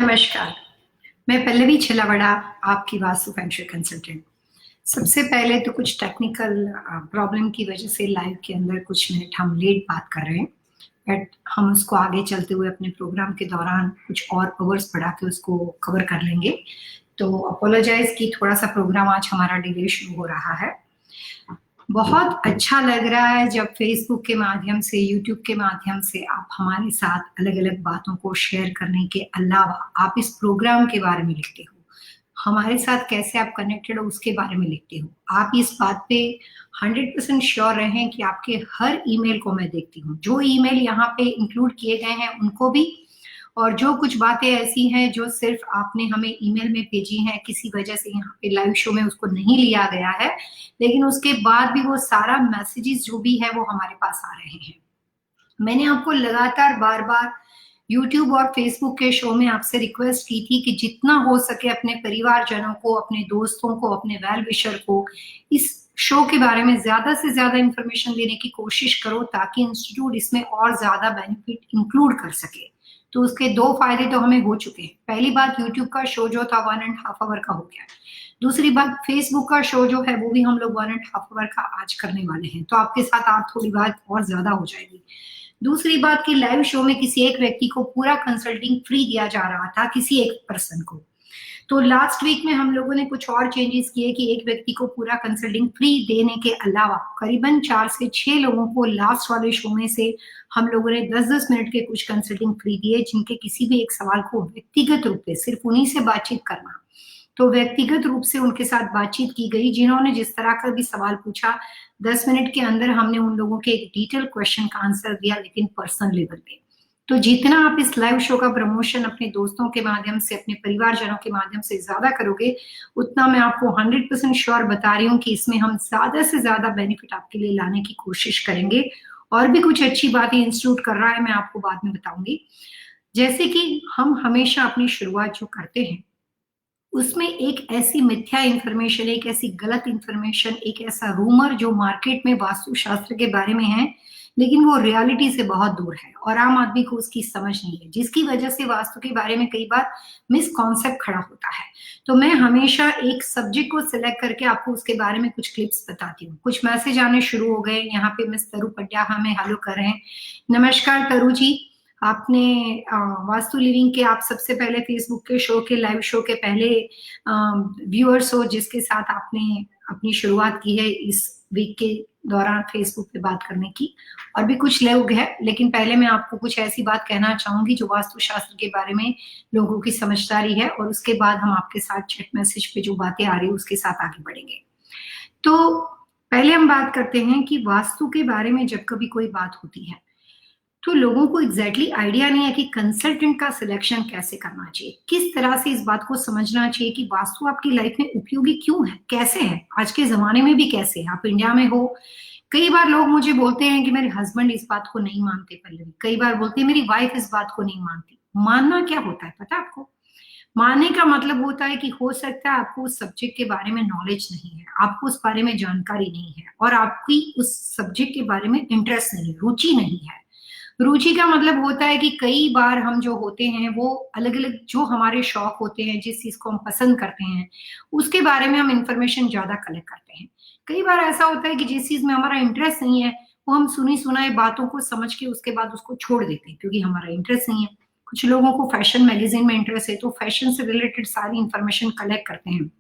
नमस्कार, मैं पल्लवी छिलावड़ा, आपकी वास्तु फैंग शुई कंसल्टेंट। सबसे पहले तो कुछ टेक्निकल प्रॉब्लम की वजह से लाइव के अंदर कुछ मिनट हम लेट बात कर रहे हैं, बट हम उसको आगे चलते हुए अपने प्रोग्राम के दौरान कुछ और आवर्स बढ़ा के उसको कवर कर लेंगे। तो अपोलोजाइज़ कि थोड़ा-सा प्रोग्राम आज हमारा डिले शुरू हो रहा है। बहुत अच्छा लग रहा है जब फेसबुक के माध्यम से, यूट्यूब के माध्यम से आप हमारे साथ अलग-अलग बातों को शेयर करने के अलावा आप इस प्रोग्राम के बारे में लिखते हो। हमारे साथ कैसे आप कनेक्टेड हो उसके बारे में लिखते हो। आप इस बात पे 100% श्योर रहें कि आपके हर ईमेल को मैं देखती हूँ। जो ईमेल यहाँ पे इंक्लूड किए गए हैं उनको भी, और जो कुछ बातें ऐसी हैं जो सिर्फ आपने हमें ईमेल में भेजी हैं, किसी वजह से यहाँ पे लाइव शो में उसको नहीं लिया गया है, लेकिन उसके बाद भी वो सारा मैसेजेस जो भी है वो हमारे पास आ रहे हैं। मैंने आपको लगातार बार-बार यूट्यूब और फेसबुक के शो में आपसे रिक्वेस्ट की थी कि जितना हो सके अपने परिवारजनों को, अपने दोस्तों को, अपने वेल विशर को इस शो के बारे में ज़्यादा से ज़्यादा इन्फॉर्मेशन देने की कोशिश करो, ताकि इंस्टीट्यूट इसमें और ज़्यादा बेनिफिट इंक्लूड कर सके। तो उसके 2 फायदे तो हमें हो चुके हैं। पहली बात, यूट्यूब का शो जो था 1 एंड हाफ आवर का हो गया है। दूसरी बात, फेसबुक का शो जो है वो भी हम लोग 1 एंड हाफ आवर का आज करने वाले हैं, तो आपके साथ आप थोड़ी बात और ज़्यादा हो जाएगी। दूसरी बात कि लाइव शो में किसी एक व्यक्ति को पूरा कंसल्टिंग फ्री दिया जा रहा था, किसी एक पर्सन को। तो लास्ट वीक में हम लोगों ने कुछ और चेंजेस किए कि एक व्यक्ति को पूरा कंसल्टिंग फ्री देने के अलावा करीबन 4 से 6 लोगों को लास्ट वाले शो में से हम लोगों ने 10-10 मिनट के कुछ कंसल्टिंग फ्री दिए, जिनके किसी भी एक सवाल को व्यक्तिगत रूप से सिर्फ उन्हीं से बातचीत करना। तो व्यक्तिगत रूप से उनके साथ बातचीत की गई, जिन्होंने जिस तरह का भी सवाल पूछा, 10 मिनट के अंदर हमने उन लोगों के एक डिटेल क्वेश्चन का आंसर दिया, लेकिन पर्सनल लेवल पे। तो जितना आप इस लाइव शो का प्रमोशन अपने दोस्तों के माध्यम से, अपने परिवारजनों के माध्यम से ज़्यादा करोगे, उतना मैं आपको 100% श्योर बता रही हूँ कि इसमें हम ज़्यादा से ज़्यादा बेनिफिट आपके लिए लाने की कोशिश करेंगे। और भी कुछ अच्छी बातें इंस्टीट्यूट कर रहा है, मैं आपको बाद में बताऊँगी। जैसे कि हम हमेशा अपनी शुरुआत जो करते हैं, उसमें एक ऐसी मिथ्या इन्फॉर्मेशन, एक ऐसी गलत इन्फॉर्मेशन, एक ऐसा रूमर जो मार्केट में वास्तुशास्त्र के बारे में है, लेकिन वो रियलिटी से बहुत दूर है और आम आदमी को उसकी समझ नहीं है, जिसकी वजह से वास्तु के बारे में कई बार मिसकॉन्सेप्ट खड़ा होता है। तो मैं हमेशा एक सब्जेक्ट को सिलेक्ट करके आपको उसके बारे में कुछ क्लिप्स बताती हूँ। कुछ मैसेज आने शुरू हो गए, यहाँ पे मिस तरु पटिया हमें हेलो कर रहे हैं। नमस्कार तरु जी, आपने वास्तु लिविंग के आप सबसे पहले फेसबुक के शो के लाइव शो के पहले व्यूअर्स हो, जिसके साथ आपने अपनी शुरुआत की है इस वीक के दौरान फेसबुक पे बात करने की। और भी कुछ लोग हैं, लेकिन पहले मैं आपको कुछ ऐसी बात कहना चाहूंगी जो वास्तुशास्त्र के बारे में लोगों की समझदारी है, और उसके बाद हम आपके साथ चैट मैसेज पे जो बातें आ रही है उसके साथ आगे बढ़ेंगे। तो पहले हम बात करते हैं कि वास्तु के बारे में जब कभी कोई बात होती है तो लोगों को एग्जैक्टली आइडिया नहीं है कि कंसल्टेंट का सिलेक्शन कैसे करना चाहिए, किस तरह से इस बात को समझना चाहिए कि वास्तु आपकी लाइफ में उपयोगी क्यों है, कैसे है, आज के जमाने में भी कैसे है, आप इंडिया में हो। कई बार लोग मुझे बोलते हैं कि मेरे हस्बैंड इस बात को नहीं मानते पल्लवी, कई बार बोलते हैं मेरी वाइफ इस बात को नहीं मानती। मानना क्या होता है पता है आपको? मानने का मतलब होता है कि हो सकता है आपको उस सब्जेक्ट के बारे में नॉलेज नहीं है, आपको उस बारे में जानकारी नहीं है, और आपकी उस सब्जेक्ट के बारे में इंटरेस्ट नहीं है, रुचि नहीं है। रुचि का मतलब होता है कि कई बार हम जो होते हैं वो अलग-अलग जो हमारे शौक होते हैं, जिस चीज़ को हम पसंद करते हैं, उसके बारे में हम इन्फॉर्मेशन ज़्यादा कलेक्ट करते हैं। कई बार ऐसा होता है कि जिस चीज़ में हमारा इंटरेस्ट नहीं है, वो हम सुनी-सुनाई बातों को समझ के उसके बाद उसको छोड़ देते हैं, क्योंकि हमारा इंटरेस्ट नहीं है। कुछ लोगों को फैशन मैगज़ीन में इंटरेस्ट है, तो फैशन से रिलेटेड सारी इन्फॉर्मेशन कलेक्ट करते हैं।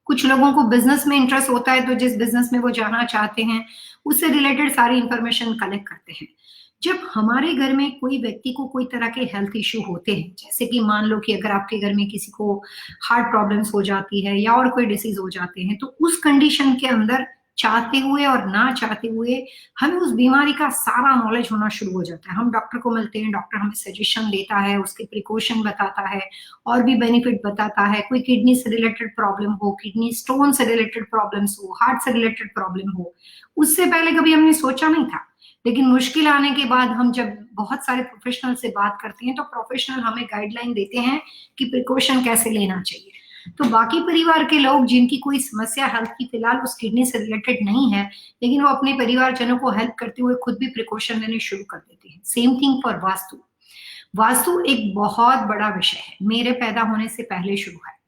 कुछ लोगों को बिज़नेस में इंटरेस्ट होता है, तो जिस बिज़नेस में वो जाना चाहते हैं, उससे रिलेटेड सारी इन्फॉर्मेशन कलेक्ट करते हैं। जब हमारे घर में कोई व्यक्ति को कोई तरह के हेल्थ इश्यू होते हैं, जैसे कि मान लो कि अगर आपके घर में किसी को हार्ट प्रॉब्लम्स हो जाती है या और कोई डिसीज हो जाते हैं, तो उस कंडीशन के अंदर चाहते हुए और ना चाहते हुए हमें उस बीमारी का सारा नॉलेज होना शुरू हो जाता है। हम डॉक्टर को मिलते हैं, डॉक्टर हमें सजेशन देता है, उसके प्रिकॉशन बताता है और भी बेनिफिट बताता है। कोई किडनी से रिलेटेड प्रॉब्लम हो, किडनी स्टोन से रिलेटेड प्रॉब्लम्स हो, हार्ट से रिलेटेड प्रॉब्लम हो, उससे पहले कभी हमने सोचा नहीं था। लेकिन मुश्किल आने के बाद हम जब बहुत सारे प्रोफेशनल से बात करते हैं, तो प्रोफेशनल हमें गाइडलाइन देते हैं कि प्रिकॉशन कैसे लेना चाहिए। तो बाकी परिवार के लोग जिनकी कोई समस्या हेल्थ की फिलहाल उस किडनी से रिलेटेड नहीं है, लेकिन वो अपने परिवारजनों को हेल्प करते हुए खुद भी प्रिकॉशन लेने शुरू कर देते हैं। Same thing for vastu. Vastu एक बहुत बड़ा विषय है, मेरे पैदा होने से पहले शुरू है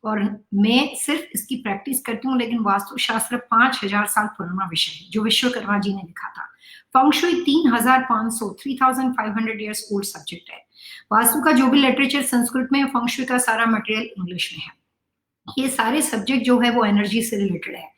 और मैं सिर्फ इसकी प्रैक्टिस करती हूँ, लेकिन वास्तुशास्त्र 5000 साल पुराना विषय है जो विश्वकर्मा जी ने लिखा था। फंग शुई 3500 3500 ईयर्स ओल्ड सब्जेक्ट है। वास्तु का जो भी लिटरेचर संस्कृत में है, फंग शुई का सारा मटेरियल इंग्लिश में है। ये सारे सब्जेक्ट जो है वो एनर्जी से रिलेटेड है।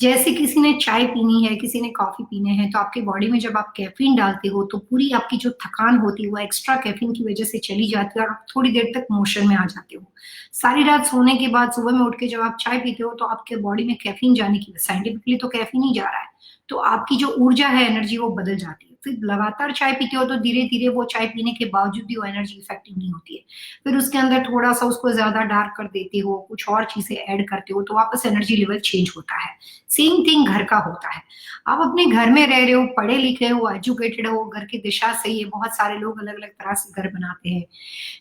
जैसे किसी ने चाय पीनी है, किसी ने कॉफी पीने हैं, तो आपके बॉडी में जब आप कैफीन डालते हो तो पूरी आपकी जो थकान होती है वो एक्स्ट्रा कैफीन की वजह से चली जाती है और आप थोड़ी देर तक मोशन में आ जाते हो। सारी रात सोने के बाद सुबह में उठ के जब आप चाय पीते हो तो आपके बॉडी में कैफीन जाने की, साइंटिफिकली तो कैफीन ही जा रहा है, तो आपकी जो ऊर्जा है, एनर्जी, वो बदल जाती है। फिर लगातार चाय पीते हो तो धीरे धीरे वो चाय पीने के बावजूद भी वो एनर्जी इफेक्टिव नहीं होती है। फिर उसके अंदर थोड़ा सा उसको ज्यादा डार्क कर देते हो, कुछ और चीजें ऐड करते हो, तो वापस एनर्जी लेवल चेंज होता है। सेम थिंग घर का होता है। आप अपने घर में रह रहे हो, पढ़े लिखे हो, एजुकेटेड हो, घर की दिशा सही है, बहुत सारे लोग अलग अलग तरह से घर बनाते हैं,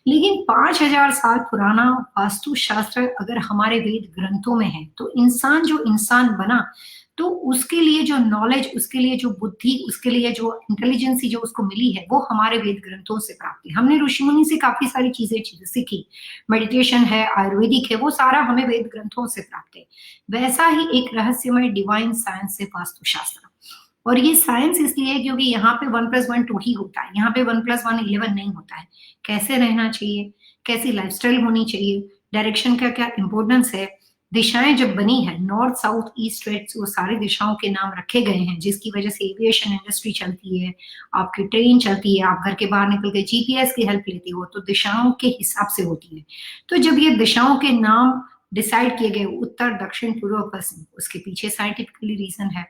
लेकिन 5000 साल पुराना वास्तुशास्त्र अगर हमारे वेद ग्रंथों में है तो इंसान जो इंसान बना, तो उसके लिए जो नॉलेज, उसके लिए जो बुद्धि, उसके लिए जो इंटेलिजेंसी जो उसको मिली है वो हमारे वेद ग्रंथों से प्राप्त है। हमने ऋषि मुनि से काफी सारी चीजें सीखी, मेडिटेशन है, आयुर्वेदिक है, वो सारा हमें वेद ग्रंथों से प्राप्त है। वैसा ही एक रहस्यमय डिवाइन साइंस है वास्तुशास्त्र। और ये साइंस इसलिए है क्योंकि यहाँ पे 1+1 2 ही होता है, यहाँ पे 1+1 11 नहीं होता है। कैसे रहना चाहिए, कैसी लाइफस्टाइल होनी चाहिए, डायरेक्शन का क्या इंपॉर्टेंस है, दिशाएं जब बनी है, नॉर्थ साउथ ईस्ट वेस्ट, वो सारी दिशाओं के नाम रखे गए हैं, जिसकी वजह से एविएशन इंडस्ट्री चलती है, आपकी ट्रेन चलती है, आप घर के बाहर निकल के जीपीएस की हेल्प लेते हो, तो दिशाओं के हिसाब से होती है। तो जब ये दिशाओं के नाम डिसाइड किए गए, उत्तर दक्षिण पूर्व पश्चिम, उसके पीछे साइंटिफिकली रीजन है।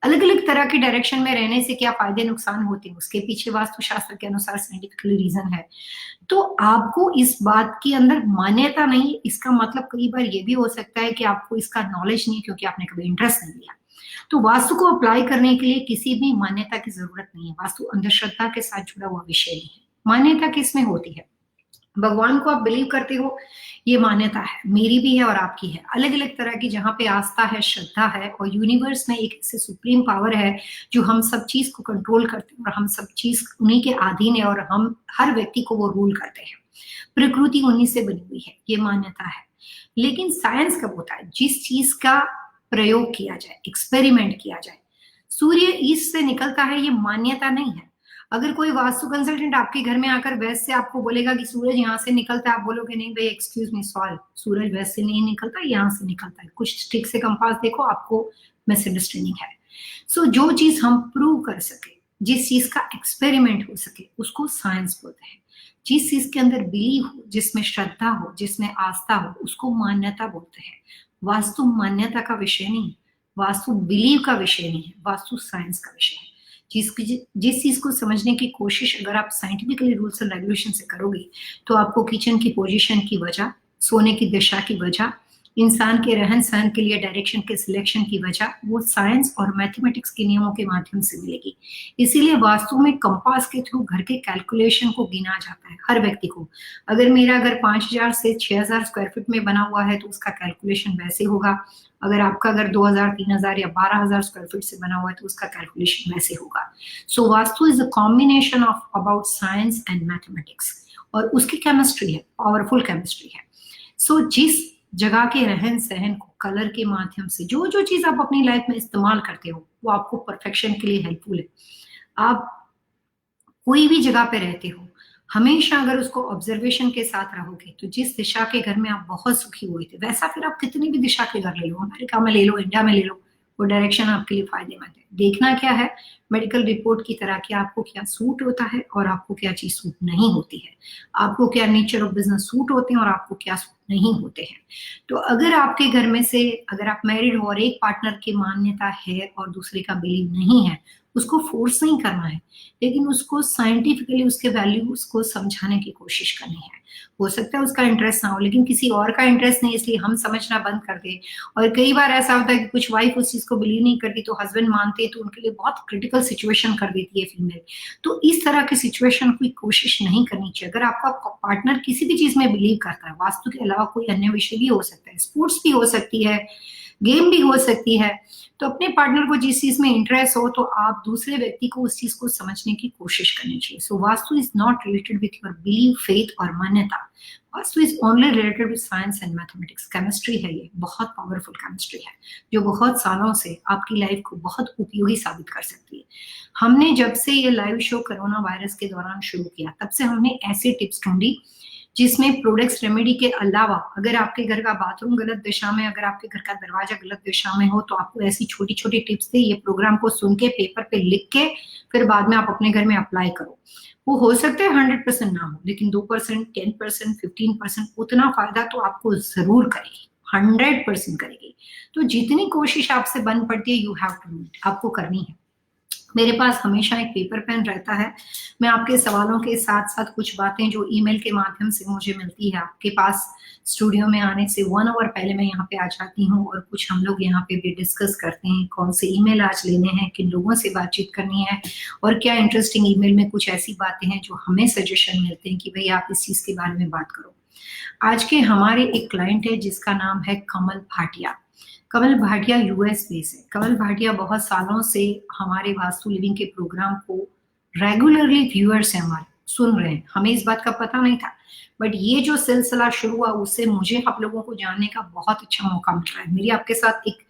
अलग अलग तरह के डायरेक्शन में रहने से क्या फायदे नुकसान होते हैं, उसके पीछे वास्तुशास्त्र के अनुसार साइंटिफिकली रीजन है। तो आपको इस बात के अंदर मान्यता नहीं, इसका मतलब कई बार ये भी हो सकता है कि आपको इसका नॉलेज नहीं है क्योंकि आपने कभी इंटरेस्ट नहीं लिया। तो वास्तु को अप्लाई करने के लिए किसी भी मान्यता की जरूरत नहीं है। वास्तु अंधश्रद्धा के साथ जुड़ा हुआ विषय नहीं है। मान्यता किसमें होती है? भगवान को आप बिलीव करते हो, ये मान्यता है, मेरी भी है और आपकी है। अलग अलग तरह की जहाँ पे आस्था है, श्रद्धा है, और यूनिवर्स में एक ऐसे सुप्रीम पावर है जो हम सब चीज को कंट्रोल करते हैं और हम सब चीज उन्हीं के अधीन है और हम हर व्यक्ति को वो रूल करते हैं। प्रकृति उन्हीं से बनी हुई है, ये मान्यता है। लेकिन साइंस कब होता है? जिस चीज का प्रयोग किया जाए, एक्सपेरिमेंट किया जाए। सूर्य ईस्ट से निकलता है, ये मान्यता नहीं है। अगर कोई वास्तु कंसल्टेंट आपके घर में आकर वेस्ट से आपको बोलेगा कि सूरज यहाँ से निकलता है, आप बोलोगे नहीं भाई, एक्सक्यूज मी, सॉरी, सूरज वेस्ट से नहीं निकलता, यहाँ से निकलता है। कुछ ठीक से कंपास देखो, आपको मिसअंडरस्टैंडिंग है। सो जो चीज हम प्रूव कर सके, जिस चीज का एक्सपेरिमेंट हो सके, उसको साइंस बोलते हैं। जिस चीज के अंदर बिलीव हो, जिसमें श्रद्धा हो, जिसमें आस्था हो, उसको मान्यता बोलते हैं। वास्तु मान्यता का विषय नहीं, वास्तु बिलीव का विषय नहीं है, वास्तु साइंस का विषय है। जिस चीज को समझने की कोशिश अगर आप साइंटिफिकली रूल्स एंड रेगुलेशन से करोगे, तो आपको किचन की पोजीशन की वजह, सोने की दिशा की वजह, इंसान के रहन सहन के लिए डायरेक्शन के सिलेक्शन की वजह, वो साइंस और मैथमेटिक्स के नियमों के माध्यम से मिलेगी। इसीलिए वास्तु में कंपास के थ्रू घर के कैलकुलेशन को गिना जाता है हर व्यक्ति को। अगर मेरा घर 5000 से 6000 स्क्वायर फीट में बना हुआ है तो उसका कैलकुलेशन वैसे होगा। अगर आपका घर 2000, 3000 या 12000 स्क्वायर फीट से बना हुआ है तो उसका कैलकुलेशन वैसे होगा। So vastu is a combination of about science and mathematics, और उसकी केमिस्ट्री है, पावरफुल केमिस्ट्री है। सो जिस जगह के रहन सहन को कलर के माध्यम से, जो जो चीज आप अपनी लाइफ में इस्तेमाल करते हो, वो आपको परफेक्शन के लिए हेल्पफुल है। आप कोई भी जगह पे रहते हो, हमेशा अगर उसको ऑब्जर्वेशन के साथ रहोगे, तो जिस दिशा के घर में आप बहुत सुखी हुए थे, वैसा फिर आप कितनी भी दिशा के घर ले लो, अमेरिका में ले लो, इंडिया में ले लो, वो डायरेक्शन आपके लिए फायदेमंद है। देखना क्या है, मेडिकल रिपोर्ट की तरह कि आपको क्या सूट होता है और आपको क्या चीज सूट नहीं होती है, आपको क्या नेचर ऑफ बिजनेस सूट होते हैं और आपको क्या सूट नहीं होते हैं। तो अगर आपके घर में से, अगर आप मैरिड हो और एक पार्टनर की मान्यता है और दूसरे का बिलीव नहीं है, उसको फोर्स नहीं करना है, लेकिन उसको साइंटिफिकली उसके वैल्यूज को समझाने की कोशिश करनी है। हो सकता है उसका इंटरेस्ट ना हो, लेकिन किसी और का इंटरेस्ट नहीं, इसलिए हम समझना बंद कर दे। और कई बार ऐसा होता है कि कुछ वाइफ उस चीज को बिलीव नहीं करती तो हस्बैंड मानते, तो उनके लिए बहुत क्रिटिकल सिचुएशन कर देती है फीमेल। तो इस तरह की सिचुएशन की कोशिश नहीं करनी चाहिए। अगर आपका पार्टनर किसी भी चीज में बिलीव करता है, वास्तु के अलावा कोई अन्य विषय भी हो सकता है, स्पोर्ट्स भी हो सकती है, गेम भी हो सकती है। तो अपने पार्टनर को जिस चीज में इंटरेस्ट हो तो आप दूसरे व्यक्ति को उस चीज को समझने की कोशिश करनी चाहिए। So vastu is not related with your believe, faith और मान्यता। Vastu is only related with science and mathematics. Chemistry है, ये बहुत पावरफुल केमिस्ट्री है जो बहुत सालों से आपकी लाइफ को बहुत उपयोगी साबित कर सकती है। हमने जब से ये लाइव शो कोरोना वायरस के दौरान शुरू किया तब से हमने ऐसे टिप्स ढूंढी जिसमें प्रोडक्ट्स रेमेडी के अलावा, अगर आपके घर का बाथरूम गलत दिशा में, अगर आपके घर का दरवाजा गलत दिशा में हो तो आपको ऐसी छोटी छोटी टिप्स थे। ये प्रोग्राम को सुन के पेपर पे लिख के फिर बाद में आप अपने घर में अप्लाई करो। वो हो सकता है 100% ना हो, लेकिन 2%, 10%, 15% उतना फायदा तो आपको जरूर करेगी, 100% करेगी। तो जितनी कोशिश आपसे बन पड़ती है, you have to do it, आपको करनी है। मेरे पास हमेशा एक पेपर पेन रहता है। मैं आपके सवालों के साथ साथ कुछ बातें जो ईमेल के माध्यम से मुझे मिलती है आपके पास, स्टूडियो में आने से 1 आवर पहले मैं यहाँ पे आ जाती हूँ और कुछ हम लोग यहाँ पे भी डिस्कस करते हैं कौन से ईमेल आज लेने हैं, किन लोगों से बातचीत करनी है और क्या इंटरेस्टिंग ईमेल में कुछ ऐसी बातें हैं जो हमें सजेशन मिलते हैं कि भाई आप इस चीज के बारे में बात करो। आज के हमारे एक क्लाइंट है जिसका नाम है कमल भाटिया। कमल भाटिया यूएस बेस है। कमल भाटिया बहुत सालों से हमारे वास्तु लिविंग के प्रोग्राम को रेगुलरली व्यूअर्स हैं, हमारे सुन रहे हैं। हमें इस बात का पता नहीं था, बट ये जो सिलसिला शुरू हुआ उससे मुझे आप लोगों को जानने का बहुत अच्छा मौका मिल रहा है। मेरी आपके साथ एक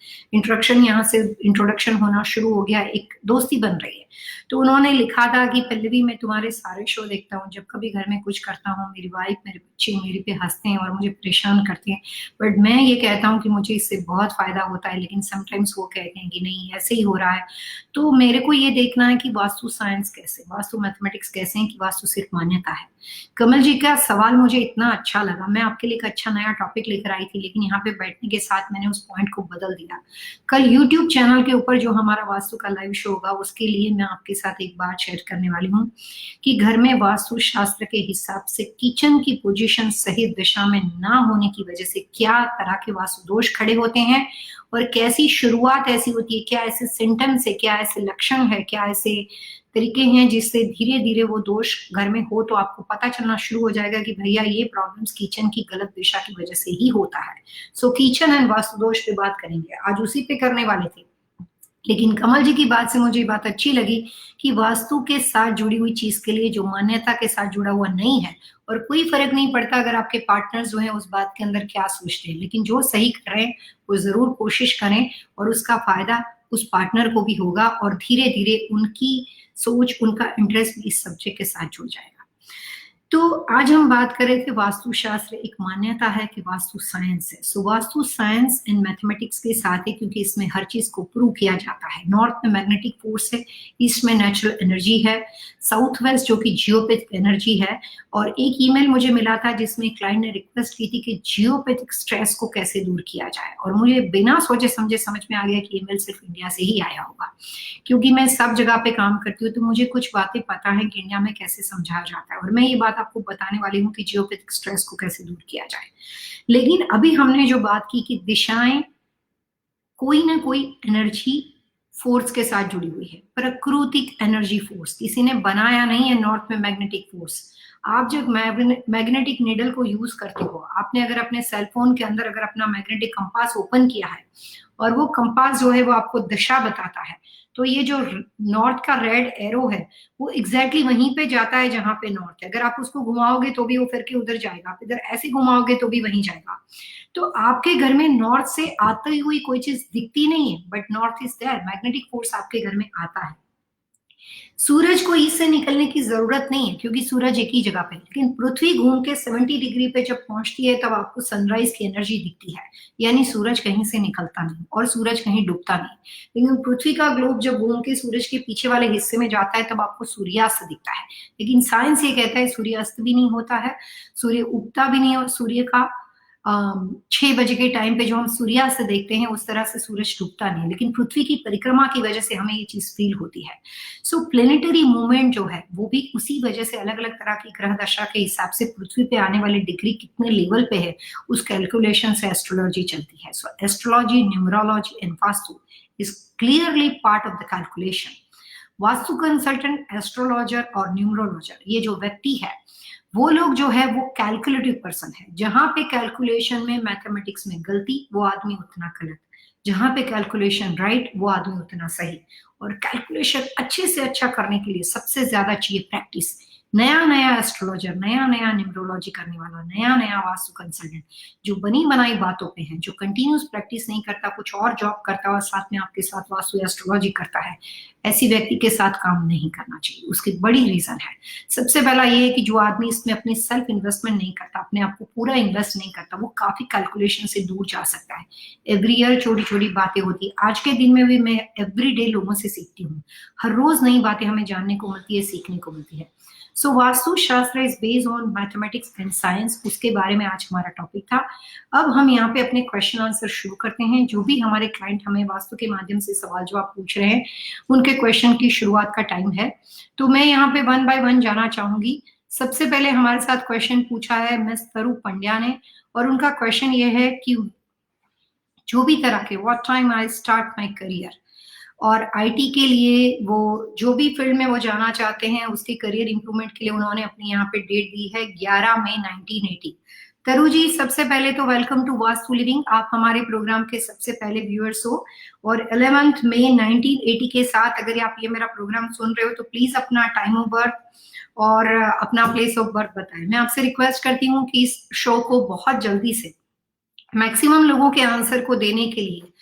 यहाँ से इंट्रोडक्शन होना शुरू हो गया, एक दोस्ती बन रही है। तो उन्होंने लिखा था कि पल्लवी, मैं तुम्हारे सारे शो देखता हूँ, जब कभी घर में कुछ करता हूँ मेरी वाइफ मेरे बच्चे मेरे पे हंसते हैं और मुझे परेशान करते हैं, बट मैं ये कहता हूँ कि मुझे इससे बहुत फायदा होता है, लेकिन समटाइम्स वो कहते हैं कि नहीं ऐसे ही हो रहा है। तो मेरे को ये देखना है कि वास्तु साइंस कैसे, वास्तु मैथमेटिक्स कैसे है कि वास्तु सिर्फ मान्यता है। कमल जी का सवाल मुझे इतना अच्छा लगा, मैं आपके लिए एक अच्छा नया टॉपिक लेकर आई थी, लेकिन यहाँ पे बैठने के साथ मैंने उस पॉइंट को बदल दिया। कल यूट्यूब चैनल के ऊपर जो हमारा वास्तु का लाइव शो होगा उसके लिए मैं आपके साथ एक बात शेयर करने वाली हूँ कि घर में वास्तु शास्त्र के हिसाब से किचन की पोजीशन सही दिशा में ना होने की वजह से क्या तरह के वास्तु दोष खड़े होते हैं और कैसी शुरुआत ऐसी होती है, क्या ऐसे सिम्टम्स है, क्या ऐसे लक्षण है, क्या ऐसे तरीके हैं जिससे धीरे धीरे वो दोष घर में हो तो आपको पता चलना शुरू हो जाएगा कि भैया ये प्रॉब्लम्स किचन की गलत दिशा की वजह से ही होता है। सो किचन एंड वास्तु दोष पे बात करेंगे, आज उसी पे करने वाले थे, लेकिन कमल जी की बात से मुझे ये बात अच्छी लगी कि वास्तु के साथ जुड़ी हुई चीज के लिए जो मान्यता के साथ जुड़ा हुआ नहीं है, और कोई फर्क नहीं पड़ता अगर आपके पार्टनर जो है उस बात के अंदर क्या सोचते हैं, लेकिन जो सही कर रहे हैं वो जरूर कोशिश करें और उसका फायदा उस पार्टनर को भी होगा और धीरे धीरे उनकी सोच, उनका इंटरेस्ट भी इस सब्जेक्ट के साथ जुड़ जाएगा। तो आज हम बात कर रहे थे वास्तु शास्त्र एक मान्यता है कि वास्तु साइंस है। सो वास्तु साइंस एंड मैथमेटिक्स के साथ है क्योंकि इसमें हर चीज को प्रूव किया जाता है। नॉर्थ में मैग्नेटिक फोर्स है, ईस्ट में नेचुरल एनर्जी है, साउथ वेस्ट जो कि जियोपैथिक एनर्जी है। और एक ईमेल मुझे मिला था जिसमें क्लाइंट ने रिक्वेस्ट की थी कि जियोपैथिक स्ट्रेस को कैसे दूर किया जाए, और मुझे बिना सोचे समझे समझ में आ गया कि ईमेल सिर्फ इंडिया से ही आया होगा, क्योंकि मैं सब जगह पे काम करती हूँ तो मुझे कुछ बातें पता है कि इंडिया में कैसे समझाया जाता है, और मैं ये बात आपको बताने वाली हूँ कि जियोपैथिक स्ट्रेस को कैसे दूर किया जाए। लेकिन अभी हमने जो बात की कि दिशाएं कोई ना कोई एनर्जी फोर्स के साथ जुड़ी हुई है, प्राकृतिक एनर्जी फोर्स, किसी ने बनाया नहीं है। नॉर्थ में मैग्नेटिक फोर्स, आप जब मैग्नेटिक नीडल को यूज करते हो, आपने अगर अपने सेल फोन के अंदर अगर अपना मैग्नेटिक कंपास ओपन किया है और वो कंपास जो है वो आपको दिशा बताता है, तो ये जो नॉर्थ का रेड एरो है वो एग्जैक्टली वहीं पे जाता है जहां पे नॉर्थ है। अगर आप उसको घुमाओगे तो भी वो फिर के उधर जाएगा, आप इधर ऐसे घुमाओगे तो भी वहीं जाएगा। तो आपके घर में नॉर्थ से आती हुई कोई चीज दिखती नहीं है, but north is there, magnetic force आपके घर में आता है। सूरज को ईस्ट से निकलने की जरूरत नहीं है क्योंकि सूरज एक ही जगह पे है, लेकिन पृथ्वी घूम के 70 डिग्री पे जब पहुंचती है तब आपको सनराइज की एनर्जी दिखती है, यानी सूरज कहीं से निकलता नहीं और सूरज कहीं डूबता नहीं। लेकिन पृथ्वी का ग्लोब जब घूम के सूरज के पीछे वाले हिस्से में जाता है तब आपको सूर्यास्त दिखता है, लेकिन साइंस ये कहता है सूर्यास्त भी नहीं होता है, सूर्य उगता भी नहीं, और सूर्य का 6 बजे के टाइम पे जो हम सूर्यास्त देखते हैं उस तरह से सूरज डूबता नहीं, लेकिन पृथ्वी की परिक्रमा की वजह से हमें ये चीज फील होती है। सो प्लेनेटरी मूवमेंट जो है वो भी उसी वजह से अलग अलग तरह की ग्रह दशा के हिसाब से पृथ्वी पे आने वाली डिग्री कितने लेवल पे है उस कैलकुलेशन से एस्ट्रोलॉजी चलती है। So astrology, numerology and vastu is clearly part of the calculation. Vastu consultant, astrologer और न्यूमरोलॉजर, ये जो व्यक्ति है वो लोग जो है वो कैलकुलेटिव पर्सन है। जहां पे कैलकुलेशन में, मैथमेटिक्स में गलती, वो आदमी उतना गलत। जहाँ पे कैलकुलेशन राइट, वो आदमी उतना सही। और कैलकुलेशन अच्छे से अच्छा करने के लिए सबसे ज्यादा चाहिए प्रैक्टिस। नया नया एस्ट्रोलॉजर, नया नया न्यूमरोलॉजी करने वाला, नया नया वास्तु कंसल्टेंट जो बनी बनाई बातों पे है, जो कंटिन्यूस प्रैक्टिस नहीं करता, कुछ और जॉब करता और साथ में आपके साथ वास्तु एस्ट्रोलॉजी करता है, ऐसी व्यक्ति के साथ काम नहीं करना चाहिए। उसकी बड़ी रीजन है। सबसे पहला ये है कि जो आदमी इसमें अपने सेल्फ इन्वेस्टमेंट नहीं करता, अपने आप को पूरा इन्वेस्ट नहीं करता, वो काफी कैलकुलेशन से दूर जा सकता है। एवरी ईयर छोटी छोटी बातें होती है। आज के दिन में भी मैं एवरीडे लोगों से सीखती हूँ। हर रोज नई बातें हमें जानने को मिलती है, सीखने को मिलती है। सो वास्तु शास्त्र is based on mathematics and science, उसके बारे में आज हमारा टॉपिक था। अब हम यहाँ पे अपने क्वेश्चन आंसर शुरू करते हैं। जो भी हमारे क्लाइंट हमें वास्तु के माध्यम से सवाल जवाब पूछ रहे हैं, उनके क्वेश्चन की शुरुआत का टाइम है। तो मैं यहाँ पे वन बाय वन जाना चाहूंगी। सबसे पहले हमारे साथ क्वेश्चन पूछा है मिस तरु पंड्या ने, और उनका क्वेश्चन ये है कि जो भी तरह के what time I start my career, और आईटी के लिए वो जो भी फील्ड में वो जाना चाहते हैं उसके करियर इंप्रूवमेंट के लिए उन्होंने अपनी यहाँ पे डेट दी है 11 मई 1980। तरु जी, सबसे पहले तो वेलकम टू वास्तु लिविंग। आप हमारे प्रोग्राम के सबसे पहले व्यूअर्स हो, और 11 मई 1980 के साथ अगर आप ये मेरा प्रोग्राम सुन रहे हो तो प्लीज अपना टाइम ऑफ बर्थ और अपना प्लेस ऑफ बर्थ बताएं। मैं आपसे रिक्वेस्ट करती हूँ कि इस शो को बहुत जल्दी से मैक्सिमम लोगों के आंसर को देने के लिए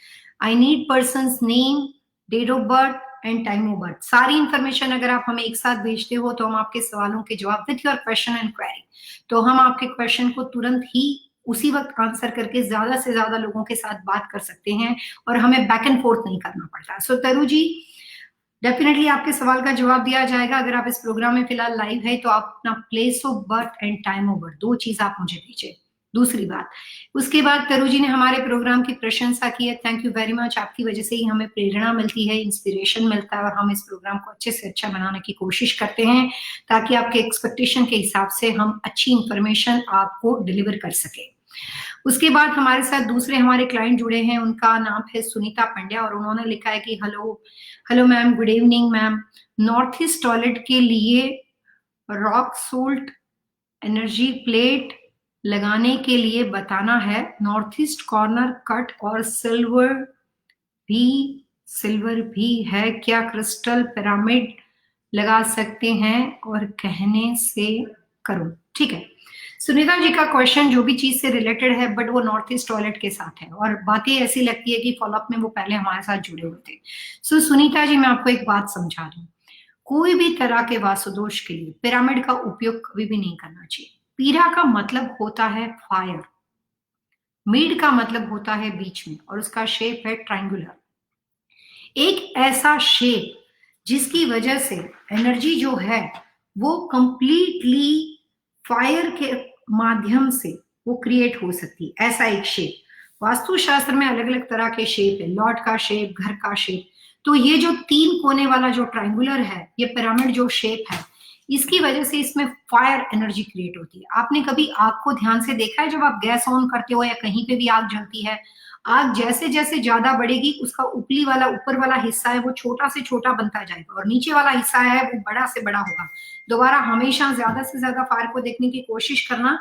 I need person's name, date of birth and time of birth. सारी इंफॉर्मेशन अगर आप हमें एक साथ भेजते हो तो हम आपके सवालों के जवाब with your question and query, तो हम आपके क्वेश्चन को तुरंत ही उसी वक्त आंसर करके ज्यादा से ज्यादा लोगों के साथ बात कर सकते हैं और हमें बैक एंड फोर्थ नहीं करना पड़ता। सो तरु जी, डेफिनेटली आपके सवाल का जवाब दिया जाएगा। अगर आप इस प्रोग्राम में फिलहाल लाइव है तो आप अपना place of birth and time of birth, दो चीज आप मुझे दीजिए। दूसरी बात, उसके बाद तरु जी ने हमारे प्रोग्राम की प्रशंसा की है। Thank you very much. आपकी वजह से ही हमें प्रेरणा मिलती है, इंस्पिरेशन मिलता है, और हम इस प्रोग्राम को अच्छे से अच्छा बनाने की कोशिश करते हैं ताकि आपके एक्सपेक्टेशन के हिसाब से हम अच्छी इंफॉर्मेशन आपको डिलीवर कर सके। उसके बाद हमारे साथ दूसरे हमारे क्लाइंट जुड़े हैं, उनका नाम है सुनीता पंड्या, और उन्होंने लिखा है कि hello ma'am, good evening ma'am. North east toilet के लिए रॉक सोल्ट एनर्जी प्लेट लगाने के लिए बताना है। नॉर्थ ईस्ट कॉर्नर कट और सिल्वर भी है क्या? क्रिस्टल पिरामिड लगा सकते हैं और कहने से करो। ठीक है सुनीता जी का क्वेश्चन जो भी चीज से रिलेटेड है, बट वो नॉर्थ ईस्ट टॉयलेट के साथ है, और बातें ऐसी लगती है कि फॉलोअप में वो पहले हमारे साथ जुड़े हुए थे। सो सुनीता जी, मैं आपको एक बात समझा दूं। कोई भी तरह के वास्तु दोष के लिए पिरामिड का उपयोग कभी भी नहीं करना चाहिए। पीरा का मतलब होता है फायर, मिड का मतलब होता है बीच में, और उसका शेप है ट्रायंगुलर। एक ऐसा शेप जिसकी वजह से एनर्जी जो है वो कंप्लीटली फायर के माध्यम से वो क्रिएट हो सकती है। ऐसा एक शेप, वास्तुशास्त्र में अलग अलग तरह के शेप है, लॉट का शेप, घर का शेप। तो ये जो तीन कोने वाला जो ट्रायंगुलर है, ये पिरामिड जो शेप है, इसकी वजह से इसमें फायर एनर्जी क्रिएट होती है। आपने कभी आग को ध्यान से देखा है? जब आप गैस ऑन करते हो या कहीं पे भी आग जलती है, आग जैसे जैसे ज्यादा बढ़ेगी उसका ऊपरी वाला, ऊपर वाला हिस्सा है वो छोटा से छोटा बनता जाएगा, और नीचे वाला हिस्सा है वो बड़ा से बड़ा होगा। दोबारा हमेशा ज्यादा से ज्यादा फायर को देखने की कोशिश करना।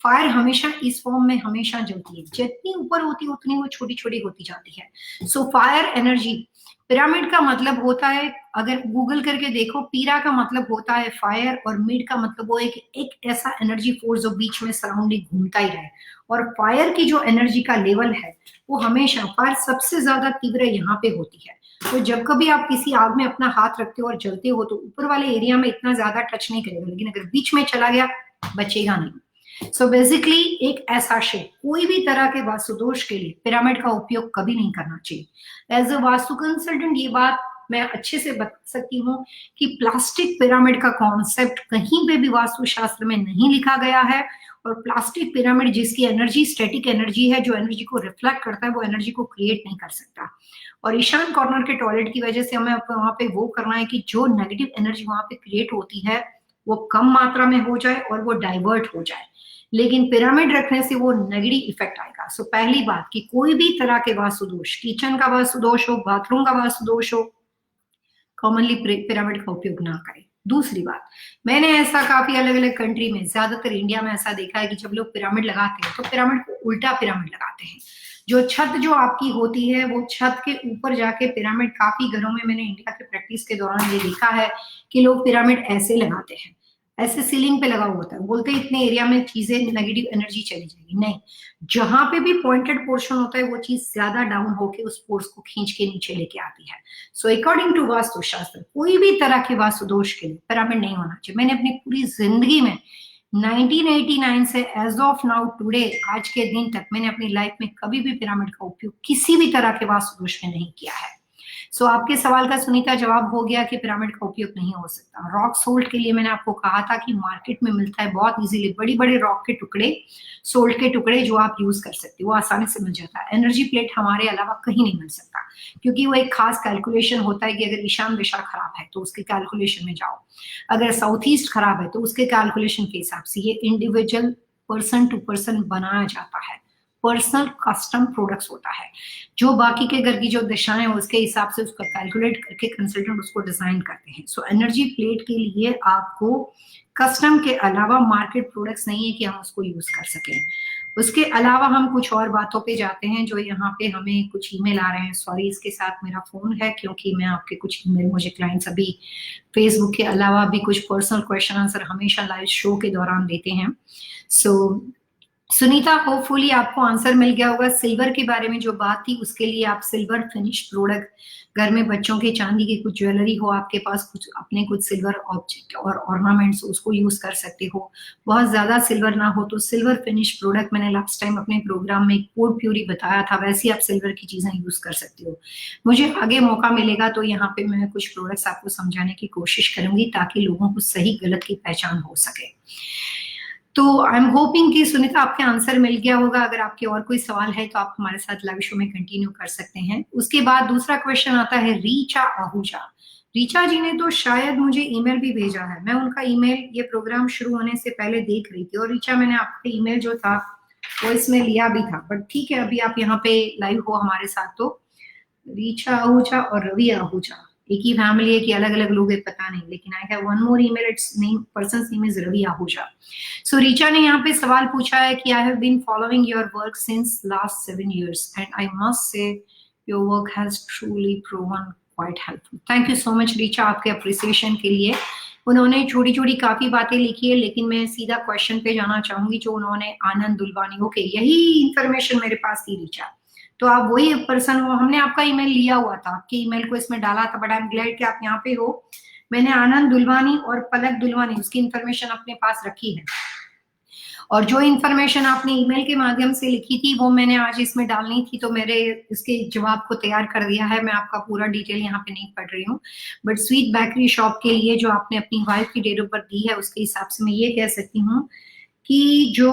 फायर हमेशा इस फॉर्म में हमेशा जलती है, जितनी ऊपर होती है उतनी वो छोटी छोटी होती जाती है। सो फायर एनर्जी, पिरामिड का मतलब होता है, अगर गूगल करके देखो, पीरा का मतलब होता है फायर, और मिड का मतलब वो है कि एक ऐसा एनर्जी फोर्स जो बीच में सराउंडिंग घूमता ही रहे। और फायर की जो एनर्जी का लेवल है वो हमेशा, फायर सबसे ज्यादा तीव्र यहाँ पे होती है। तो जब कभी आप किसी आग में अपना हाथ रखते हो और जलते हो तो ऊपर वाले एरिया में इतना ज्यादा टच नहीं करेगा, लेकिन अगर बीच में चला गया बचेगा नहीं। सो बेसिकली एक ऐसा शेप, कोई भी तरह के वास्तु दोष के लिए पिरामिड का उपयोग कभी नहीं करना चाहिए। एज अ वास्तु कंसल्टेंट ये बात मैं अच्छे से बता सकती हूँ कि प्लास्टिक पिरामिड का कॉन्सेप्ट कहीं पे भी वास्तु शास्त्र में नहीं लिखा गया है, और प्लास्टिक पिरामिड जिसकी एनर्जी स्टैटिक एनर्जी है, जो एनर्जी को रिफ्लेक्ट करता है, वो एनर्जी को क्रिएट नहीं कर सकता। और ईशान कॉर्नर के टॉयलेट की वजह से हमें वहां पे वो करना है कि जो नेगेटिव एनर्जी वहां पे क्रिएट होती है वो कम मात्रा में हो जाए और वो डाइवर्ट हो जाए, लेकिन पिरामिड रखने से वो नेगेटिव इफेक्ट आएगा। सो पहली बात कि कोई भी तरह के वास्तु दोष, किचन का वास्तु दोष हो, बाथरूम का वास्तु दोष हो, कॉमनली पिरामिड का उपयोग ना करें। दूसरी बात, मैंने ऐसा काफी अलग अलग कंट्री में, ज्यादातर इंडिया में ऐसा देखा है कि जब लोग पिरामिड लगाते हैं तो पिरामिड को उल्टा पिरामिड लगाते हैं। जो छत जो आपकी होती है वो छत के ऊपर जाके पिरामिड, काफी घरों में मैंने इंडिया के प्रैक्टिस के दौरान ये देखा है कि लोग पिरामिड ऐसे लगाते हैं, ऐसे सीलिंग पे लगा हुआ होता है, बोलते हैं इतने एरिया में चीजें नेगेटिव एनर्जी चली जाएगी। नहीं, जहां पे भी पॉइंटेड पोर्शन होता है वो चीज ज्यादा डाउन होके उस पोर्स को खींच के नीचे लेके आती है। सो अकॉर्डिंग टू वास्तु शास्त्र कोई भी तरह के वास्तु दोष के लिए पिरामिड नहीं होना चाहिए। मैंने अपनी पूरी जिंदगी में 1989 से एज ऑफ नाउ टुडे, आज के दिन तक, मैंने अपनी लाइफ में कभी भी पिरामिड का उपयोग किसी भी तरह के वास्तु दोष में नहीं किया है। सो आपके सवाल का सुनीता जवाब हो गया कि पिरामिड का उपयोग नहीं हो सकता। रॉक सोल्ट के लिए मैंने आपको कहा था कि मार्केट में मिलता है बहुत इजीली, बड़ी बड़े रॉक के टुकड़े, सोल्ट के टुकड़े जो आप यूज कर सकते हो, वो आसानी से मिल जाता है। एनर्जी प्लेट हमारे अलावा कहीं नहीं मिल सकता, क्योंकि वो एक खास कैलकुलेशन होता है कि अगर ईशान दिशा खराब है तो उसके कैलकुलेशन में जाओ, अगर साउथ ईस्ट खराब है तो उसके कैलकुलेशन के हिसाब से ये इंडिविजुअल पर्सन टू पर्सन बनाया जाता है। पर्सनल कस्टम प्रोडक्ट्स होता है, जो बाकी के घर की जो दिशाएं हैं उसके हिसाब से उसका कैलकुलेट करके कंसल्टेंट उसको डिजाइन करते हैं। सो एनर्जी प्लेट के लिए आपको कस्टम के अलावा मार्केट प्रोडक्ट्स नहीं है कि हम उसको यूज कर सकें। उसके अलावा हम कुछ और बातों पे जाते हैं, जो यहाँ पे हमें कुछ ईमेल आ रहे हैं। सॉरी, इसके साथ मेरा फोन है, क्योंकि मैं आपके कुछ ईमेल, मुझे क्लाइंट्स अभी फेसबुक के अलावा भी कुछ पर्सनल क्वेश्चन आंसर हमेशा लाइव शो के दौरान देते हैं। सो सुनीता, होपफुली आपको आंसर मिल गया होगा। सिल्वर के बारे में जो बात थी उसके लिए आप सिल्वर फिनिश प्रोडक्ट, घर में बच्चों के चांदी की कुछ ज्वेलरी हो आपके पास, कुछ अपने कुछ सिल्वर ऑब्जेक्ट और ऑर्नामेंट्स, उसको यूज कर सकते हो। बहुत ज्यादा सिल्वर ना हो तो सिल्वर फिनिश प्रोडक्ट, मैंने लास्ट टाइम अपने प्रोग्राम में कोड प्यूरी बताया था, वैसे आप सिल्वर की चीजें यूज कर सकते हो। मुझे आगे मौका मिलेगा तो यहाँ पे मैं कुछ प्रोडक्ट्स आपको समझाने की कोशिश करूंगी ताकि लोगों को सही गलत की पहचान हो सके। तो आई एम होपिंग कि सुनीता आपके आंसर मिल गया होगा। अगर आपके और कोई सवाल है तो आप हमारे साथ लाइव शो में कंटिन्यू कर सकते हैं। उसके बाद दूसरा क्वेश्चन आता है रीचा आहूजा। रीचा जी ने तो शायद मुझे ईमेल भी भेजा है, मैं उनका ईमेल ये प्रोग्राम शुरू होने से पहले देख रही थी, और रीचा, मैंने आपका ईमेल जो था वो इसमें लिया भी था, बट ठीक है, अभी आप यहाँ पे लाइव हो हमारे साथ। तो रीचा आहूजा और रवि आहूजा एक ही फैमिली है कि अलग अलग लोग है, पता नहीं, लेकिन I have one more email, it's name, person's name is Ravi Ahuja. So Richa ने यहाँ पे सवाल पूछा है कि I have been following your work since last 7 years and I must say your work has truly proven quite helpful. Thank you so much Richa, आपके appreciation के लिए। उन्होंने छोटी छोटी काफी बातें लिखी है, लेकिन मैं सीधा क्वेश्चन पे जाना चाहूंगी जो उन्होंने, आनंद दुलवानी, ओके, यही इंफॉर्मेशन मेरे पास थी रीचा, तो आप वही पर्सन हो। हमने आपका ईमेल लिया हुआ था, आपके ईमेल को इसमें डाला था, बट आई एम ग्लैड कि आप यहाँ पे हो। मैंने आनंद दुलवानी और पलक दुलवानी, उसकी इंफॉर्मेशन अपने पास रखी है, और जो इंफॉर्मेशन आपने ईमेल के माध्यम से लिखी थी वो मैंने आज इसमें डालनी थी, तो मेरे इसके जवाब को तैयार कर दिया है। मैं आपका पूरा डिटेल यहाँ पे नहीं पढ़ रही हूँ, बट स्वीट बेकरी शॉप के लिए जो आपने अपनी वाइफ की डेट ऑफ बर्थ दी है उसके हिसाब से मैं ये कह सकती हूँ कि जो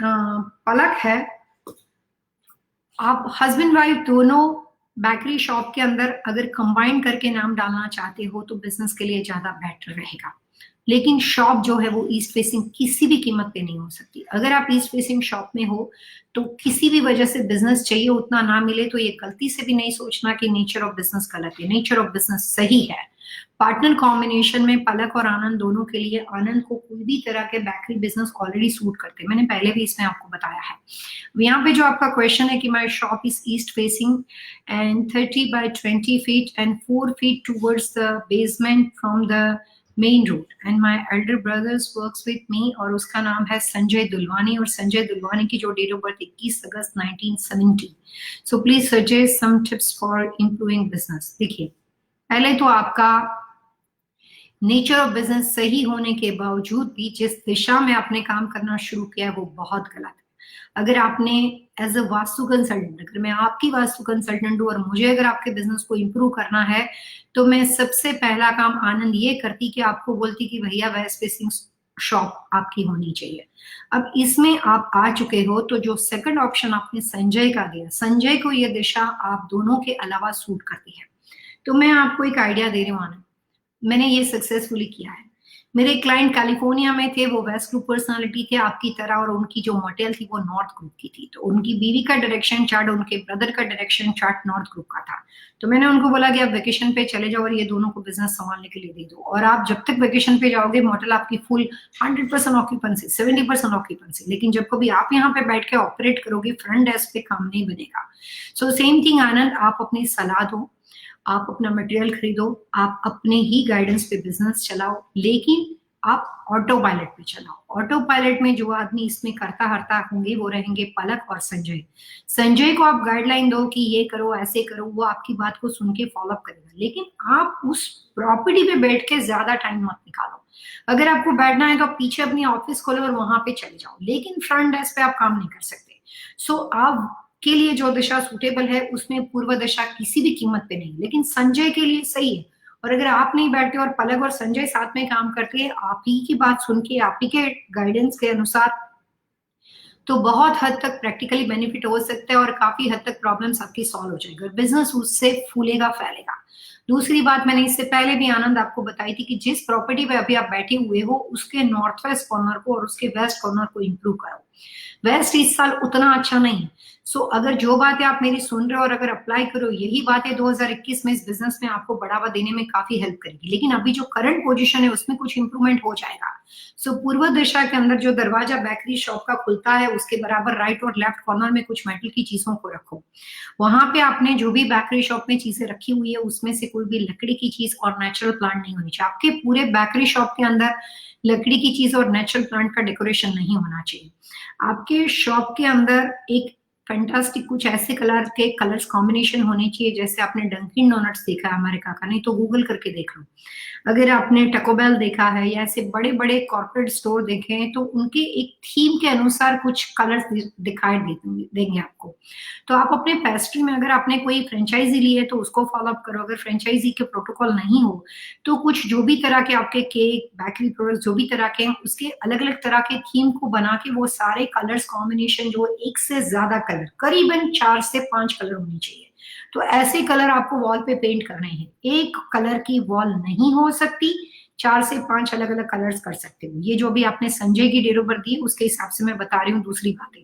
पलक है, आप हस्बैंड वाइफ दोनों बेकरी शॉप के अंदर अगर कंबाइन करके नाम डालना चाहते हो तो बिजनेस के लिए ज्यादा बेटर रहेगा। लेकिन शॉप जो है वो ईस्ट फेसिंग किसी भी कीमत पे नहीं हो सकती। अगर आप ईस्ट फेसिंग शॉप में हो तो किसी भी वजह से बिजनेस चाहिए उतना ना मिले तो ये गलती से भी नहीं सोचना कि नेचर ऑफ बिजनेस गलत है, नेचर ऑफ बिजनेस सही है। पार्टनर कॉम्बिनेशन में पलक और आनंद दोनों के लिए, आनंद को कोई भी तरह के बेकरी बिजनेस ऑलरेडी सूट करते हैं, मैंने पहले भी इसमें आपको बताया है। यहाँ पे जो आपका क्वेश्चन है कि my shop is east facing and 30 by 20 feet and 4 feet towards the basement from the main road and my elder brothers works with me, और उसका नाम है संजय दुलवानी, और संजय दुलवानी की जो डेट ऑफ बर्थ 21 अगस्त 1970। So please suggest some tips for improving business. देखिए, पहले तो आपका नेचर ऑफ बिजनेस सही होने के बावजूद भी जिस दिशा में आपने काम करना शुरू किया है वो बहुत गलत है। अगर आपने एज अ वास्तु कंसल्टेंट, अगर मैं आपकी वास्तु कंसल्टेंट हूँ और मुझे अगर आपके बिजनेस को इंप्रूव करना है तो मैं सबसे पहला काम आनंद ये करती कि आपको बोलती कि भैया वेस्ट फेसिंग शॉप आपकी होनी चाहिए। अब इसमें आप आ चुके हो तो जो सेकंड ऑप्शन आपने संजय का दिया, संजय को ये दिशा आप दोनों के अलावा सूट करती है। तो मैं आपको एक आइडिया दे रही हूँ आनंद, मैंने ये सक्सेसफुली किया है। मेरे क्लाइंट कैलिफोर्निया में थे, वो वेस्ट ग्रुप पर्सनालिटी थे आपकी तरह, और उनकी जो मॉडल थी वो नॉर्थ ग्रुप की थी। तो उनकी बीवी का डायरेक्शन चार्ट, उनके ब्रदर का डायरेक्शन चार्ट नॉर्थ ग्रुप का था। तो मैंने उनको बोला कि आप वेकेशन पे चले जाओ और ये दोनों को बिजनेस संभालने के लिए दे दो, और आप जब तक वेकेशन पे जाओगे मॉडल आपकी फुल 100% ऑक्यूपेंसी, 70% ऑक्यूपेंसी, लेकिन जब कभी आप यहाँ पे बैठ के ऑपरेट करोगे फ्रंट डेस्क पे काम नहीं बनेगा। सो सेम थिंग आनंद, आप अपनी सलाह दो, आप अपना मटेरियल खरीदो, आप अपने ही गाइडेंस पे बिजनेस चलाओ, लेकिन आप ऑटो पायलट पे चलाओ। ऑटो पायलट में जो आदमी इसमें करता हरता होंगे वो रहेंगे पलक और संजय। संजय को आप गाइडलाइन दो कि ये करो, ऐसे करो, वो आपकी बात को सुन के फॉलो करेगा, लेकिन आप उस प्रॉपर्टी पे बैठ के ज्यादा टाइम मत निकालो। अगर आपको बैठना है तो आप पीछे अपनी ऑफिस खोलो और वहां पे चले जाओ, लेकिन फ्रंट डेस्क पे आप काम नहीं कर सकते। सो आप के लिए जो दिशा सुटेबल है उसमें पूर्व दिशा किसी भी कीमत पे नहीं, लेकिन संजय के लिए सही है। और अगर आप नहीं बैठते और पलक और संजय साथ में काम करते हैं आप ही की बात सुन के, आप ही के गाइडेंस के अनुसार, तो बहुत हद तक प्रैक्टिकली बेनिफिट हो सकता है और काफी हद तक प्रॉब्लम्स आपकी सॉल्व हो जाएगी और बिजनेस उससे फूलेगा फैलेगा। दूसरी बात मैंने इससे पहले भी आनंद आपको बताई थी कि जिस प्रॉपर्टी पे अभी आप बैठे हुए हो उसके नॉर्थ वेस्ट कॉर्नर को और उसके वेस्ट कॉर्नर को इंप्रूव करो। वेस्ट इस साल उतना अच्छा नहीं है। सो अगर जो बातें आप मेरी सुन रहे हो और अगर अप्लाई करो, यही बातें 2021 में इस बिजनेस में आपको बढ़ावा देने में काफी हेल्प करेगी। लेकिन अभी जो करंट पोजीशन है उसमें कुछ इंप्रूवमेंट हो जाएगा। सो पूर्व दिशा के अंदर जो दरवाजा बेकरी शॉप का खुलता है उसके बराबर राइट और लेफ्ट कॉर्नर में कुछ मेटल की चीजों को रखो। वहां पे आपने जो भी बेकरी शॉप में चीजें रखी हुई है उसमें से कोई भी लकड़ी की चीज और नेचुरल प्लांट नहीं होनी चाहिए। आपके पूरे बेकरी शॉप के अंदर लकड़ी की चीज और नेचुरल प्लांट का डेकोरेशन नहीं होना चाहिए। आपके शॉप के अंदर एक फैंटास्टिक कुछ ऐसे कलर के कलर्स कॉम्बिनेशन होने चाहिए, जैसे आपने डंकिन डोनट्स देखा है अमेरिका का, नहीं तो गूगल करके देख लो। अगर आपने टैको बेल देखा है या ऐसे बड़े बड़े कॉर्पोरेट स्टोर देखे हैं तो उनके एक थीम के अनुसार कुछ कलर्स दिखाई देंगे आपको। तो आप अपने पेस्ट्री में अगर आपने कोई फ्रेंचाइजी ली है तो उसको फॉलो अप करो। अगर फ्रेंचाइजी के प्रोटोकॉल नहीं हो तो कुछ जो भी तरह के आपके केक बेकरी प्रोडक्ट्स जो भी तरह के हैं उसके अलग अलग तरह के थीम को बना के वो सारे कलर्स कॉम्बिनेशन जो एक से ज्यादा कलर, करीबन 4 से 5 कलर होनी चाहिए। तो ऐसे कलर आपको वॉल पे पेंट करने हैं। एक कलर की वॉल नहीं हो सकती, 4 से 5 अलग अलग कलर्स कर सकते हो। ये जो भी आपने संजय की डेट ऑफ बर्थ दी उसके हिसाब से मैं बता रही हूँ। दूसरी बातें,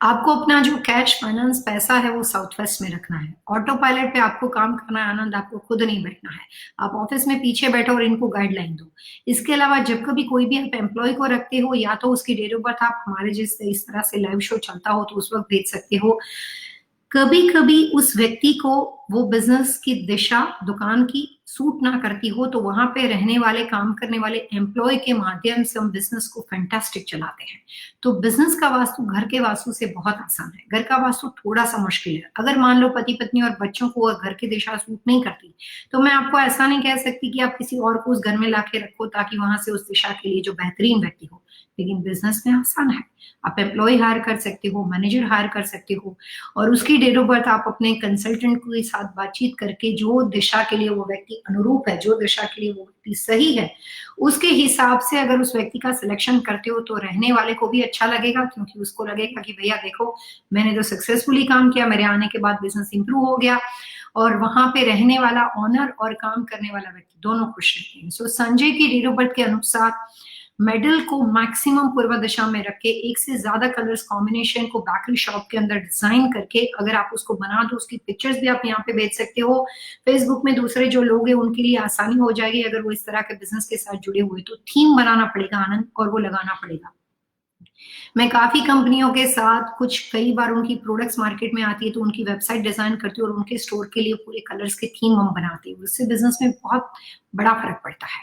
आपको अपना जो कैश फाइनेंस पैसा है वो साउथ वेस्ट में रखना है। ऑटो पायलट पे आपको काम करना है आनंद, आपको खुद नहीं बैठना है। आप ऑफिस में पीछे बैठो और इनको गाइडलाइन दो। इसके अलावा जब कभी कोई भी आप एम्प्लॉय को रखते हो या तो उसकी डेट ऑफ बर्थ आप हमारे जैसे इस तरह से लाइव शो चलता हो तो उस वक्त भेज सकते हो। कभी कभी उस व्यक्ति को वो बिजनेस की दिशा दुकान की सूट ना करती हो तो वहां पे रहने वाले काम करने वाले एम्प्लॉय के माध्यम से हम बिजनेस को फैंटास्टिक चलाते हैं। तो बिजनेस का वास्तु घर के वास्तु से बहुत आसान है, घर का वास्तु थोड़ा सा मुश्किल है। अगर मान लो पति पत्नी और बच्चों को घर की दिशा सूट नहीं करती तो मैं आपको ऐसा नहीं कह सकती कि आप किसी और को उस घर में लाके रखो ताकि वहां से उस दिशा के लिए जो बेहतरीन व्यक्ति हो। लेकिन बिजनेस में आसान है, आप एम्प्लॉय हायर कर सकते हो, मैनेजर हायर कर सकते हो और उसकी डेट ऑफ बर्थ आप अपने कंसल्टेंट के साथ बातचीत करके जो दिशा के लिए वो व्यक्ति अनुरूप है, जो दिशा के लिए वो व्यक्ति सही है, उसके हिसाब से अगर उस व्यक्ति का सिलेक्शन करते हो तो रहने वाले को भी अच्छा लगेगा, क्योंकि उसको लगेगा कि भैया देखो मैंने तो सक्सेसफुली काम किया, मेरे आने के बाद बिजनेस इंप्रूव हो गया। और वहां पे रहने वाला ऑनर और काम करने वाला व्यक्ति दोनों खुश रहते हैं। सो संजय की डेट ऑफ बर्थ के अनुसार मेडल को मैक्सिमम पूर्व दिशा में रख के एक से ज्यादा कलर्स कॉम्बिनेशन को बेकरी शॉप के अंदर डिजाइन करके अगर आप उसको बना दो, उसकी पिक्चर्स भी आप यहाँ पे भेज सकते हो। फेसबुक में दूसरे जो लोग हैं उनके लिए आसानी हो जाएगी अगर वो इस तरह के बिजनेस के साथ जुड़े हुए, तो थीम बनाना पड़ेगा आनंद और वो लगाना पड़ेगा। मैं काफी कंपनियों के साथ कुछ कई बार उनकी प्रोडक्ट्स मार्केट में आती है तो उनकी वेबसाइट डिजाइन करती हूँ और उनके स्टोर के लिए पूरे कलर्स के थीम हम बनाते हैं। उससे बिजनेस में बहुत बड़ा फर्क पड़ता है।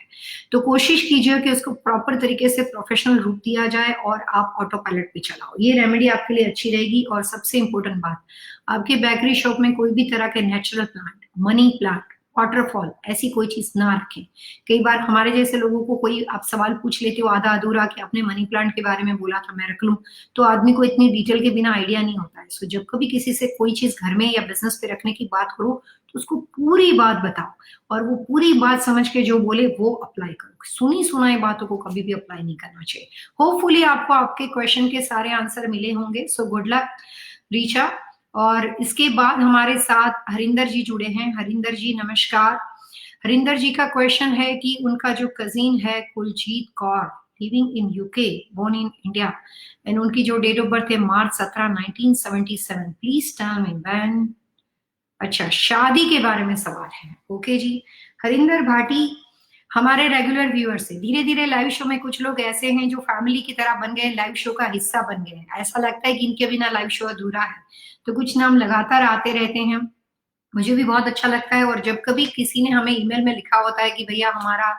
तो कोशिश कीजिए कि उसको प्रॉपर तरीके से प्रोफेशनल रूप दिया जाए और आप ऑटो पायलट पे चलाओ। ये रेमेडी आपके लिए अच्छी रहेगी। और सबसे इंपॉर्टेंट बात, आपके बेकरी शॉप में कोई भी तरह के natural plant, money plant, waterfall ऐसी कोई चीज ना रखें। कई बार हमारे जैसे लोगों को कोई आप सवाल पूछ लेते हो आधा अधूरा कि आपने मनी प्लांट के बारे में बोला था मैं रख लूं, तो आदमी को इतनी डिटेल के बिना आइडिया नहीं होता है। सो जब कभी किसी से कोई चीज घर में या बिजनेस पे रखने की बात करो तो उसको पूरी बात बताओ और वो पूरी बात समझ के जो बोले वो अप्लाई करो। सुनी सुनाई बातों को कभी भी अप्लाई नहीं करना चाहिए। होपफुली आपको आपके क्वेश्चन के सारे आंसर मिले होंगे। So good luck Richa. और इसके बाद हमारे साथ हरिंदर जी जुड़े हैं। हरिंदर जी नमस्कार। हरिंदर जी का क्वेश्चन है कि उनका जो कजिन है Kuljeet Kaur, living in UK, born in India, and उनकी जो डेट ऑफ बर्थ है मार्च 17 1977, प्लीज टेल मी व्हेन। अच्छा, शादी के बारे में सवाल है। ओके जी, हरिंदर भाटी हमारे रेगुलर व्यूअर्स से धीरे धीरे लाइव शो में कुछ लोग ऐसे हैं जो फैमिली की तरह बन गए, लाइव शो का हिस्सा बन गए हैं। ऐसा लगता है कि इनके बिना लाइव शो अधूरा है। तो कुछ नाम लगातार आते रहते हैं, मुझे भी बहुत अच्छा लगता है। और जब कभी किसी ने हमें ईमेल में लिखा होता है कि भैया हमारा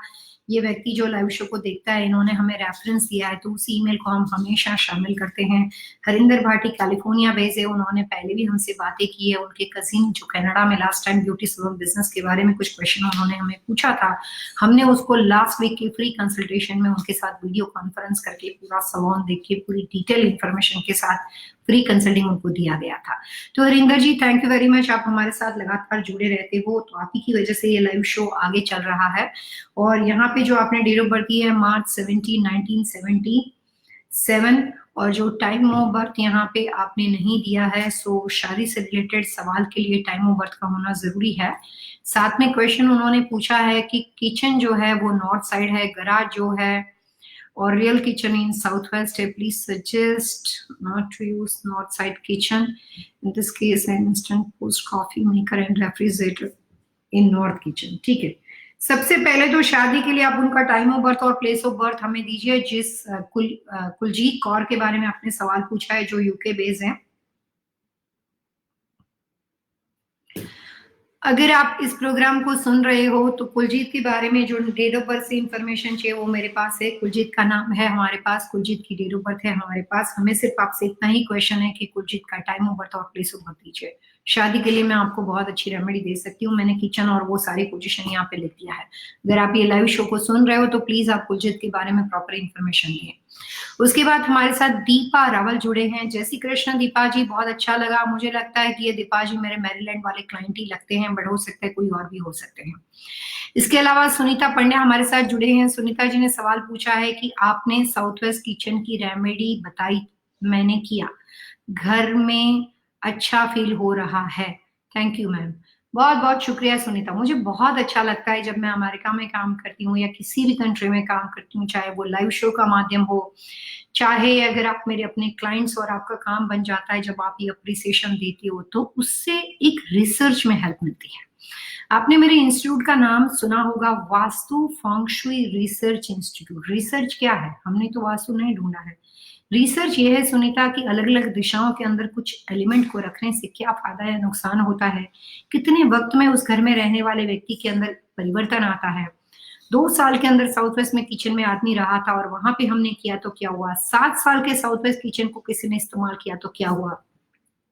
ये व्यक्ति जो लाइव शो को देखता है, इन्होंने हमें रेफरेंस दिया है, तो उस ईमेल को हम हमेशा शामिल करते हैं। हरिंदर भाटी कैलिफोर्निया बेस्ड है, उन्होंने पहले भी हमसे बातें की है। उनके कजिन जो कनाडा में last time beauty salon business के बारे में कुछ क्वेश्चन उन्होंने हमें पूछा था, हमने उसको लास्ट वीक की फ्री कंसल्टेशन में उनके साथ वीडियो कॉन्फ्रेंस करके पूरा सलून देख के पूरी डिटेल इंफॉर्मेशन के साथ फ्री कंसल्टिंग उनको दिया गया था। तो हरिंदर जी थैंक यू वेरी मच, आप हमारे साथ लगातार जुड़े रहते हो, तो आप ही की वजह से ये लाइव शो आगे चल रहा है। और यहाँ पे जो आपने डेट ऑफ बर्थ दी है मार्च 17 1977, और जो टाइम ऑफ बर्थ यहाँ पे आपने नहीं दिया है, सो शादी से रिलेटेड सवाल के लिए टाइम ऑफ बर्थ का होना जरूरी है। साथ में क्वेश्चन उन्होंने पूछा है कि किचन जो है वो नॉर्थ साइड है, गराज जो है or real kitchen in southwest, please suggest not to use north side kitchen. In this case, an instant post coffee maker and refrigerator in north kitchen. ठीक है, सबसे पहले तो शादी के लिए आप उनका टाइम ऑफ बर्थ और प्लेस ऑफ बर्थ हमें दीजिए। जिस कुलजीत कौर के बारे में आपने सवाल पूछा है जो यूके बेस है, अगर आप इस प्रोग्राम को सुन रहे हो तो कुलजीत के बारे में जो डेट ऑफ बर्थ से इंफॉर्मेशन चाहिए वो मेरे पास है। कुलजीत का नाम है हमारे पास, कुलजीत की डेट ऑफ बर्थ है हमारे पास। हमें सिर्फ आपसे इतना ही क्वेश्चन है कि कुलजीत का टाइम ऑफ बर्थ और प्लेस ऑफ बर्थ दीजिए। शादी के लिए मैं आपको बहुत अच्छी रेमेडी दे सकती हूँ। मैंने किचन और वो सारी पोजीशन यहाँ पे लिख दिया है। अगर आप ये लाइव शो को सुन रहे हो तो प्लीज आप कुलजीत के बारे में प्रॉपर इंफॉर्मेशन दें। उसके बाद हमारे साथ दीपा रावल जुड़े हैं। जय श्री कृष्ण दीपा जी, बहुत अच्छा लगा। मुझे लगता है कि ये दीपा जी मेरे मैरीलैंड वाले क्लाइंट ही लगते हैं, बट हो सकता है कोई और भी हो सकते हैं। इसके अलावा सुनीता पंड्या हमारे साथ जुड़े हैं। सुनीता जी ने सवाल पूछा है कि आपने साउथ वेस्ट किचन की रेमेडी बताई, मैंने किया, घर में अच्छा फील हो रहा है। थैंक यू मैम, बहुत बहुत शुक्रिया सुनीता। मुझे बहुत अच्छा लगता है जब मैं अमेरिका में काम करती हूँ या किसी भी कंट्री में काम करती हूँ, चाहे वो लाइव शो का माध्यम हो, चाहे अगर आप मेरे अपने क्लाइंट्स और आपका काम बन जाता है, जब आप ये अप्रिसिएशन देती हो तो उससे एक रिसर्च में हेल्प मिलती है। आपने मेरे इंस्टीट्यूट का नाम सुना होगा, vastu feng shui research institute. Research क्या है? हमने तो वास्तु नहीं ढूंढा है। रिसर्च ये है सुनीता कि अलग अलग दिशाओं के अंदर कुछ एलिमेंट को रखने से क्या फायदा या नुकसान होता है, कितने वक्त में उस घर में रहने वाले व्यक्ति के अंदर परिवर्तन आता है। 2 साल के अंदर साउथ वेस्ट में किचन में आदमी रहा था और वहां पे हमने किया तो क्या हुआ, 7 साल के साउथ वेस्ट किचन को किसी ने इस्तेमाल किया तो क्या हुआ।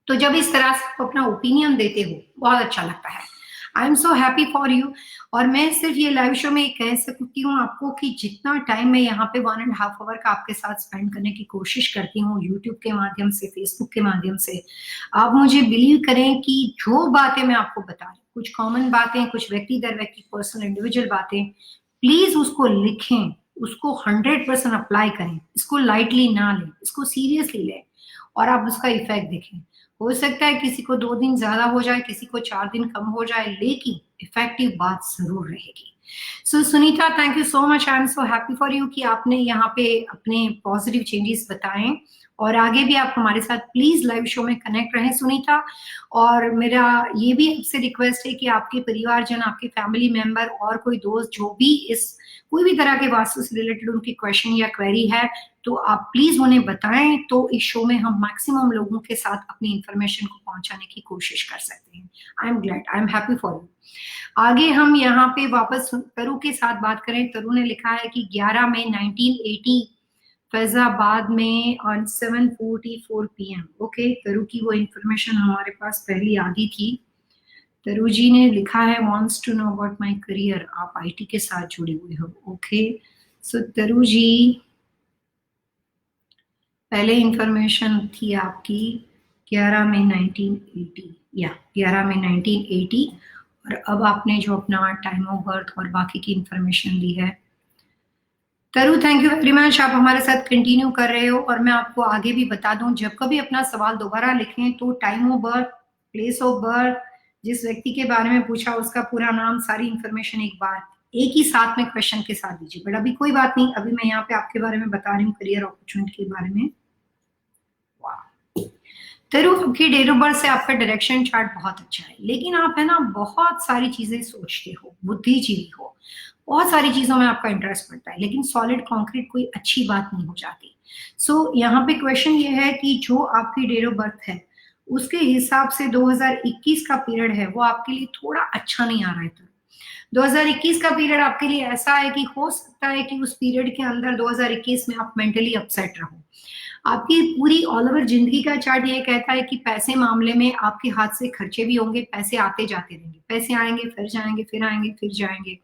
तो जब इस तरह से आप अपना ओपिनियन देते हो बहुत अच्छा लगता है। I am so happy for you. और मैं सिर्फ ये लाइव शो में कह सकती हूँ आपको कि जितना टाइम मैं यहाँ पे 1.5 आवर का आपके साथ स्पेंड करने की कोशिश करती हूँ यूट्यूब के माध्यम से, फेसबुक के माध्यम से, आप मुझे बिलीव करें कि जो बातें मैं आपको बता रही हूँ, कुछ कॉमन बातें, कुछ व्यक्ति दर व्यक्ति पर्सनल इंडिविजुअल बातें, प्लीज उसको लिखें, उसको 100% अप्लाई करें। इसको लाइटली ना लें, इसको सीरियसली लें और आप उसका इफेक्ट देखें। हो सकता है किसी को 2 दिन ज्यादा हो जाए, किसी को 4 दिन कम हो जाए, लेकिन इफेक्टिव बात जरूर रहेगी। So Sunita, thank you so much. I am so happy for you कि आपने यहाँ पे अपने पॉजिटिव चेंजेस बताएं और आगे भी आप हमारे साथ प्लीज लाइव शो में कनेक्ट रहें सुनीता। और मेरा ये भी आपसे रिक्वेस्ट है कि आपके परिवारजन, आपके फैमिली मेंबर और कोई दोस्त जो भी इस कोई भी तरह के वास्तु से रिलेटेड उनकी क्वेश्चन या क्वेरी है तो आप प्लीज उन्हें बताएं, तो इस शो में हम मैक्सिमम लोगों के साथ अपनी इंफॉर्मेशन को पहुंचाने की कोशिश कर सकते हैं। I am glad, I am happy for you. आगे हम यहाँ पे वापस तरु के साथ बात करें। तरु ने लिखा है कि 11 मई 1980 फैजाबाद में ऑन 7:44 PM। ओके, तरु की वो इंफॉर्मेशन हमारे पास पहली आधी थी। तरु जी ने लिखा है wants to know about my career. आप आईटी के साथ जुड़े हुए हो। ओके, सो तरु जी पहले इंफॉर्मेशन थी आपकी 11 मई 1980 या 11 मई 1980, और अब आपने जो अपना टाइम ऑफ बर्थ और बाकी की इंफॉर्मेशन दी है। तरु थैंक यू वेरी मच, आप हमारे साथ कंटिन्यू कर रहे हो। और मैं आपको आगे भी बता दूं, जब कभी अपना सवाल दोबारा लिखें तो time of birth, place of birth, जिस व्यक्ति के बारे में पूछा उसका पूरा नाम, सारी इंफॉर्मेशन एक बार एक ही साथ में क्वेश्चन के साथ दीजिए। बट अभी कोई बात नहीं, अभी मैं यहाँ पे आपके बारे में बता रही हूँ, करियर अपॉर्चुनिटी के बारे में। तरु, आपकी डेट ऑफ बर्थ से आपका डायरेक्शन चार्ट बहुत अच्छा है, लेकिन आप है ना बहुत सारी चीजें सोचते हो, बुद्धिजीवी हो, बहुत सारी चीजों में आपका इंटरेस्ट पड़ता है, लेकिन सॉलिड कॉन्क्रीट कोई अच्छी बात नहीं हो जाती। सो यहाँ पे क्वेश्चन ये है कि जो आपकी डेट ऑफ बर्थ है उसके हिसाब से 2021 का पीरियड है वो आपके लिए थोड़ा अच्छा नहीं आ रहा है। तो 2021 का पीरियड आपके लिए ऐसा है कि हो सकता है कि उस पीरियड के अंदर 2021 में आप मेंटली अपसेट रहो। आपकी पूरी ऑल ओवर जिंदगी का चार्ट ये कहता है कि पैसे मामले में आपके हाथ से खर्चे भी होंगे, पैसे आते जाते रहेंगे, पैसे आएंगे फिर जाएंगे, फिर आएंगे फिर जाएंगे।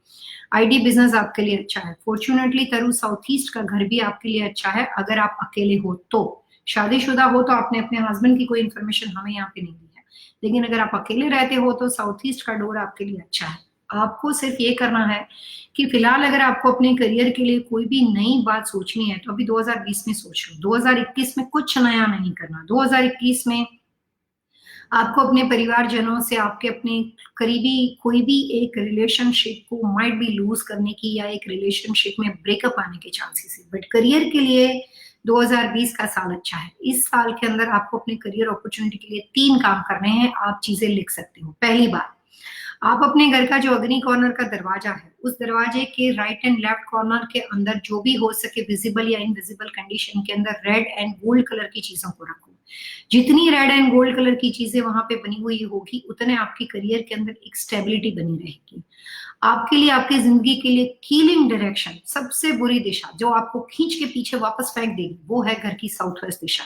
आईटी बिजनेस आपके लिए अच्छा है। फॉर्चुनेटली तरु, साउथ ईस्ट का घर भी आपके लिए अच्छा है अगर आप अकेले हो तो। शादीशुदा हो तो आपने अपने हस्बैंड की कोई इन्फॉर्मेशन हमें यहाँ पे नहीं दी है, लेकिन अगर आप अकेले रहते हो तो साउथ ईस्ट का डोर आपके लिए अच्छा है। आपको सिर्फ ये करना है कि फिलहाल अगर आपको अपने करियर के लिए कोई भी नई बात सोचनी है तो अभी 2020 में सोच लो। 2021 में कुछ नया नहीं करना। 2021 में आपको अपने परिवारजनों से, आपके अपने करीबी कोई भी एक रिलेशनशिप को माइट बी लूज करने की या एक रिलेशनशिप में ब्रेकअप आने के चांसेस है। बट करियर के लिए 2020 का साल अच्छा है। इस साल के अंदर आपको अपने करियर अपॉर्चुनिटी के लिए 3 काम करने हैं। आप चीजें लिख सकते हो। पहली बात, आप अपने घर का जो अग्नि कॉर्नर का दरवाजा है उस दरवाजे के राइट एंड लेफ्ट कॉर्नर के अंदर जो भी हो सके विजिबल या इनविजिबल कंडीशन के अंदर रेड एंड गोल्ड कलर की चीजों को रखो। जितनी रेड एंड गोल्ड कलर की चीजें वहां पे बनी हुई होगी उतने आपकी करियर के अंदर एक स्टेबिलिटी बनी रहेगी। आपके लिए, आपकी जिंदगी के लिए कीलिंग डायरेक्शन, सबसे बुरी दिशा जो आपको खींच के पीछे वापस फेंक देगी, वो है घर की साउथ वेस्ट दिशा।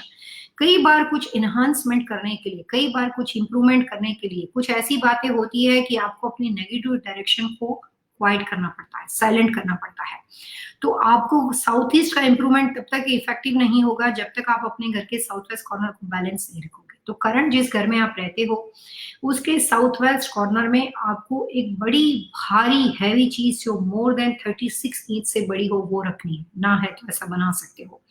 कई बार कुछ इन्हांसमेंट करने के लिए, कई बार कुछ इंप्रूवमेंट करने के लिए कुछ ऐसी बातें होती है कि आपको अपनी नेगेटिव डायरेक्शन को क्वाइट करना पड़ता है, साइलेंट करना पड़ता है। तो आपको साउथ ईस्ट का इंप्रूवमेंट तब तक इफेक्टिव नहीं होगा जब तक आप अपने घर के साउथ वेस्ट कॉर्नर को बैलेंस नहीं रखोगे। तो करंट जिस घर में आप रहते हो उसके साउथ वेस्ट कॉर्नर में आपको एक बड़ी भारी हैवी चीज जो मोर देन 36 इंच से बड़ी हो वो रखनी है। ना है तो ऐसा बना सकते हो।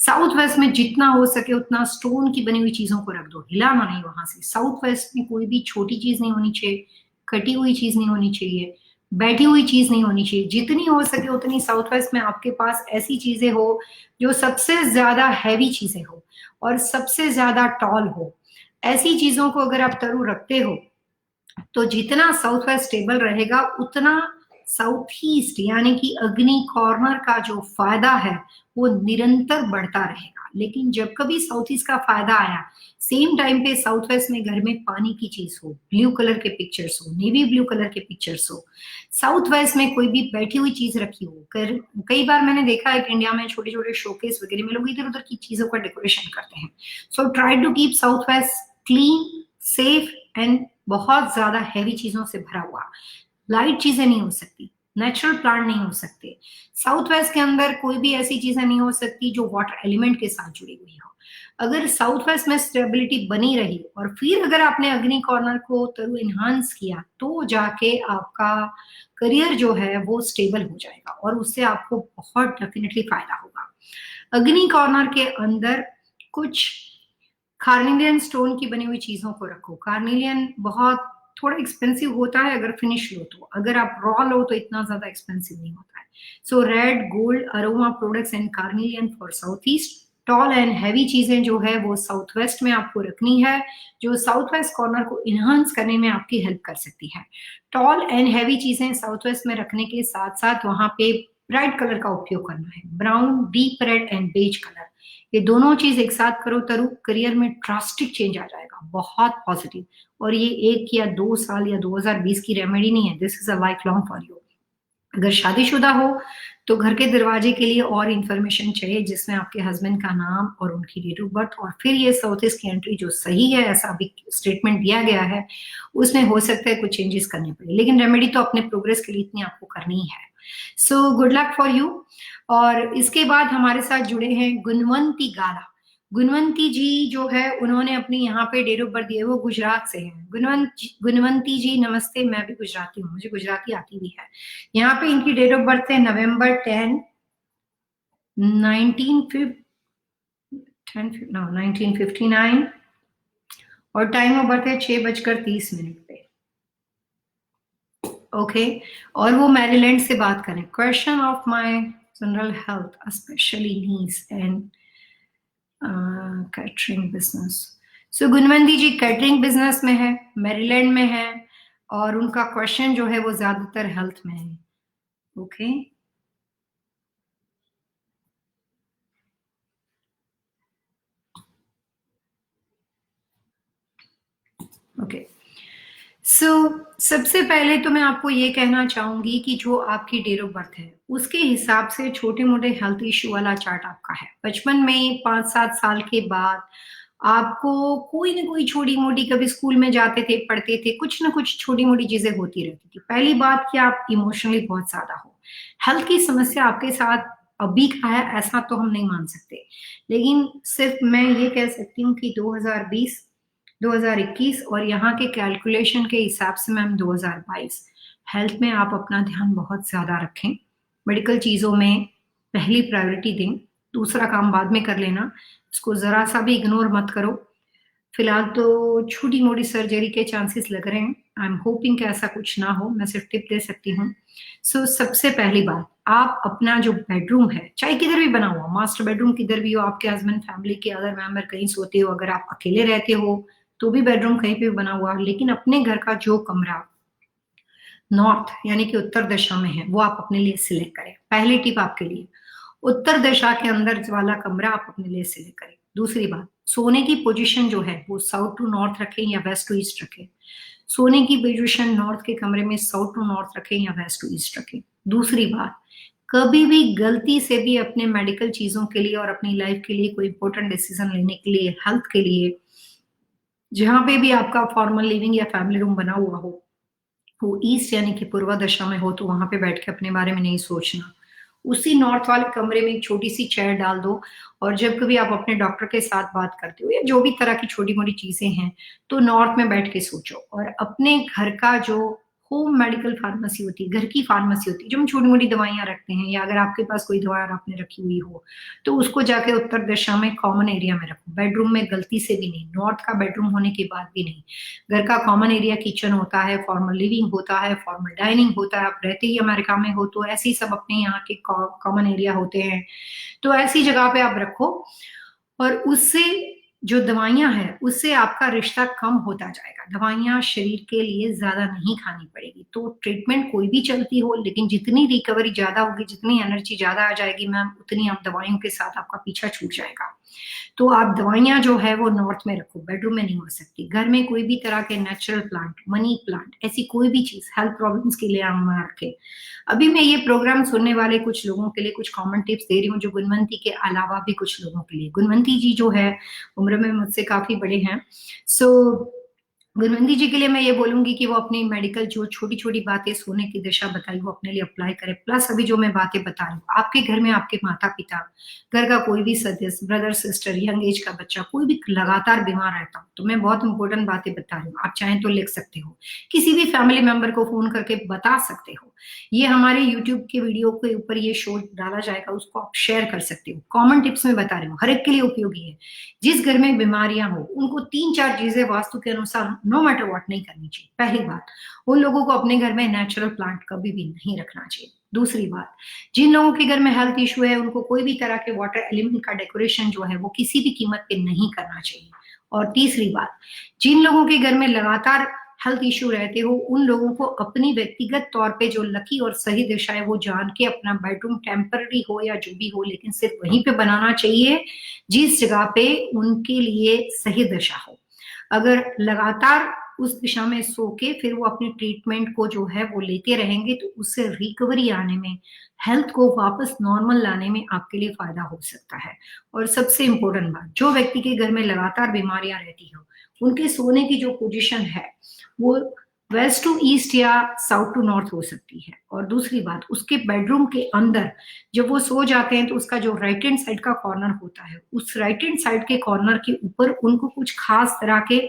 साउथ वेस्ट में जितना हो सके उतना स्टोन की बनी हुई चीजों को रख दो, हिलाना नहीं वहां से। साउथ वेस्ट में कोई भी छोटी चीज नहीं होनी चाहिए, कटी हुई चीज नहीं होनी चाहिए, बैठी हुई चीज नहीं होनी चाहिए। जितनी हो सके उतनी साउथ वेस्ट में आपके पास ऐसी चीजें हो जो सबसे ज्यादा हैवी चीजें हो और सबसे ज्यादा टॉल हो। ऐसी चीजों को अगर आप तरु रखते हो तो जितना साउथ वेस्ट स्टेबल रहेगा उतना साउथ ईस्ट यानी कि अग्नि कॉर्नर का जो फायदा है वो निरंतर बढ़ता रहेगा। लेकिन जब कभी साउथ ईस्ट का फायदा आया, सेम टाइम पे साउथ वेस्ट में घर में पानी की चीज हो, ब्लू कलर के पिक्चर्स हो, नेवी ब्लू कलर के पिक्चर्स हो, साउथ वेस्ट में कोई भी बैठी हुई चीज रखी हो। कई बार मैंने देखा है कि इंडिया में छोटे छोटे शोकेस वगैरह में लोग इधर उधर की चीजों का डेकोरेशन करते हैं। So try to keep south west clean, safe and बहुत ज्यादा हैवी चीजों से भरा हुआ। लाइट चीजें नहीं हो सकती, नेचुरल प्लांट नहीं हो सकते। साउथ वेस्ट के अंदर कोई भी ऐसी चीजें नहीं हो सकती जो वाटर एलिमेंट के साथ जुड़ी हुई हो। अगर साउथ वेस्ट में स्टेबिलिटी बनी रही और फिर अगर आपने अग्नि कॉर्नर को तरु इन्हांस किया तो जाके आपका करियर जो है वो स्टेबल हो जाएगा और उससे आपको बहुत डेफिनेटली फायदा होगा। अग्नि कॉर्नर के अंदर कुछ कार्निलियन स्टोन की बनी हुई चीजों को रखो। कार्निलियन बहुत थोड़ा एक्सपेंसिव होता है अगर फिनिश लो तो, अगर आप रॉ लो तो इतना ज्यादा एक्सपेंसिव नहीं होता है। So red gold aroma products and carnelian for south east. Tall and heavy चीजें जो है वो साउथ वेस्ट में आपको रखनी है, जो साउथ वेस्ट कॉर्नर को इनहांस करने में आपकी हेल्प कर सकती है। टॉल एंड हैवी चीजें साउथ वेस्ट में रखने के साथ साथ वहां पे ब्राइट कलर का उपयोग करना है, brown, deep red and beige colour. ये दोनों चीज एक साथ करो तरु, करियर में ड्रास्टिक चेंज आ जाएगा, बहुत पॉजिटिव। और ये 1 या 2 साल या 2020 की रेमेडी नहीं है, this is a life long for you. अगर शादीशुदा हो तो घर के दरवाजे के लिए और इंफॉर्मेशन चाहिए जिसमें आपके हस्बैंड का नाम और उनकी डेट ऑफ बर्थ और फिर ये साउथ ईस्ट की एंट्री जो सही है ऐसा अभी स्टेटमेंट दिया गया है उसमें हो सकता है कुछ चेंजेस करने पड़े, लेकिन रेमेडी तो अपने प्रोग्रेस के लिए इतनी आपको करनी है। So good luck for you. और इसके बाद हमारे साथ जुड़े हैं गुणवंती गाला। गुणवंती जी जो है उन्होंने अपनी यहाँ पे डेट ऑफ बर्थ दी है, वो गुजरात से हैं। गुणवंती जी नमस्ते, मैं भी गुजराती हूँ, मुझे गुजराती आती भी है। यहाँ पे इनकी डेट ऑफ बर्थ है नवंबर 10 1959 और टाइम ऑफ बर्थ है 6:30 पे। ओके। और वो मैरीलैंड से बात करें। Question of my general health specially needs and catering business. So Gunwanti ji catering business में है, मैरीलैंड में है, और उनका क्वेश्चन जो है वो ज्यादातर हेल्थ में है। ओके। ओके। सो सबसे पहले तो मैं आपको ये कहना चाहूंगी कि जो आपकी डेट ऑफ बर्थ है उसके हिसाब से छोटे मोटे हेल्थ इश्यू वाला चार्ट आपका है। बचपन में 5-7 साल के बाद आपको कोई ना कोई छोटी मोटी, कभी स्कूल में जाते थे, पढ़ते थे, कुछ ना कुछ छोटी मोटी चीजें होती रहती थी। पहली बात कि आप इमोशनली बहुत ज्यादा हो। हेल्थ की समस्या आपके साथ अभी का है ऐसा तो हम नहीं मान सकते, लेकिन सिर्फ मैं ये कह सकती हूँ कि 2020, 2021 और यहाँ के कैलकुलेशन के हिसाब से मैम 2022 हेल्थ में आप अपना ध्यान बहुत ज्यादा रखें। मेडिकल चीजों में पहली प्रायोरिटी दें, दूसरा काम बाद में कर लेना। इसको जरा सा भी इग्नोर मत करो। फिलहाल तो छोटी मोटी सर्जरी के चांसेस लग रहे हैं। आई एम होपिंग कि ऐसा कुछ ना हो, मैं सिर्फ टिप दे सकती हूँ। सबसे पहली बात, आप अपना जो बेडरूम है, चाहे किधर भी बना हुआ, मास्टर बेडरूम किधर भी हो, आपके हस्बैंड फैमिली के अदर मेंबर कहीं सोते हो, अगर आप अकेले रहते हो तो भी बेडरूम कहीं पे भी बना हुआ, लेकिन अपने घर का जो कमरा नॉर्थ यानी कि उत्तर दिशा में है वो आप अपने लिए सिलेक्ट करें। पहली टिप आपके लिए, उत्तर दिशा के अंदर वाला कमरा आप अपने लिए सिलेक्ट करें। दूसरी बात, सोने की पोजीशन जो है वो साउथ टू नॉर्थ रखें या वेस्ट टू ईस्ट रखें। सोने की पोजीशन नॉर्थ के कमरे में साउथ टू नॉर्थ रखें या वेस्ट टू ईस्ट रखें। दूसरी बात, कभी भी गलती से भी अपने मेडिकल चीजों के लिए और अपनी लाइफ के लिए कोई इंपॉर्टेंट डिसीजन लेने के लिए, हेल्थ के लिए, जहां पे भी आपका फॉर्मल लिविंग या फैमिली रूम बना हुआ हो वो ईस्ट यानी कि पूर्व दिशा में हो, तो वहां पे बैठ के अपने बारे में नहीं सोचना। उसी नॉर्थ वाले कमरे में एक छोटी सी चेयर डाल दो, और जब कभी आप अपने डॉक्टर के साथ बात करते हो या जो भी तरह की छोटी मोटी चीजें हैं तो नॉर्थ में बैठ के सोचो। और अपने घर का जो होम मेडिकल फार्मेसी होती है, घर की फार्मेसी होती है, जो हम छोटी मोटी दवाइयां रखते हैं, या अगर आपके पास कोई दवा आपने रखी हुई हो तो उसको जाके उत्तर दिशा में कॉमन एरिया में रखो। बेडरूम में गलती से भी नहीं, नॉर्थ का बेडरूम होने के बाद भी नहीं। घर का कॉमन एरिया किचन होता है, फॉर्मल लिविंग होता है, फॉर्मल डाइनिंग होता है। आप रहते ही अमेरिका में हो तो ऐसे ही सब अपने यहाँ के कॉमन एरिया होते हैं, तो ऐसी जगह पे आप रखो। और उससे जो दवाइयां हैं उससे आपका रिश्ता कम होता जाएगा। दवाइयां शरीर के लिए ज्यादा नहीं खानी पड़ेगी। तो ट्रीटमेंट कोई भी चलती हो, लेकिन जितनी रिकवरी ज्यादा होगी, जितनी एनर्जी ज्यादा आ जाएगी मैम, उतनी आप दवाइयों के साथ आपका पीछा छूट जाएगा। तो आप दवाइयां जो है वो नॉर्थ में रखो, बेडरूम में नहीं हो सकती। घर में कोई भी तरह के नेचुरल प्लांट, मनी प्लांट, ऐसी कोई भी चीज हेल्थ प्रॉब्लम्स के लिए हम ना रखें। अभी मैं ये प्रोग्राम सुनने वाले कुछ लोगों के लिए कुछ कॉमन टिप्स दे रही हूँ, जो गुणवंती के अलावा भी कुछ लोगों के लिए। गुणवंती जी जो है उम्र में मुझसे काफी बड़े हैं। सो गुणवंती जी के लिए मैं ये बोलूंगी कि वो अपनी मेडिकल जो छोटी छोटी बातें, सोने की दिशा बताई, वो अपने लिए अप्लाई करें। प्लस अभी जो मैं बातें बता रही हूँ, आपके घर में आपके माता पिता, घर का कोई भी सदस्य, ब्रदर सिस्टर, यंग एज का बच्चा, कोई भी लगातार बीमार रहता हो, तो मैं बहुत इंपॉर्टेंट बातें बता रही हूँ, आप चाहें तो लिख सकते हो, किसी भी फैमिली मेंबर को फोन करके बता सकते हो। ये हमारे यूट्यूब के वीडियो के ऊपर ये शो डाला जाएगा, उसको आप शेयर कर सकते हो। कॉमन टिप्स में बता रही हूँ, हर एक के लिए उपयोगी है। जिस घर में बीमारियां हो उनको 3-4 चीजें वास्तु के अनुसार नो मैटर व्हाट नहीं करनी चाहिए। पहली बात, उन लोगों को अपने घर में नेचुरल प्लांट कभी भी नहीं रखना चाहिए। दूसरी बात, जिन लोगों के घर में हेल्थ इशू है उनको कोई भी तरह के वाटर एलिमेंट का डेकोरेशन जो है वो किसी भी कीमत पे नहीं करना चाहिए। और तीसरी बात, जिन लोगों के घर में लगातार हेल्थ इशू रहते हो उन लोगों को अपनी व्यक्तिगत तौर पे जो लकी और सही दिशा है वो जान के अपना बेडरूम टेम्पररी हो या जो भी हो, लेकिन सिर्फ वहीं पे बनाना चाहिए जिस जगह पे उनके लिए सही दिशा हो। अगर लगातार उस दिशा में सो के फिर वो अपनी ट्रीटमेंट को जो है वो लेते रहेंगे तो उससे रिकवरी आने में, हेल्थ को वापस नॉर्मल लाने में आपके लिए फायदा हो सकता है। और सबसे इंपॉर्टेंट बात, जो व्यक्ति के घर में लगातार बीमारियां रहती हो उनके सोने की जो पोजीशन है वो वेस्ट टू ईस्ट या साउथ टू नॉर्थ हो सकती है। और दूसरी बात, उसके बेडरूम के अंदर जब वो सो जाते हैं तो उसका जो राइट हैंड साइड का कॉर्नर होता है, उस राइट हैंड साइड के कॉर्नर के ऊपर उनको कुछ खास तरह के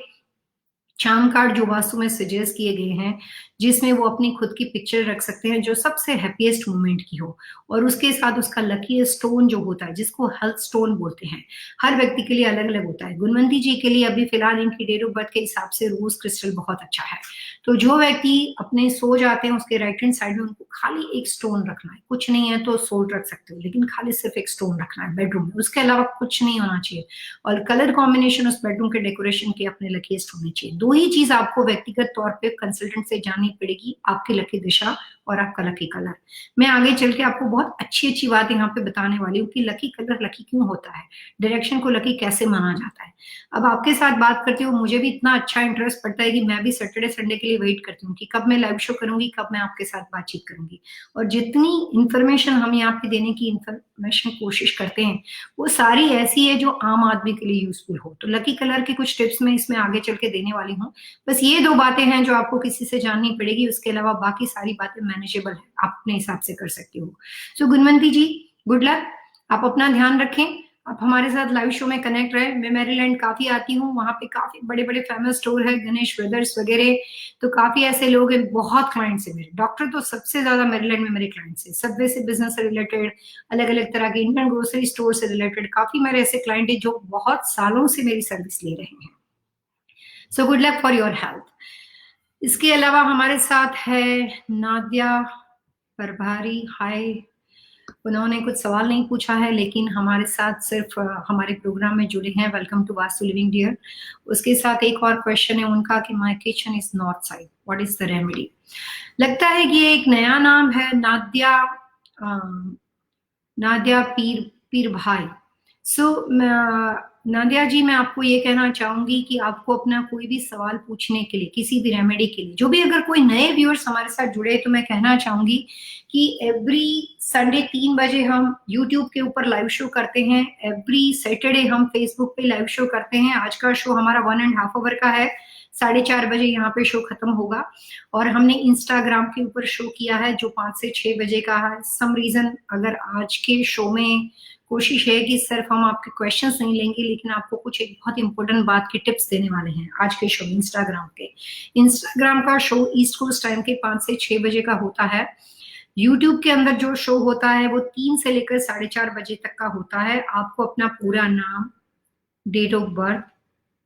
चाम कार्ड जो वास्तु में सजेस्ट किए गए हैं, जिसमें वो अपनी खुद की पिक्चर रख सकते हैं जो सबसे हैप्पीएस्ट मोमेंट की हो, और उसके साथ उसका लकी स्टोन जो होता है जिसको हेल्थ स्टोन बोलते हैं, हर व्यक्ति के लिए अलग अलग होता है। गुणवंती जी के लिए अभी फिलहाल इनकी डेट ऑफ बर्थ के हिसाब से रोज क्रिस्टल बहुत अच्छा है। तो जो व्यक्ति अपने सो जाते हैं उसके राइट हैंड साइड में उनको खाली एक स्टोन रखना है, कुछ नहीं है तो सोल्ड रख सकते हो, लेकिन खाली सिर्फ एक स्टोन रखना है बेडरूम में, उसके अलावा कुछ नहीं होना चाहिए। और कलर कॉम्बिनेशन उस बेडरूम के डेकोरेशन के अपने लकीस्ट होनी चाहिए। दो ही चीज आपको व्यक्तिगत तौर पे कंसल्टेंट से जाननी पड़ेगी, आपकी लकी दिशा और आपका लकी कलर। मैं आगे चल के आपको बहुत अच्छी अच्छी बात यहाँ पे बताने वाली हूँ कि लकी कलर लकी क्यों होता है, डायरेक्शन को लकी कैसे माना जाता है। अब आपके साथ बात करती हूँ, मुझे भी इतना अच्छा इंटरेस्ट पड़ता है कि मैं भी सैटरडे संडे के लिए वेट करती हूँ कि कब मैं लाइव शो करूंगी, कब मैं आपके साथ बातचीत करूंगी। और जितनी इंफॉर्मेशन हम यहाँ पे देने की इंफॉर्मेशन कोशिश करते हैं वो सारी ऐसी है जो आम आदमी के लिए यूजफुल हो। तो लकी कलर की कुछ टिप्स मैं इसमें आगे चल के देने वाली हूँ। बस ये दो बातें हैं जो आपको किसी से जाननी पड़ेगी, उसके अलावा बाकी सारी बातें मैनेजेबल है, आप अपने हिसाब से कर सकते हो। सो गुणवंती जी, गुड लक, आप अपना ध्यान रखें, आप हमारे साथ लाइव शो में कनेक्ट रहे। मैं मैरीलैंड काफी आती हूँ, वहां पे काफी बड़े बड़े फेमस स्टोर है, गणेश ब्रदर्स वगैरह, तो काफी ऐसे लोग हैं, बहुत क्लाइंट्स है मेरे। डॉक्टर तो सबसे ज्यादा मैरीलैंड में मेरे क्लाइंट्स है, सबवे से बिजनेस से रिलेटेड, अलग अलग तरह के इंडियन ग्रोसरी स्टोर से रिलेटेड काफी मेरे ऐसे क्लाइंट है जो बहुत सालों से मेरी सर्विस ले रहे हैं। So good luck for your health. इसके अलावा हमारे साथ है नादिया प्रभारी, हाय। उन्होंने कुछ सवाल नहीं पूछा है लेकिन हमारे साथ सिर्फ हमारे प्रोग्राम में जुड़े हैं। Welcome to vastu living dear. उसके साथ एक और क्वेश्चन है उनका कि my kitchen is north side, what is the remedy. लगता है कि ये एक नया नाम है, नादिया नादिया पीर भाई। सो नादिया जी, मैं आपको ये कहना चाहूंगी कि आपको अपना कोई भी सवाल पूछने के लिए, किसी भी रेमेडी के लिए, जो भी अगर कोई नए व्यूअर्स हमारे साथ जुड़े तो मैं कहना चाहूंगी कि एवरी संडे 3 बजे हम यूट्यूब के ऊपर लाइव शो करते हैं, एवरी सैटरडे हम फेसबुक पे लाइव शो करते हैं। आज का शो हमारा 1.5 आवर का है, 4:30 बजे यहाँ पे शो खत्म होगा। और हमने इंस्टाग्राम के ऊपर शो किया है जो 5 से 6 बजे का है। सम रीजन अगर आज के शो में कोशिश है कि सिर्फ हम आपके क्वेश्चंस नहीं लेंगे, लेकिन आपको कुछ एक बहुत इंपॉर्टेंट बात की टिप्स देने वाले हैं आज के शो में। इंस्टाग्राम का शो ईस्ट कोस्ट टाइम के 5 से 6 बजे का होता है। यूट्यूब के अंदर जो शो होता है वो 3 से लेकर 4:30 बजे तक का होता है। आपको अपना पूरा नाम, date of birth,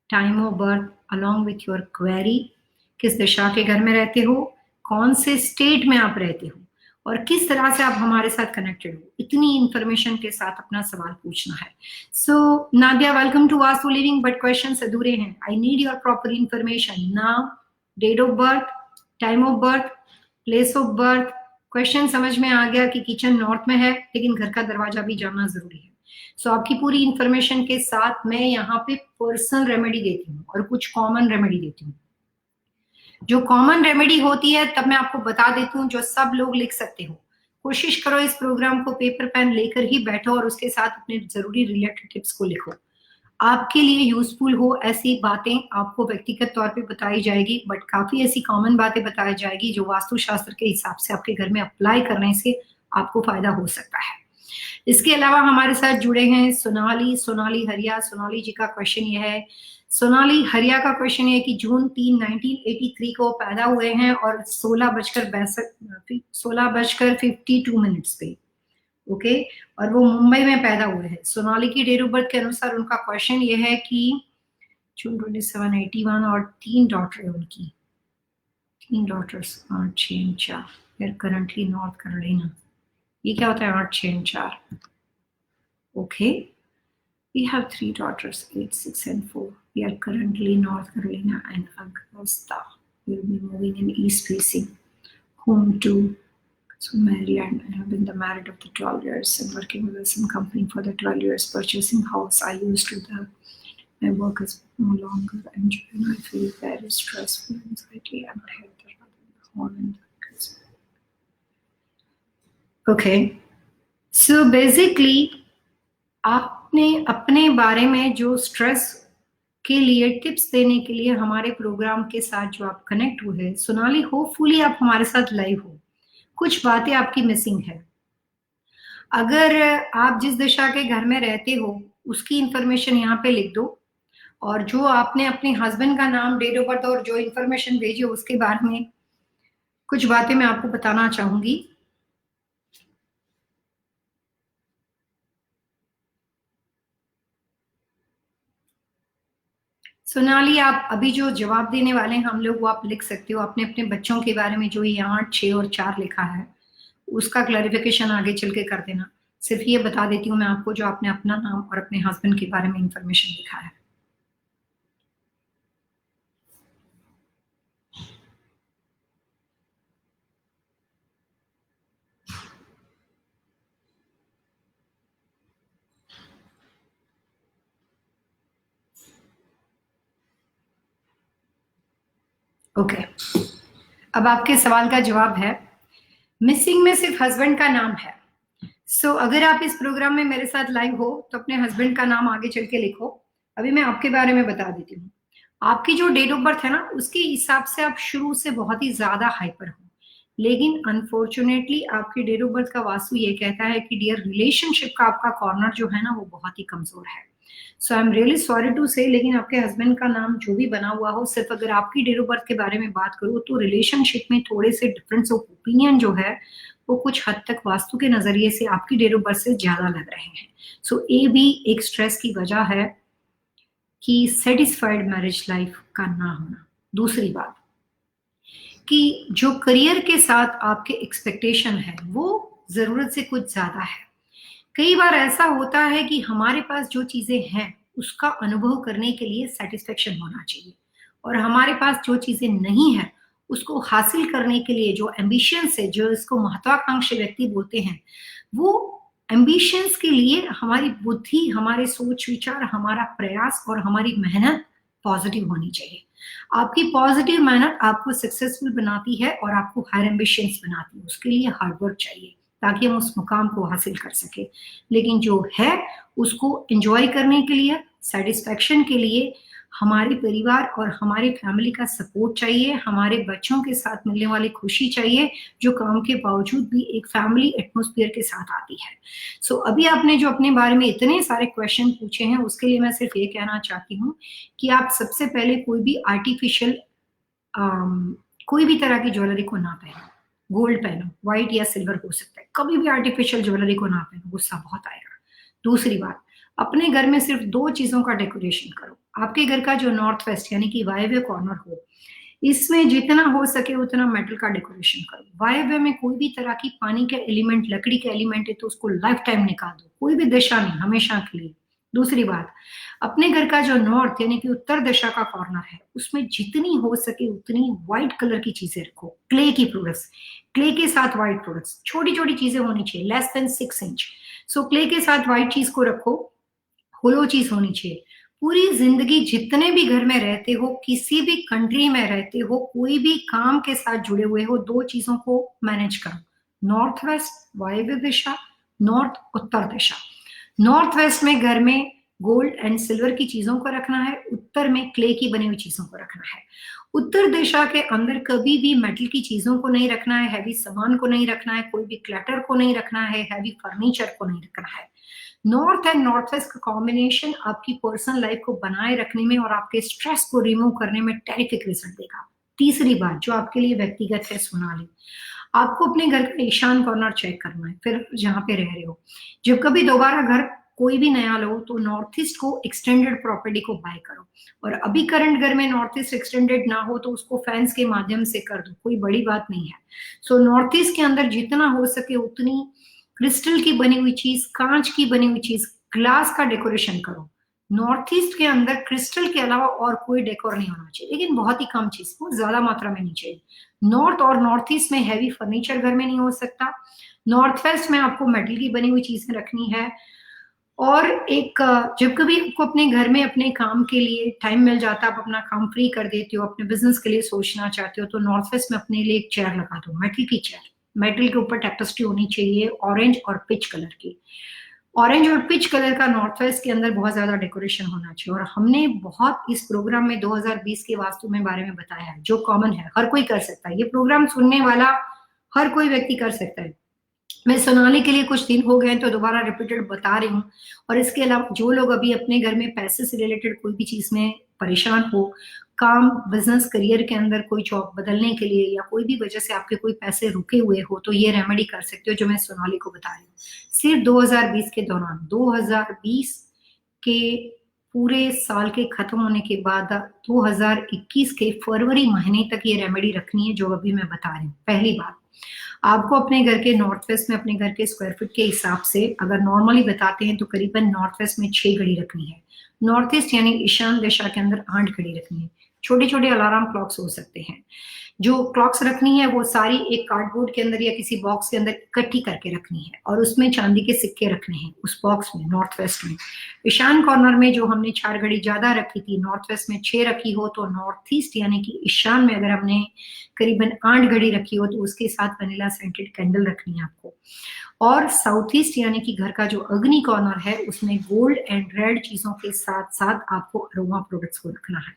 time of birth along with your query, किस दिशा के घर में रहते हो, कौन से स्टेट में आप रहते हो और किस तरह से आप हमारे साथ कनेक्टेड हो, इतनी इंफॉर्मेशन के साथ अपना सवाल पूछना है। So Nadia, welcome to vastu Living, but questions अधूरे हैं। I need your proper information, नाम, date of birth, time of birth, place of birth. Question समझ में आ गया कि किचन नॉर्थ में है लेकिन घर का दरवाजा भी जानना जरूरी है। सो आपकी पूरी इंफॉर्मेशन के साथ मैं यहाँ पे पर्सनल रेमेडी देती हूँ और कुछ कॉमन रेमेडी देती हूँ। जो कॉमन रेमेडी होती है तब मैं आपको बता देती हूँ जो सब लोग लिख सकते हो। कोशिश करो इस प्रोग्राम को पेपर पेन लेकर ही बैठो और उसके साथ अपने जरूरी रिलेटेड टिप्स को लिखो। आपके लिए यूजफुल हो ऐसी बातें आपको व्यक्तिगत तौर पे बताई जाएगी, बट काफी ऐसी कॉमन बातें बताई जाएगी जो वास्तुशास्त्र के हिसाब से आपके घर में अप्लाई करने से आपको फायदा हो सकता है। इसके अलावा हमारे साथ जुड़े हैं सोनाली हरिया। सोनाली जी का क्वेश्चन यह है, सोनाली हरिया का क्वेश्चन है कि जून 3, 1983 को पैदा हुए हैं और 16:52 पे, ओके, और वो मुंबई में पैदा हुए हैं। सोनाली की डेट ऑफ बर्थ के अनुसार उनका क्वेश्चन ये है कि जून 27, 81 और 3 डॉटर है उनकी, 3 डॉटर्स, 8, 6, 4, करंटली नॉर्थ कैरोलिना। ये क्या होता है 8, 6, 4? Okay, we have 3 daughters, 8, 6 and 4. We are currently North Carolina and Augusta. We will be moving in east facing home to Maryland. I have been married up to 12 years and working with some company for the 12 years, purchasing house. I used to the my work is no longer enjoying. I feel very stressful, anxiety and health. Okay, so basically आपने अपने बारे में जो stress के लिए tips देने के लिए हमारे प्रोग्राम के साथ जो आप कनेक्ट हुए, सोनाली, होपफुली आप हमारे साथ लाइव हो। कुछ बातें आपकी मिसिंग है। अगर आप जिस दिशा के घर में रहते हो उसकी इंफॉर्मेशन यहाँ पे लिख दो, और जो आपने अपने हस्बैंड का नाम, डेट ऑफ बर्थ और जो इंफॉर्मेशन भेजी उसके बारे में कुछ बातें मैं आपको बताना चाहूंगी। सोनाली, आप अभी जो जवाब देने वाले हैं हम लोग, वो आप लिख सकते हो अपने अपने बच्चों के बारे में, जो ये 8, 6 और 4 लिखा है उसका क्लैरिफिकेशन आगे चल के कर देना। सिर्फ ये बता देती हूँ मैं आपको, जो आपने अपना नाम और अपने हस्बैंड के बारे में इंफॉर्मेशन लिखा है। ओके, अब आपके सवाल का जवाब है, मिसिंग में सिर्फ हस्बैंड का नाम है। अगर आप इस प्रोग्राम में मेरे साथ लाइव हो तो अपने हस्बैंड का नाम आगे चल के लिखो। अभी मैं आपके बारे में बता देती हूँ। आपकी जो डेट ऑफ बर्थ है ना, उसके हिसाब से आप शुरू से बहुत ही ज्यादा हाइपर हो, लेकिन अनफॉर्चुनेटली आपकी डेट ऑफ बर्थ का वास्तु ये कहता है कि डियर, रिलेशनशिप का आपका कॉर्नर जो है ना वो बहुत ही कमजोर है। I am really sorry to say, लेकिन आपके हस्बैंड का नाम जो भी बना हुआ हो, सिर्फ अगर आपकी डेट ऑफ बर्थ के बारे में बात करूँ तो रिलेशनशिप में थोड़े से डिफरेंस ऑफ ओपिनियन जो है वो कुछ हद तक वास्तु के नजरिए से आपकी डेट ऑफ बर्थ से ज्यादा लग रहे हैं। ये भी एक स्ट्रेस की वजह है कि सेटिस्फाइड मैरिज लाइफ का ना होना। दूसरी बात कि जो करियर के साथ आपके एक्सपेक्टेशन है वो जरूरत से कुछ ज्यादा है। कई बार ऐसा होता है कि हमारे पास जो चीजें हैं उसका अनुभव करने के लिए सेटिस्फेक्शन होना चाहिए, और हमारे पास जो चीजें नहीं है उसको हासिल करने के लिए जो एम्बिशंस है, जो इसको महत्वाकांक्षी व्यक्ति बोलते हैं, वो एम्बिशंस के लिए हमारी बुद्धि, हमारे सोच विचार, हमारा प्रयास और हमारी मेहनत पॉजिटिव होनी चाहिए। आपकी पॉजिटिव मेहनत आपको सक्सेसफुल बनाती है और आपको हायर एम्बिशंस बनाती है। उसके लिए हार्डवर्क चाहिए ताकि हम उस मुकाम को हासिल कर सके। लेकिन जो है उसको एंजॉय करने के लिए, सेटिस्फेक्शन के लिए हमारे परिवार और हमारी फैमिली का सपोर्ट चाहिए, हमारे बच्चों के साथ मिलने वाली खुशी चाहिए, जो काम के बावजूद भी एक फैमिली एटमोस्फियर के साथ आती है। अभी आपने जो अपने बारे में इतने सारे क्वेश्चन पूछे हैं उसके लिए मैं सिर्फ ये कहना चाहती हूँ कि आप सबसे पहले कोई भी आर्टिफिशियल कोई भी तरह की ज्वेलरी को ना पहनो। गोल्ड पहनो, व्हाइट या सिल्वर हो सकता है, कभी भी आर्टिफिशियल ज्वेलरी को ना पहनो, गुस्सा बहुत आएगा। दूसरी बात, अपने घर में सिर्फ 2 चीजों का डेकोरेशन करो। आपके घर का जो नॉर्थ वेस्ट यानी कि वायव्य कॉर्नर हो, इसमें जितना हो सके उतना मेटल का डेकोरेशन करो। वायव्य में कोई भी तरह की पानी के एलिमेंट, लकड़ी के एलिमेंट है तो उसको लाइफ टाइम निकाल दो, कोई भी दिशा नहीं, हमेशा के लिए। दूसरी बात, अपने घर का जो नॉर्थ यानी कि उत्तर दिशा का कॉर्नर है उसमें जितनी हो सके उतनी व्हाइट कलर की चीजें रखो, क्ले की प्रोडक्ट्स, क्ले के साथ व्हाइट प्रोडक्ट्स, छोटी छोटी चीजें होनी चाहिए, लेस देन 6 इंच। क्ले के साथ व्हाइट चीज को रखो, होलो चीज होनी चाहिए। पूरी जिंदगी जितने भी घर में रहते हो, किसी भी कंट्री में रहते हो, कोई भी काम के साथ जुड़े हुए हो, 2 चीजों को मैनेज करो, नॉर्थ वेस्ट वायव्य दिशा, नॉर्थ उत्तर दिशा। नॉर्थ वेस्ट में घर में गोल्ड एंड सिल्वर की चीजों को रखना है, उत्तर में क्ले की बनी हुई चीजों को रखना है। उत्तर दिशा के अंदर कभी भी मेटल की चीजों को नहीं रखना है, हैवी सामान को नहीं रखना है, कोई भी क्लटर को नहीं रखना है, हैवी फर्नीचर को नहीं रखना है। नॉर्थ एंड नॉर्थ वेस्ट का कॉम्बिनेशन आपकी पर्सनल लाइफ को बनाए रखने में और आपके स्ट्रेस को रिमूव करने में टेरिफिक रिजल्ट देगा। तीसरी बात जो आपके लिए व्यक्तिगत है, सोनाली, आपको अपने घर का ईशान कॉर्नर चेक करना है, फिर जहां पे रह रहे हो। जब कभी दोबारा घर कोई भी नया लो तो नॉर्थ ईस्ट को एक्सटेंडेड प्रॉपर्टी को बाय करो, और अभी करंट घर में नॉर्थ ईस्ट एक्सटेंडेड ना हो तो उसको फैंस के माध्यम से कर दो, कोई बड़ी बात नहीं है। नॉर्थ ईस्ट के अंदर जितना हो सके उतनी क्रिस्टल की बनी हुई चीज, कांच की बनी हुई चीज, ग्लास का डेकोरेशन करो। नॉर्थ ईस्ट के अंदर क्रिस्टल के अलावा और कोई डेकोर नहीं होना चाहिए, लेकिन बहुत ही कम चीज, बहुत ज्यादा मात्रा में नहीं चाहिए। नॉर्थ और नॉर्थ ईस्ट में हैवी फर्नीचर घर में नहीं हो सकता। नॉर्थ वेस्ट में आपको मेटल की बनी हुई चीजें रखनी है। और एक जब कभी आपको अपने घर में अपने काम के लिए टाइम मिल जाता है, आप अपना काम फ्री कर देते हो, अपने बिजनेस के लिए सोचना चाहते हो, तो नॉर्थ वेस्ट में अपने लिए एक चेयर लगा दो, मेटल की चेयर। मेटल के ऊपर टेपेस्ट्री होनी चाहिए ऑरेंज और पिच कलर की। ऑरेंज और पिच कलर का नॉर्थ वेस्ट के अंदर बहुत ज्यादा डेकोरेशन होना चाहिए। और हमने बहुत इस प्रोग्राम में 2020 के वास्तु में बारे में बताया है, जो कॉमन है, हर कोई कर सकता है, ये प्रोग्राम सुनने वाला हर कोई व्यक्ति कर सकता है। मैं सोनाली के लिए कुछ दिन हो गए तो दोबारा रिपीटेड बता रही हूँ। और इसके अलावा जो लोग अभी अपने घर में पैसे से रिलेटेड कोई भी चीज में परेशान हो, काम, बिजनेस, करियर के अंदर कोई जॉब बदलने के लिए या कोई भी वजह से आपके कोई पैसे रुके हुए हो तो ये रेमेडी कर सकते हो जो मैं सोनाली को बता रही हूँ। सिर्फ 2020 के दौरान, 2020 के पूरे साल के खत्म होने के बाद 2021 के फरवरी महीने तक ये रेमेडी रखनी है जो अभी मैं बता रही हूँ। पहली बात, आपको अपने घर के नॉर्थ वेस्ट में अपने घर के स्क्वायर फीट के हिसाब से अगर नॉर्मली बताते हैं तो करीबन नॉर्थ वेस्ट में 6 घड़ी रखनी है। नॉर्थ ईस्ट यानी ईशान दिशा के अंदर 8 घड़ी रखनी है। छोटे छोटे अलार्म क्लॉक्स हो सकते हैं। जो क्लॉक्स रखनी है वो सारी एक कार्डबोर्ड के अंदर या किसी बॉक्स के अंदर इकट्ठी करके रखनी है और उसमें चांदी के सिक्के रखने हैं उस बॉक्स में, नॉर्थ वेस्ट में। ईशान कॉर्नर में जो हमने 4 घड़ी ज्यादा रखी थी, नॉर्थ वेस्ट में 6 रखी हो तो नॉर्थ ईस्ट यानी कि ईशान में अगर हमने करीबन 8 घड़ी रखी हो तो उसके साथ वनीला सेंटेड कैंडल रखनी है आपको। और साउथ ईस्ट यानी कि घर का जो अग्नि कॉर्नर है उसमें गोल्ड एंड रेड चीजों के साथ साथ आपको अरोमा प्रोडक्ट्स को रखना है।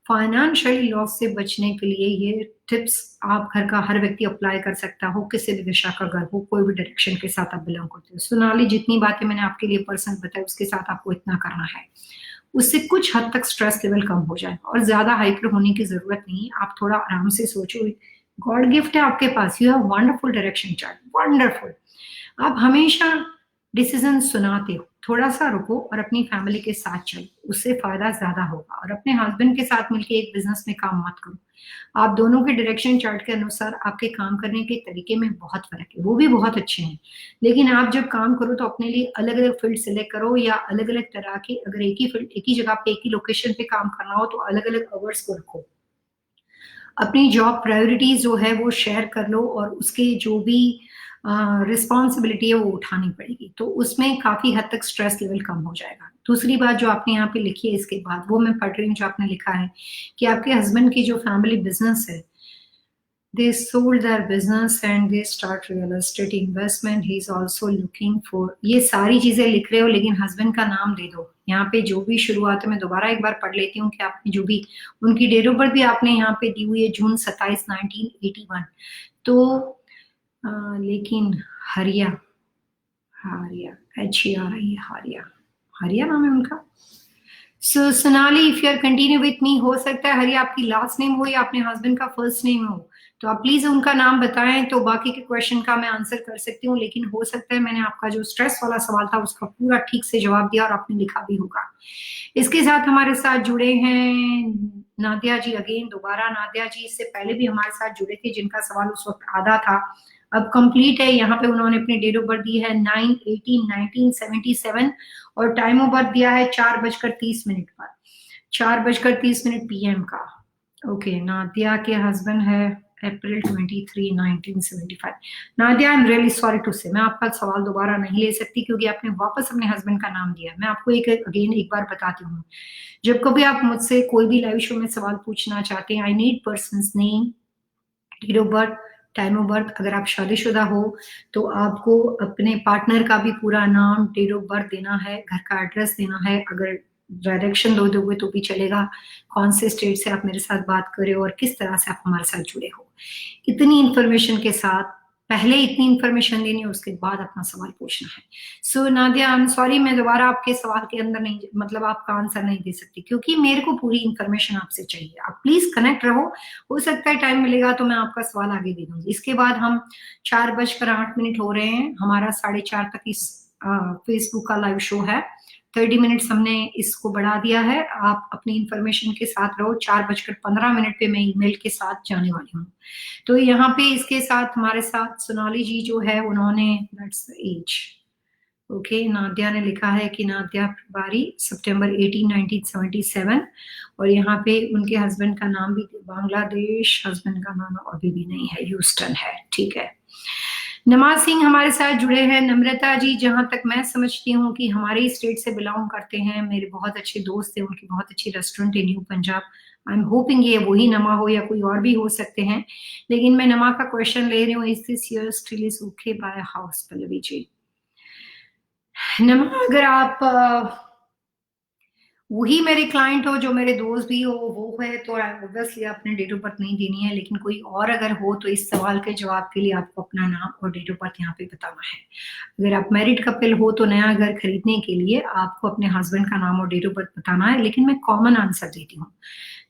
फाइनेंशियल लॉस से बचने के लिए ये टिप्स आप घर का हर व्यक्ति अप्लाई कर सकता हो, किसी भी दिशा का घर हो, कोई भी डायरेक्शन के साथ आप बिलोंग करते हो। सोनाली, जितनी बातें मैंने आपके लिए पर्सन बताई उसके साथ आपको इतना करना है, उससे कुछ हद तक स्ट्रेस लेवल कम हो जाए और ज्यादा हाइपर होने की जरूरत नहीं है। आप थोड़ा आराम से सोचो, गॉड गिफ्ट है आपके पास, you have wonderful direction chart, wonderful. आप हमेशा डिसीजन सुनाते हो, थोड़ा सा रुको और अपनी फैमिली के साथ चलो, उससे फायदा ज्यादा होगा। और अपने हस्बैंड के साथ मिलकर एक बिजनेस में काम मत करो। आप दोनों के डायरेक्शन चार्ट के अनुसार आपके काम करने के तरीके में बहुत फर्क है, वो भी बहुत अच्छे हैं, लेकिन आप जब काम करो तो अपने लिए अलग अलग फील्ड सिलेक्ट करो या अलग अलग तरह के, अगर एक ही फील्ड, एक ही जगह पे, एक ही लोकेशन पे काम करना हो तो अलग अलग अवर्स को रखो। अपनी जॉब प्रायोरिटीज जो है वो शेयर कर लो और उसके जो भी रिस्पॉन्सिबिलिटी है वो उठानी पड़ेगी, तो उसमें काफी हद तक स्ट्रेस लेवल कम हो जाएगा। दूसरी बात जो आपने यहाँ पे लिखी है इसके बाद, वो मैं पढ़ रही हूँ जो आपने लिखा है कि आपके हस्बैंड की जो फैमिली बिजनेस है, they sold their business and they start real estate investment, he is also looking for, ये सारी चीजें लिख रहे हो लेकिन हस्बैंड का नाम दे दो यहाँ पे। जो भी शुरुआत है, मैं दोबारा एक बार पढ़ लेती हूँ कि आपने जो भी उनकी डेट ऑफ बर्थ भी आपने यहाँ पे दी हुई है, जून 27, 1981। तो लेकिन हरिया, हारिया, HARIA, हारिया, हरिया नाम है उनका। So Sonali, if you are continue with me, हो सकता है हरिया आपकी लास्ट नेम हो या अपने हस्बैंड का फर्स्ट नेम हो, तो आप प्लीज उनका नाम बताएं तो बाकी के क्वेश्चन का मैं आंसर कर सकती हूँ। लेकिन हो सकता है मैंने आपका जो स्ट्रेस वाला सवाल था उसका पूरा ठीक से जवाब दिया और आपने लिखा भी होगा। इसके साथ हमारे साथ जुड़े हैं नादिया जी। अगेन दोबारा नादिया जी इससे पहले भी हमारे साथ जुड़े थे, जिनका सवाल उस वक्त आधा था, अब कंप्लीट है। यहाँ पे उन्होंने अपनी डेट ऑफ बर्थ दी है 9/18/1977 और टाइम ऑफ बर्थ दिया है 4:30 पर, 4:30 PM का। ओके, नादिया के हस्बैंड है अप्रैल 23, 1975। Nadia, I am really sorry to say, मैं आपका सवाल दोबारा नहीं ले सकती क्योंकि आपने वापस अपने हस्बैंड का नाम दिया। मैं आपको एक बार बताती हूँ, जब कभी आप मुझसे कोई भी लाइव शो में सवाल पूछना चाहते हैं, I need person's name, date of birth, time of birth. अगर आप शादीशुदा हो तो आपको अपने पार्टनर का भी पूरा नाम, डेट ऑफ बर्थ देना है, घर का एड्रेस देना है, अगर डायरेक्शन दो दोगे तो भी चलेगा, कौन से स्टेट से आप मेरे साथ बात कर रहे हो और किस तरह से आप हमारे साथ जुड़े हो। इतनी इंफॉर्मेशन के साथ पहले इतनी इंफॉर्मेशन देनी है, उसके बाद अपना सवाल पूछना है। So Nadia, I am sorry, मैं दोबारा आपके सवाल के अंदर नहीं, मतलब आपका आंसर नहीं दे सकती क्योंकि मेरे को पूरी इंफॉर्मेशन आपसे चाहिए। आप प्लीज कनेक्ट रहो, हो सकता है टाइम मिलेगा तो मैं आपका सवाल आगे दे दूंगी। इसके बाद हम 4:08 हो रहे हैं, हमारा 4:30 तक इस फेसबुक का लाइव शो है। 30 मिनट्स हमने इसको बढ़ा दिया है। आप अपनी इंफॉर्मेशन के साथ रहो। 4:15 पे मैं ईमेल के साथ जाने वाली हूँ। तो यहाँ पे इसके साथ हमारे साथ सोनाली जी जो है उन्होंने, that's the age, okay, Nadia ने लिखा है कि नादिया प्रभारी, सितंबर 18, 1977, और यहाँ पे उनके हस्बैंड का नाम भी बांग्लादेश, हस्बैंड का नाम अभी भी नहीं है, ह्यूस्टन है, ठीक है। नमाज सिंह हमारे साथ जुड़े हैं। नम्रता जी, जहां तक मैं समझती हूँ कि हमारे स्टेट से बिलोंग करते हैं, मेरे बहुत अच्छे दोस्त हैं, उनकी बहुत अच्छी रेस्टोरेंट है new Punjab. I am hoping ये वही नमा हो या कोई और भी हो सकते हैं, लेकिन मैं नमा का क्वेश्चन ले रही हूँ, is this year still is okay buy house, Pallavi ji. नमा, अगर आप वही मेरे क्लाइंट हो, जो मेरे दोस्त भी हो, वो है तो ऑब्वियसली आपने डेट ऑफ बर्थ नहीं देनी है। लेकिन कोई और अगर हो तो इस सवाल के जवाब के लिए आपको अपना नाम और डेट ऑफ बर्थ यहाँ पे बताना है। अगर आप मैरिड कपल हो तो नया घर खरीदने के लिए आपको अपने हस्बैंड का नाम और डेट ऑफ बर्थ बताना है। लेकिन मैं कॉमन आंसर देती हूँ।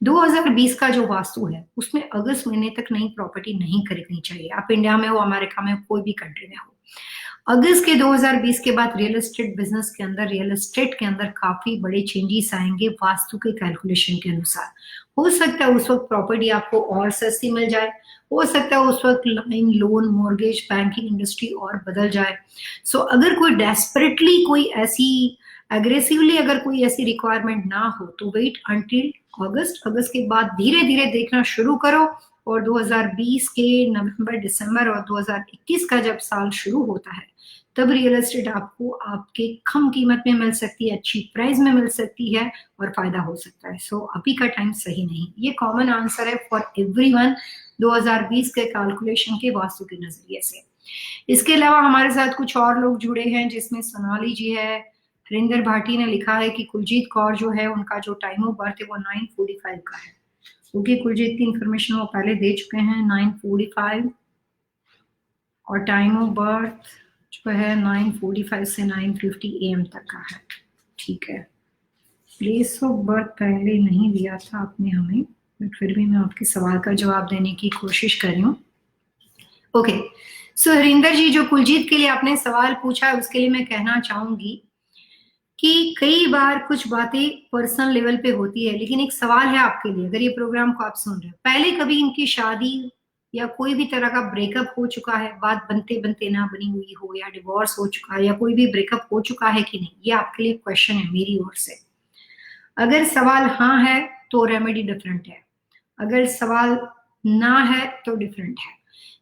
2020 का जो वास्तु है उसमें अगस्त महीने तक नई प्रॉपर्टी नहीं खरीदनी चाहिए। आप इंडिया में हो, अमेरिका में हो, कोई भी कंट्री में हो। अगस्त के 2020 के बाद रियल एस्टेट बिजनेस के अंदर, रियल एस्टेट के अंदर काफी बड़े चेंजेस आएंगे वास्तु के कैलकुलेशन के अनुसार। हो सकता है उस वक्त प्रॉपर्टी आपको और सस्ती मिल जाए, हो सकता है उस वक्त line, loan, mortgage, banking industry और बदल जाए। सो अगर कोई डेस्परेटली कोई ऐसी एग्रेसिवली अगर कोई ऐसी रिक्वायरमेंट ना हो तो वेट अंटिल अगस्त। अगस्त के बाद धीरे धीरे देखना शुरू करो। और 2020 के नवंबर, दिसंबर और 2021 का जब साल शुरू होता है तब रियल एस्टेट आपको आपके कम कीमत में मिल सकती है, अच्छी प्राइस में मिल सकती है और फायदा हो सकता है। सो अभी का टाइम सही नहीं। ये कॉमन आंसर है फॉर एवरीवन 2020 के कैलकुलेशन के वास्तु के नजरिए से। इसके अलावा हमारे साथ कुछ और लोग जुड़े हैं, जिसमें सोनाली जी है, हरिंदर भाटी ने लिखा है कि कुलजीत कौर जो है उनका जो टाइम ऑफ बर्थ है वो 9:45 का है। क्योंकि कुलजीत की इंफॉर्मेशन वो पहले दे चुके हैं 9:45, और टाइम ऑफ बर्थ जो है 9:45 से 9:50 AM तक का है। ठीक है, प्लेस ऑफ बर्थ पहले नहीं दिया था आपने हमें, बट फिर भी मैं आपके सवाल का जवाब देने की कोशिश कर रही हूँ। ओके, सो हरिंदर जी, जो कुलजीत के लिए आपने सवाल पूछा है उसके लिए मैं कहना चाहूंगी कि कई बार कुछ बातें पर्सनल लेवल पे होती है। लेकिन एक सवाल है आपके लिए, अगर ये प्रोग्राम को आप सुन रहे हो, पहले कभी इनकी शादी या कोई भी तरह का ब्रेकअप हो चुका है, बात बनते बनते ना बनी हुई हो, या डिवोर्स हो चुका है, या कोई भी ब्रेकअप हो चुका है कि नहीं? ये आपके लिए क्वेश्चन है मेरी ओर से। अगर सवाल हाँ है तो रेमेडी डिफरेंट है, अगर सवाल ना है तो डिफरेंट है।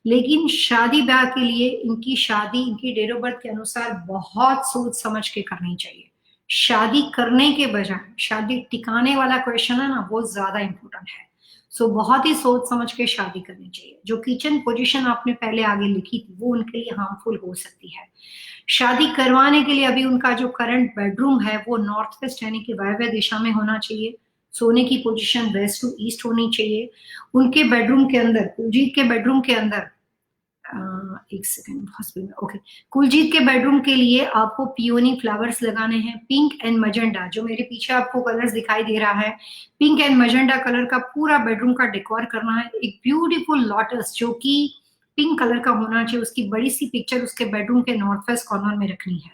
लेकिन शादी ब्याह के लिए इनकी शादी इनकी डेट ऑफ बर्थ के अनुसार बहुत सोच समझ के करनी चाहिए। शादी करने के बजाय शादी टिकाने वाला क्वेश्चन है ना, वो ज्यादा इंपॉर्टेंट है। सो बहुत ही सोच समझ के शादी करनी चाहिए। जो किचन पोजीशन आपने पहले आगे लिखी थी वो उनके लिए हार्मफुल हो सकती है। शादी करवाने के लिए अभी उनका जो करंट बेडरूम है वो नॉर्थ वेस्ट यानी कि वायव्य दिशा में होना चाहिए। सोने की पोजीशन वेस्ट टू ईस्ट होनी चाहिए। उनके बेडरूम के अंदर, कुलजीत के बेडरूम के अंदर, एक सेकंड, हॉस्पिटल में, ओके। कुलजीत के बेडरूम के लिए आपको पियोनी फ्लावर्स लगाने हैं, पिंक एंड मजेंडा। जो मेरे पीछे आपको कलर्स दिखाई दे रहा है, पिंक एंड मजेंडा कलर का पूरा बेडरूम का डेकोर करना है। एक ब्यूटीफुल लॉटस जो कि पिंक कलर का होना चाहिए, उसकी बड़ी सी पिक्चर उसके बेडरूम के नॉर्थ वेस्ट कॉर्नर में रखनी है।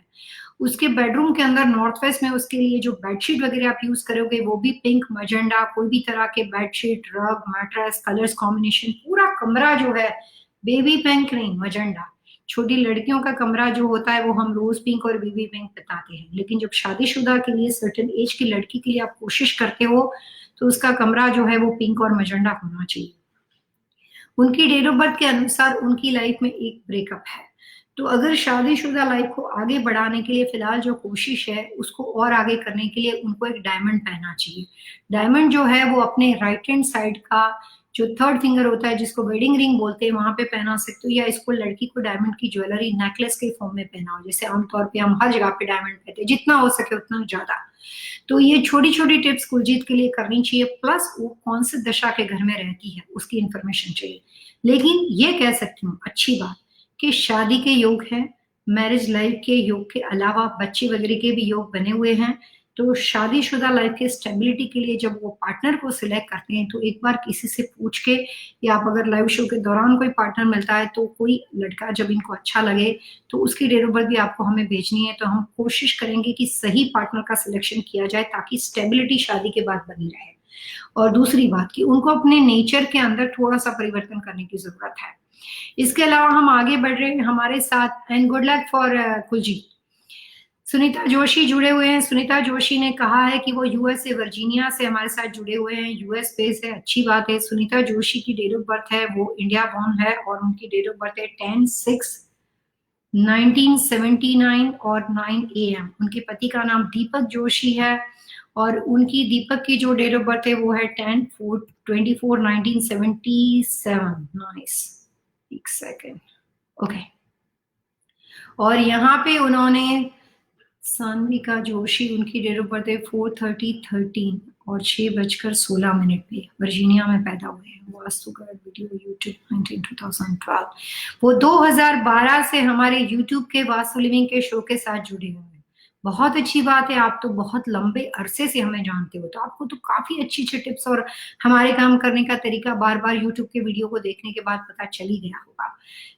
उसके बेडरूम के अंदर नॉर्थ वेस्ट में उसके लिए जो बेडशीट वगैरह आप यूज करोगे वो भी पिंक मजेंडा, कोई भी तरह के बेडशीट, रग, मैट्रेस, कलर्स कॉम्बिनेशन, पूरा कमरा जो है बेबी पिंक नहीं, मजेंडा। छोटी लड़कियों का कमरा जो होता है वो हम रोज पिंक और बेबी पिंक बताते हैं, लेकिन जब शादीशुदा के लिए, सर्टेन एज की लड़की के लिए आप कोशिश करते हो तो उसका कमरा जो है वो पिंक और मजेंडा होना चाहिए। उनकी डेट ऑफ बर्थ के अनुसार उनकी लाइफ में एक ब्रेकअप है। तो अगर शादीशुदा लाइफ को आगे बढ़ाने के लिए फिलहाल जो कोशिश है उसको और आगे करने के लिए उनको एक डायमंड पहनना चाहिए। डायमंड जो है वो अपने राइट हैंड साइड का जो थर्ड फिंगर होता है, जिसको वेडिंग रिंग बोलते हैं, वहां पे पहना सकते हो, या इसको लड़की को डायमंड की ज्वेलरी नेकलेस के फॉर्म में पहना हो, जैसे आमतौर पे हम हर जगह पे डायमंड पहनते हैं, जितना हो सके उतना ज्यादा। तो ये छोटी छोटी टिप्स कुलजीत के लिए करनी चाहिए। प्लस वो कौन से दशा के घर में रहती है उसकी इंफॉर्मेशन चाहिए। लेकिन ये कह सकती हूँ अच्छी बात कि शादी के योग है, मैरिज लाइफ के योग के अलावा बच्चे वगैरह के भी योग बने हुए हैं। तो शादीशुदा लाइफ के स्टेबिलिटी के लिए जब वो पार्टनर को सिलेक्ट करते हैं तो एक बार किसी से पूछ के, या आप अगर लाइव शो के दौरान कोई पार्टनर मिलता है तो कोई लड़का जब इनको अच्छा लगे तो उसकी डेट ऑफ बर्थ भी आपको हमें भेजनी है। तो हम कोशिश करेंगे कि सही पार्टनर का सिलेक्शन किया जाए ताकि स्टेबिलिटी शादी के बाद बनी रहे। और दूसरी बात कि उनको अपने नेचर के अंदर थोड़ा सा परिवर्तन करने की जरूरत है। इसके अलावा हम आगे बढ़ रहे हैं हमारे साथ, and good luck for Kuljeet. Sunita Joshi जुड़े हुए हैं। सुनीता जोशी ने कहा है कि वो यूएस से, वर्जीनिया से हमारे साथ जुड़े हुए हैं, यूएस बेस है, अच्छी बात है। सुनीता जोशी की डेट ऑफ बर्थ है वो इंडिया बॉर्न है और उनकी डेट ऑफ बर्थ है 10/6/1979 और 9 AM। उनके पति का नाम दीपक जोशी है और उनकी दीपक की जो डेट ऑफ बर्थ है वो है 10/4/1977। नाइस, एक सेकेंड, ओके। और यहाँ पे उन्होंने सान्विका जोशी, उनकी डेट ऑफ बर्थ है 4/30/13 और 6:16 पे वर्जीनिया में पैदा हुए हैं। वास्तुकार वीडियो यूट्यूब 2012। वो 2012 से हमारे यूट्यूब के वास्तु लिविंग के शो के साथ जुड़े हुए हैं। बहुत अच्छी बात है, आप तो बहुत लंबे अरसे से हमें जानते हो, तो आपको तो काफी अच्छी अच्छी टिप्स और हमारे काम करने का तरीका बार बार यूट्यूब के वीडियो को देखने के बाद पता चल ही गया होगा।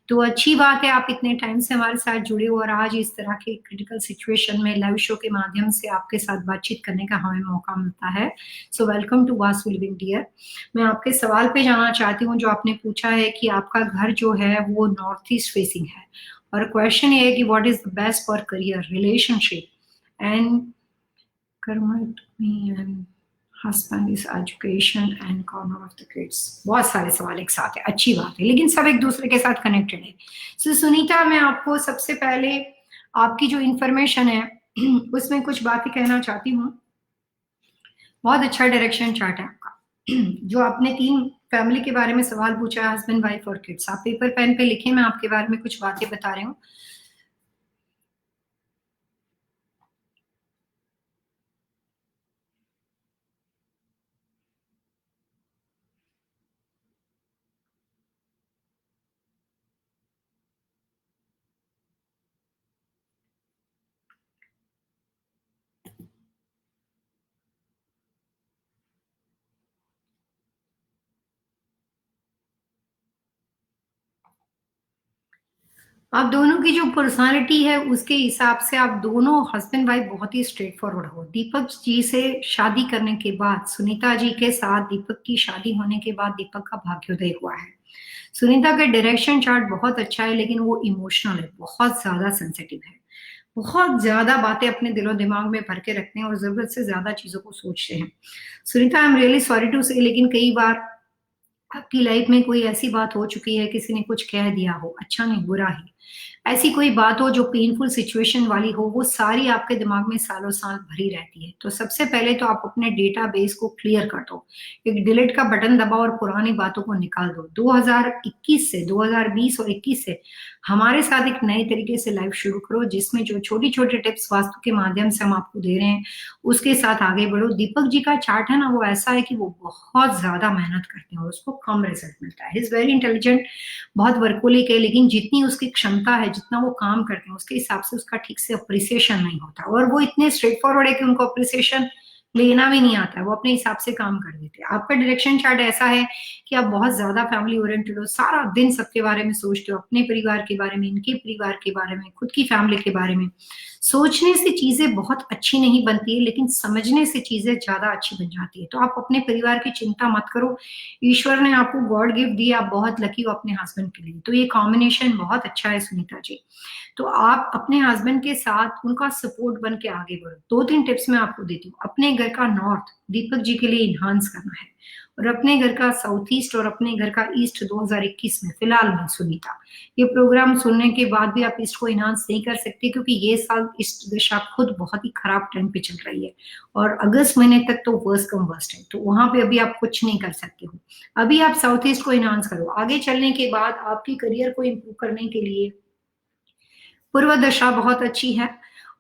तो अच्छी बात है, आप इतने टाइम से हमारे साथ जुड़े हो और आज इस तरह के क्रिटिकल सिचुएशन में लाइव शो के माध्यम से आपके साथ बातचीत करने का हमें मौका मिलता है। So welcome to vastu living dear. मैं आपके सवाल पे जाना चाहती हूँ जो आपने पूछा है कि आपका घर जो है वो नॉर्थ ईस्ट फेसिंग है, और क्वेश्चन ये है कि what is the best for career, relationship and कर्मट me and husband is education and corner of the kids. बहुत सारे सवाल एक साथ है, अच्छी बात है, लेकिन सब एक दूसरे के साथ कनेक्टेड है। सो सुनीता, मैं आपको सबसे पहले आपकी जो इंफॉर्मेशन है उसमें कुछ बातें कहना चाहती हूँ। बहुत अच्छा डायरेक्शन चार्ट है आपका। जो आपने 3 फैमिली के बारे में सवाल पूछा है, हस्बैंड वाइफ और किड्स, आप पेपर पेन पे लिखे, मैं आपके बारे में कुछ बातें बता रही हूँ। आप दोनों की जो पर्सनालिटी है उसके हिसाब से आप दोनों हस्बैंड वाइफ बहुत ही स्ट्रेट फॉरवर्ड हो। दीपक जी से शादी करने के बाद, सुनीता जी के साथ दीपक की शादी होने के बाद दीपक का भाग्योदय हुआ है। सुनीता का डायरेक्शन चार्ट बहुत अच्छा है, लेकिन वो इमोशनल है, बहुत ज्यादा सेंसिटिव है, बहुत ज्यादा बातें अपने दिलो दिमाग में भर के रखते हैं और जरूरत से ज्यादा चीजों को सोचते हैं। Sunita, I am really sorry to say, लेकिन कई बार आपकी लाइफ में कोई ऐसी बात हो चुकी है, किसी ने कुछ कह दिया हो, अच्छा नहीं बुरा ही, ऐसी कोई बात हो जो पेनफुल सिचुएशन वाली हो, वो सारी आपके दिमाग में सालों साल भरी रहती है। तो सबसे पहले तो आप अपने डेटाबेस को क्लियर कर दो, एक डिलीट का बटन दबाओ और पुरानी बातों को निकाल दो। 2021 से 2020 और 21 से हमारे साथ एक नए तरीके से लाइफ शुरू करो, जिसमें जो छोटी छोटी टिप्स वास्तु के माध्यम से हम आपको दे रहे हैं उसके साथ आगे बढ़ो। दीपक जी का चार्ट है ना, वो ऐसा है कि वो बहुत ज्यादा मेहनत करते हैं और उसको कम रिजल्ट मिलता है। इज वेरी इंटेलिजेंट, बहुत वर्कोलिक है, लेकिन जितनी उसकी क्षमता है, जितना वो काम करते हैं, उसके हिसाब से उसका ठीक से अप्रिसिएशन नहीं होता। और वो इतने स्ट्रेट फॉरवर्ड है कि उनको अप्रिसिएशन लेना भी नहीं आता है, वो अपने हिसाब से काम कर देते हैं। आपका डायरेक्शन चार्ट ऐसा है कि आप बहुत ज्यादा फैमिली ओरिएंटेड हो, सारा दिन सबके बारे में सोचते हो, अपने परिवार के बारे में, इनके परिवार के बारे में, खुद की फैमिली के बारे में। सोचने से चीजें बहुत अच्छी नहीं बनती है, लेकिन समझने से चीजें ज्यादा अच्छी बन जाती है। तो आप अपने परिवार की चिंता मत करो, ईश्वर ने आपको गॉड गिफ्ट दिया, आप बहुत लकी हो अपने हस्बैंड के लिए। तो ये कॉम्बिनेशन बहुत अच्छा है सुनीता जी। तो आप अपने हस्बैंड के साथ उनका सपोर्ट बन के आगे बढ़ो। 2-3 टिप्स मैं आपको देती हूँ। अपने घर का नॉर्थ दीपक जी के लिए इन्हांस करना है, और अपने घर का साउथ ईस्ट और अपने घर का ईस्ट 2021 में फिलहाल में सुनीता, ये प्रोग्राम सुनने के बाद भी आप ईस्ट को इन्हांस नहीं कर सकते, क्योंकि ये साल ईस्ट दिशा खुद बहुत ही खराब ट्रेंड पे चल रही है और अगस्त महीने तक तो वर्स्ट कम वर्स्ट है, तो वहां पे अभी आप कुछ नहीं कर सकते हो। अभी आप साउथ ईस्ट को इन्हांस करो। आगे चलने के बाद आपकी करियर को इम्प्रूव करने के लिए पूर्व दशा बहुत अच्छी है,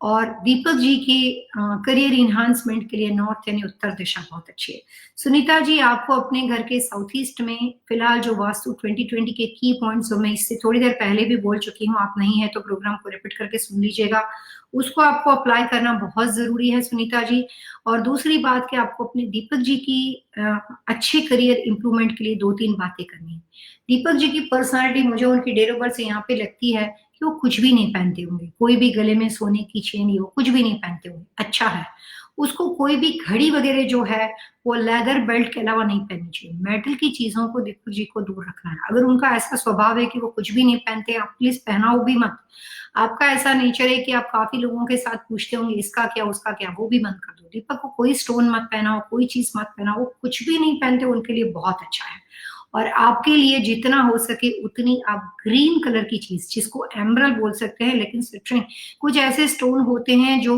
और दीपक जी की करियर इन्हांसमेंट के लिए नॉर्थ यानी उत्तर दिशा बहुत अच्छी है। सुनीता जी, आपको अपने घर के साउथ ईस्ट में फिलहाल जो वास्तु 2020 के की पॉइंट्स जो मैं इससे थोड़ी देर पहले भी बोल चुकी हूँ, आप नहीं है तो प्रोग्राम को रिपीट करके सुन लीजिएगा, उसको आपको अप्लाई करना बहुत जरूरी है सुनीता जी। और दूसरी बात कि आपको अपने दीपक जी की अच्छे करियर इंप्रूवमेंट के लिए 2-3 बातें करनी है। दीपक जी की पर्सनालिटी मुझे उनकी डेट ऑफ बर्थ से यहाँ पे लगती है कि वो कुछ भी नहीं पहनते होंगे, कोई भी गले में सोने की चेन ही हो, कुछ भी नहीं पहनते होंगे, अच्छा है। उसको कोई भी घड़ी वगैरह जो है वो लेदर बेल्ट के अलावा नहीं पहननी चाहिए। मेटल की चीजों को दीपक जी को दूर रखना है। अगर उनका ऐसा स्वभाव है कि वो कुछ भी नहीं पहनते, आप प्लीज पहनाओ भी मत। आपका ऐसा नेचर है कि आप काफी लोगों के साथ पूछते होंगे इसका क्या उसका क्या, वो भी बंद कर दो। दीपक को कोई स्टोन मत पहनाओ, कोई चीज मत पहनाओ, वो कुछ भी नहीं पहनते, उनके लिए बहुत अच्छा है। और आपके लिए जितना हो सके उतनी आप ग्रीन कलर की चीज, जिसको एमरल्ड बोल सकते हैं, लेकिन सिट्रिन, कुछ ऐसे स्टोन होते हैं जो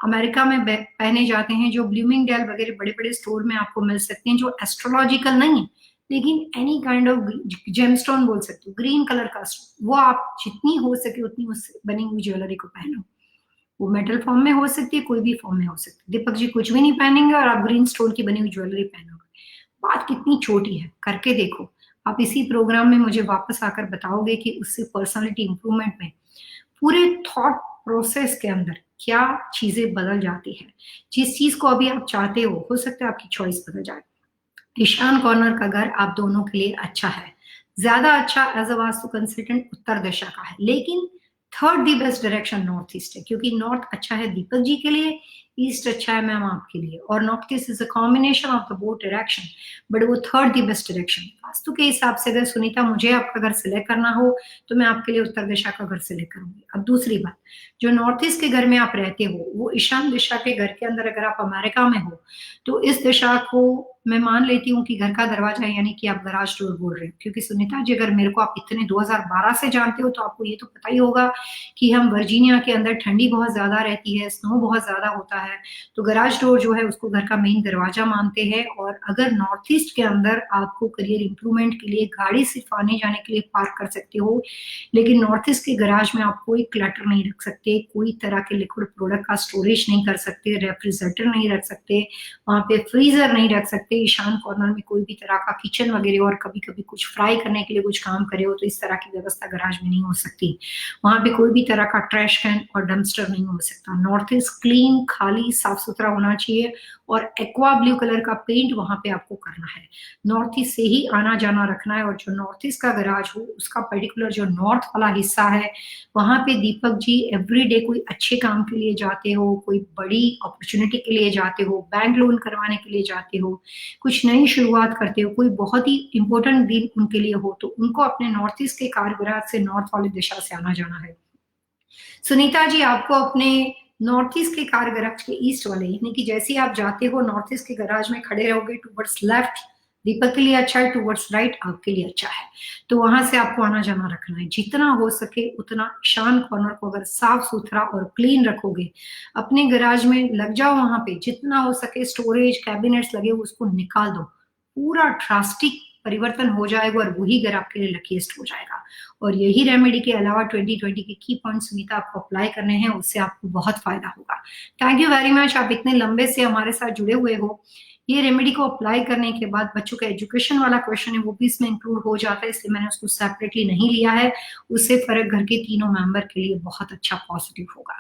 अमेरिका में पहने जाते हैं, जो ब्लूमिंगडेल वगैरह बड़े बड़े स्टोर में आपको मिल सकते हैं, जो एस्ट्रोलॉजिकल नहीं है, लेकिन एनी काइंड ऑफ जेमस्टोन बोल सकते हो, ग्रीन कलर का, वो आप जितनी हो सके उतनी उससे बनी हुई ज्वेलरी को पहनो, वो मेटल फॉर्म में हो सकती है, कोई भी फॉर्म में हो सकती है। दीपक जी कुछ भी नहीं पहनेंगे और आप ग्रीन स्टोन की बनी हुई ज्वेलरी पहनोगे। बात कितनी छोटी है, करके देखो। आप इसी प्रोग्राम में मुझे वापस आकर बताओगे कि उससे पर्सनालिटी इंप्रूवमेंट में पूरे थॉट प्रोसेस के अंदर क्या चीजें बदल जाती है। जिस चीज को अभी आप चाहते हो सकता है आपकी चॉइस बदल जाए। ईशान कॉर्नर का घर आप दोनों के लिए अच्छा है, ज्यादा अच्छा एज अ वास्तु कंसल्टेंट उत्तर दिशा का है, लेकिन third the best direction north east है, क्योंकि नॉर्थ अच्छा है दीपक जी के लिए, ईस्ट अच्छा है मैम आपके लिए, और north east is a combination of the both direction, but वो third the best direction. Vastu के हिसाब से अगर सुनीता मुझे आपका घर सिलेक्ट करना हो तो मैं आपके लिए उत्तर दिशा का घर सिलेक्ट करूंगी। अब दूसरी बात, जो नॉर्थ ईस्ट के घर में आप रहते हो वो ईशान दिशा के घर के अंदर अगर आप अमेरिका में हो तो इस दिशा को मैं मान लेती हूँ कि घर का दरवाजा यानी कि आप गराज डोर बोल रहे हो, क्योंकि सुनीता जी अगर मेरे को आप इतने 2012 से जानते हो तो आपको ये तो पता ही होगा कि हम वर्जीनिया के अंदर ठंडी बहुत ज्यादा रहती है, स्नो बहुत ज्यादा होता है, तो गराज डोर जो है उसको घर का मेन दरवाजा मानते हैं। और अगर नॉर्थ ईस्ट के अंदर आपको करियर इंप्रूवमेंट के लिए गाड़ी सिर्फ आने जाने के लिए पार्क कर सकते हो, लेकिन नॉर्थ ईस्ट के गराज में आप कोई क्लटर नहीं रख सकते, कोई तरह के लिक्विड प्रोडक्ट का स्टोरेज नहीं कर सकते, रेफ्रिजरेटर नहीं रख सकते, वहां पे फ्रीजर नहीं रख सकते, ईशान कॉर्नर में कोई भी तरह का किचन वगैरह, और कभी कभी कुछ फ्राई करने के लिए कुछ काम करे हो तो इस तरह की व्यवस्था गराज में नहीं हो सकती। वहां पे कोई भी तरह का ट्रैश कैन और डंपस्टर नहीं हो सकता। नॉर्थ ईस्ट क्लीन, खाली, साफ सुथरा होना चाहिए, और एक्वा ब्लू कलर का पेंट वहां पे आपको करना है। नॉर्थ ईस्ट से ही आना जाना रखना है, और जो नॉर्थ ईस्ट का गराज हो उसका पर्टिकुलर जो नॉर्थ वाला हिस्सा है वहां पे दीपक जी एवरीडे कोई अच्छे काम के लिए जाते हो, कोई बड़ी अपॉर्चुनिटी के लिए जाते हो, बैंक लोन करवाने के लिए जाते हो, कुछ नई शुरुआत करते हो, कोई बहुत ही इंपॉर्टेंट दिन उनके लिए हो, तो उनको अपने नॉर्थ ईस्ट के कारगराज से नॉर्थ वाली दिशा से आना जाना है। सुनीता जी आपको अपने नॉर्थ ईस्ट के कार गराज के ईस्ट वाले, यानी कि जैसे ही आप जाते हो नॉर्थ ईस्ट के गराज में खड़े रहोगे टूवर्ड्स लेफ्ट दीपक के लिए अच्छा है, टूवर्ड्स राइट आपके लिए अच्छा है, तो वहां से आपको आना जाना रखना है। जितना हो सके उतना ईशान कॉर्नर को अगर साफ सुथरा और क्लीन रखोगे, अपने गराज में लग जाओ, वहां पे जितना हो सके स्टोरेज कैबिनेट्स लगे उसको निकाल दो, पूरा ड्रास्टिक परिवर्तन हो जाएगा और वही घर आपके लिए लकीस्ट हो जाएगा। और यही रेमेडी के अलावा 2020 के की पॉइंट सुनीता आपको अप्लाई करने हैं, उससे आपको बहुत फायदा होगा। थैंक यू वेरी मच, आप इतने लंबे से हमारे साथ जुड़े हुए हो। ये रेमेडी को अप्लाई करने के बाद बच्चों का एजुकेशन वाला क्वेश्चन है वो भी इसमें इंक्लूड हो जाता है, इसलिए मैंने उसको सेपरेटली नहीं लिया है। उससे फर्क घर के तीनों मेंबर के लिए बहुत अच्छा पॉजिटिव होगा।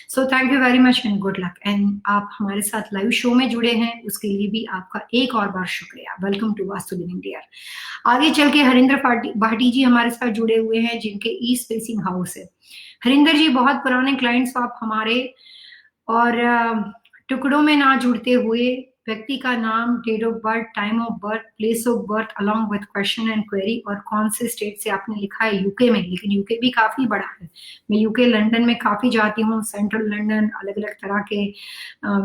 सो thank you very much and good luck. And आप हमारे साथ लाइव शो में जुड़े हैं उसके लिए भी आपका एक और बार शुक्रिया। Welcome to vastu living dear. आगे चल के हरिंदर भाटी जी हमारे साथ जुड़े हुए हैं जिनके ईस्ट फेसिंग हाउस है। हरिंदर जी बहुत पुराने क्लाइंट्स आप हमारे, और टुकड़ों में ना जुड़ते हुए व्यक्ति का नाम, date of birth, time of birth, place of birth along with question and query, और कौन से स्टेट से आपने लिखा है यूके में, लेकिन यूके भी काफी बड़ा है। मैं यूके लंदन में काफी जाती हूँ, सेंट्रल लंदन, अलग अलग तरह के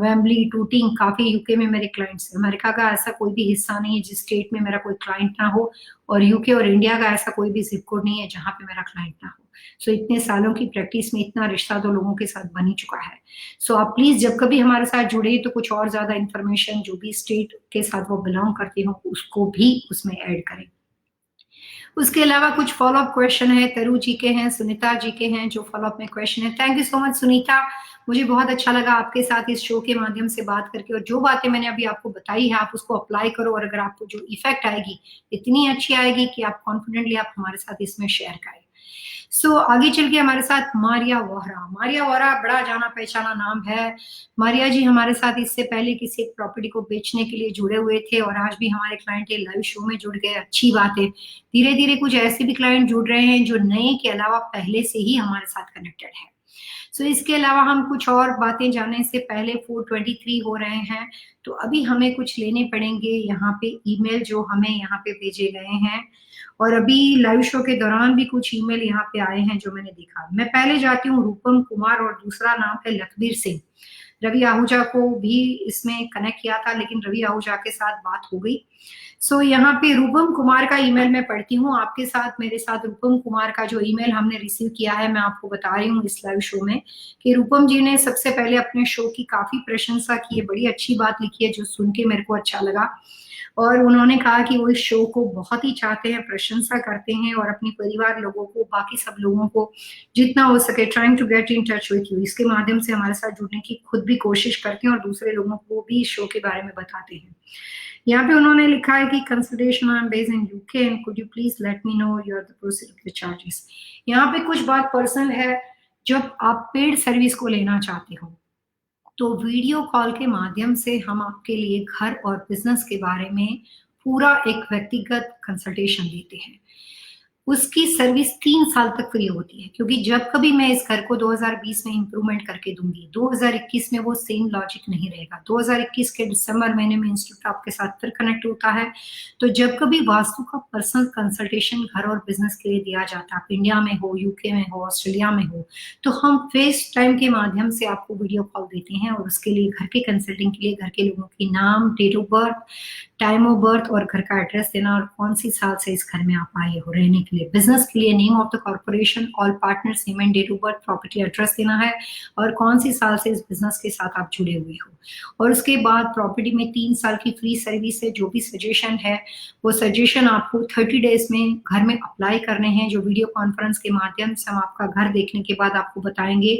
वेम्बली, टूटिंग, काफी यूके में मेरे क्लाइंट्स हैं। अमेरिका का ऐसा कोई भी हिस्सा नहीं है जिस स्टेट में मेरा कोई क्लाइंट ना हो, और यूके और इंडिया का ऐसा कोई भी जिप कोड नहीं है जहां पे मेरा क्लाइंट ना हो। सो इतने सालों की प्रैक्टिस में इतना रिश्ता तो लोगों के साथ बन ही चुका है। सो आप प्लीज जब कभी हमारे साथ जुड़े तो कुछ और ज्यादा इंफॉर्मेशन जो भी स्टेट के साथ वो बिलोंग करते हो उसको भी उसमें ऐड करें। उसके अलावा कुछ फॉलोअप क्वेश्चन है, तरु जी के हैं, सुनीता जी के हैं जो फॉलोअप में क्वेश्चन है। Thank you so much Sunita, मुझे बहुत अच्छा लगा आपके साथ इस शो के माध्यम से बात करके, और जो बातें मैंने अभी आपको बताई है आप उसको अप्लाई करो, और अगर आपको जो इफेक्ट आएगी इतनी अच्छी आएगी कि आप कॉन्फिडेंटली आप हमारे साथ इसमें शेयर करें। आगे चल के हमारे साथ मारिया वोहरा। मारिया वोहरा बड़ा जाना पहचाना नाम है। मारिया जी हमारे साथ इससे पहले किसी एक प्रॉपर्टी को बेचने के लिए जुड़े हुए थे, और आज भी हमारे क्लाइंट लाइव शो में जुड़ गए, अच्छी बात है। धीरे धीरे कुछ ऐसे भी क्लाइंट जुड़ रहे हैं जो नए के अलावा पहले से ही हमारे साथ कनेक्टेड है। इसके अलावा हम कुछ और बातें जानने से पहले 4:23 हो रहे हैं, तो अभी हमें कुछ लेने पड़ेंगे यहाँ पे ईमेल जो हमें यहाँ पे भेजे गए हैं, और अभी लाइव शो के दौरान भी कुछ ईमेल यहाँ पे आए हैं जो मैंने देखा। मैं पहले जाती हूँ रूपम कुमार, और दूसरा नाम है लखबीर सिंह। रवि आहूजा को भी इसमें कनेक्ट किया था, लेकिन रवि आहूजा के साथ बात हो गई। सो यहाँ पे रूपम कुमार का ईमेल मैं पढ़ती हूँ आपके साथ। मेरे साथ रूपम कुमार का जो ईमेल हमने रिसीव किया है, मैं आपको बता रही हूँ इस लाइव शो में कि रूपम जी ने सबसे पहले अपने शो की काफी प्रशंसा की है, बड़ी अच्छी बात लिखी है जो सुन के मेरे को अच्छा लगा। और उन्होंने कहा कि वो इस शो को बहुत ही चाहते हैं, प्रशंसा करते हैं और अपने परिवार लोगों को, बाकी सब लोगों को जितना हो सके trying to get in touch with you, इसके माध्यम से हमारे साथ जुड़ने की खुद भी कोशिश करते हैं और दूसरे लोगों को भी इस शो के बारे में बताते हैं। यहाँ पे उन्होंने लिखा है कि consultation I am based in UK and could you please let me know your the proceed of the charges. यहाँ पे कुछ बात पर्सनल है। जब आप पेड सर्विस को लेना चाहते हो तो वीडियो कॉल के माध्यम से हम आपके लिए घर और बिजनेस के बारे में पूरा एक व्यक्तिगत कंसल्टेशन देते हैं। उसकी सर्विस 3 साल तक फ्री होती है, क्योंकि जब कभी मैं इस घर को 2020 में इंप्रूवमेंट करके दूंगी, 2021 में वो सेम लॉजिक नहीं रहेगा। 2021 के दिसंबर महीने में इंस्टीट्यूट आपके साथ फिर कनेक्ट होता है। तो जब कभी वास्तु का पर्सनल कंसल्टेशन घर और बिजनेस के लिए दिया जाता है, आप इंडिया में हो, यूके में हो, ऑस्ट्रेलिया में हो, तो हम फेस टाइम के माध्यम से आपको वीडियो कॉल देते हैं और उसके लिए घर के कंसल्टिंग के लिए घर के लोगों की नाम, date of birth, time of birth और घर का एड्रेस देना और कौन सी साल से इस घर में आप आए हो रहने के लिए। बिजनेस के लिए name of the corporation, all partners name and date of birth, property address देना है और कौन सी साल से इस बिजनेस के साथ आप जुड़े हुए हो। और उसके बाद प्रॉपर्टी में 3 साल की फ्री सर्विस है। जो भी सजेशन है वो सजेशन आपको 30 डेज में घर में अप्लाई करने हैं, जो वीडियो कॉन्फ्रेंस के माध्यम से हम आपका घर देखने के बाद आपको बताएंगे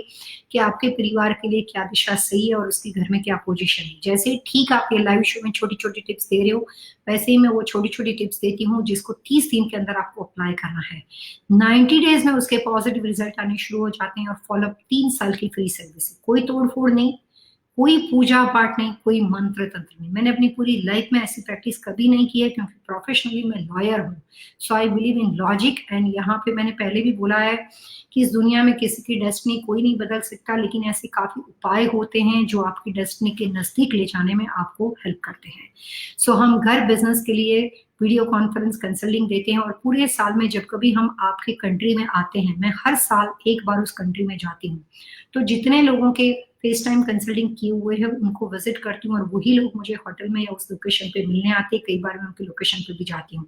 कि आपके परिवार के लिए क्या दिशा सही है और उसके घर में क्या पोजीशन है। जैसे ठीक आप ये लाइव शो में छोटी छोटी टिप्स दे रहे हो, वैसे ही मैं वो छोटी छोटी टिप्स देती हूँ जिसको 30 दिन के अंदर आपको अप्लाई करना है। 90 डेज में उसके पॉजिटिव रिजल्ट आने शुरू हो जाते हैं और फॉलोअप 3 साल की फ्री सर्विस है। कोई तोड़ फोड़ नहीं, कोई पूजा पाठ नहीं, कोई मंत्र तंत्र नहीं। मैंने अपनी पूरी लाइफ में ऐसी प्रैक्टिस कभी नहीं की है, क्योंकि प्रोफेशनली मैं लॉयर हूँ। So I believe in logic. And यहाँ पे मैंने पहले भी बोला है कि इस दुनिया में किसी की डेस्टिनी कोई नहीं बदल सकता, लेकिन ऐसे काफी उपाय होते हैं जो आपकी डेस्टिनी के नजदीक ले जाने में आपको हेल्प करते हैं। सो हम घर बिजनेस के लिए वीडियो कॉन्फ्रेंस कंसल्टिंग देते हैं और पूरे साल में जब कभी हम आपके कंट्री में आते हैं, मैं हर साल एक बार उस कंट्री में जाती हूँ, तो जितने लोगों के फेस टाइम कंसल्टिंग किए हुए हैं उनको विजिट करती हूँ और वही लोग मुझे होटल में या उस लोकेशन पे मिलने आते हैं। कई बार मैं उनकी लोकेशन पे भी जाती हूँ।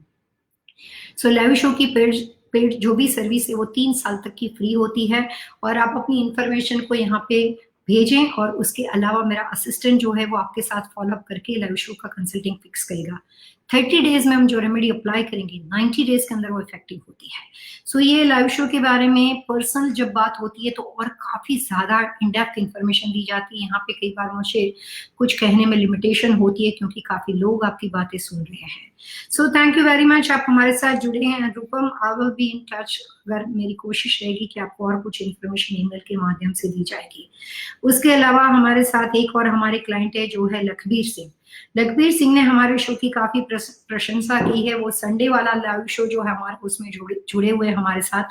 सो लाइव शो की पेड जो भी सर्विस है वो 3 साल तक की फ्री होती है और आप अपनी इंफॉर्मेशन को यहाँ पे भेजें और उसके अलावा मेरा असिस्टेंट जो है वो आपके साथ फॉलोअप करके लाइव शो का कंसल्टिंग फिक्स करेगा। 30 डेज में हम जो रेमेडी अप्लाई करेंगे 90 डेज के अंदर वो इफेक्टिव होती है। सो ये लाइव शो के बारे में पर्सनल जब बात होती है तो और काफी ज्यादा इन डेप्थ इंफॉर्मेशन दी जाती है। यहाँ पे कई बार मुझे कुछ कहने में लिमिटेशन होती है क्योंकि काफी लोग आपकी बातें सुन रहे हैं। So thank you very much, आप हमारे साथ जुड़े हैं। Rupam, I will be in touch. अगर मेरी कोशिश रहेगी कि आपको और कुछ इन्फॉर्मेशन ईमेल के माध्यम से दी जाएगी। उसके अलावा हमारे साथ एक और हमारे क्लाइंट है जो है लखबीर सिंह। लखबीर सिंह ने हमारे शो की काफी प्रशंसा की है। वो संडे वाला लाइव शो जो है हमारे उसमें जुड़े हुए हैं हमारे साथ।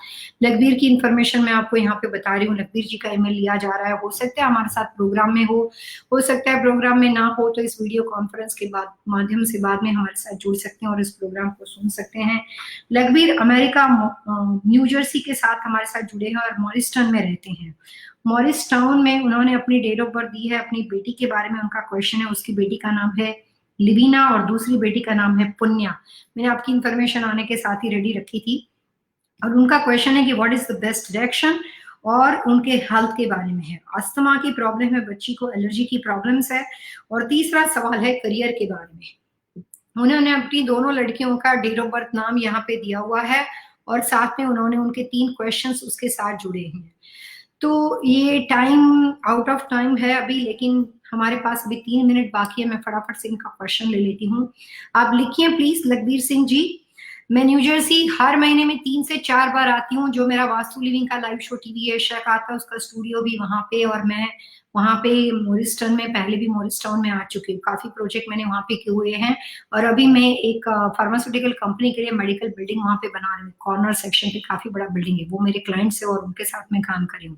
लखबीर की इन्फॉर्मेशन मैं आपको यहाँ पे बता रही हूँ। लखबीर जी का ईमेल लिया जा रहा है। हो सकता है हमारे साथ प्रोग्राम में हो सकता है प्रोग्राम में ना हो, तो इस वीडियो कॉन्फ्रेंस के बाद माध्यम से बाद में हमारे साथ जुड़ सकते हैं और इस प्रोग्राम को सुन सकते हैं। लखबीर अमेरिका न्यू जर्सी के साथ हमारे साथ जुड़े हैं और मॉरिस्टन में रहते हैं। मॉरिस टाउन में उन्होंने अपनी डेट ऑफ बर्थ दी है। अपनी बेटी के बारे में उनका क्वेश्चन है। उसकी बेटी का नाम है लिविना और दूसरी बेटी का नाम है पुण्या। मैंने आपकी इंफॉर्मेशन आने के साथ ही रेडी रखी थी। और उनका क्वेश्चन है कि what is the best direction, और उनके हेल्थ के बारे में है। अस्थमा की प्रॉब्लम है, बच्ची को एलर्जी की प्रॉब्लम्स है। और तीसरा सवाल है करियर के बारे में। उन्होंने अपनी दोनों लड़कियों का डेट ऑफ बर्थ नाम यहाँ पे दिया हुआ है और साथ में उन्होंने उनके 3 क्वेश्चंस उसके साथ जुड़े हैं। तो ये टाइम आउट ऑफ टाइम है अभी, लेकिन हमारे पास अभी 3 मिनट बाकी है। मैं फटाफट से इनका क्वेश्चन ले लेती हूँ। आप लिखिए प्लीज। लखबीर सिंह जी, मैं न्यू जर्सी हर महीने में 3 से 4 बार आती हूँ। जो मेरा वास्तु लिविंग का लाइव शो टीवी एशिया का आता है उसका स्टूडियो भी वहां पे, और मैं वहां पे मॉरिस्टन में पहले भी मॉरिस्टाउन में आ चुकी हूँ। काफी प्रोजेक्ट मैंने वहां पे किए हुए हैं और अभी मैं एक फार्मास्यूटिकल कंपनी के लिए मेडिकल बिल्डिंग वहां पे बना रही हूँ। कॉर्नर सेक्शन पे काफी बड़ा बिल्डिंग है, वो मेरे क्लाइंट्स है और उनके साथ में काम कर रही हूँ।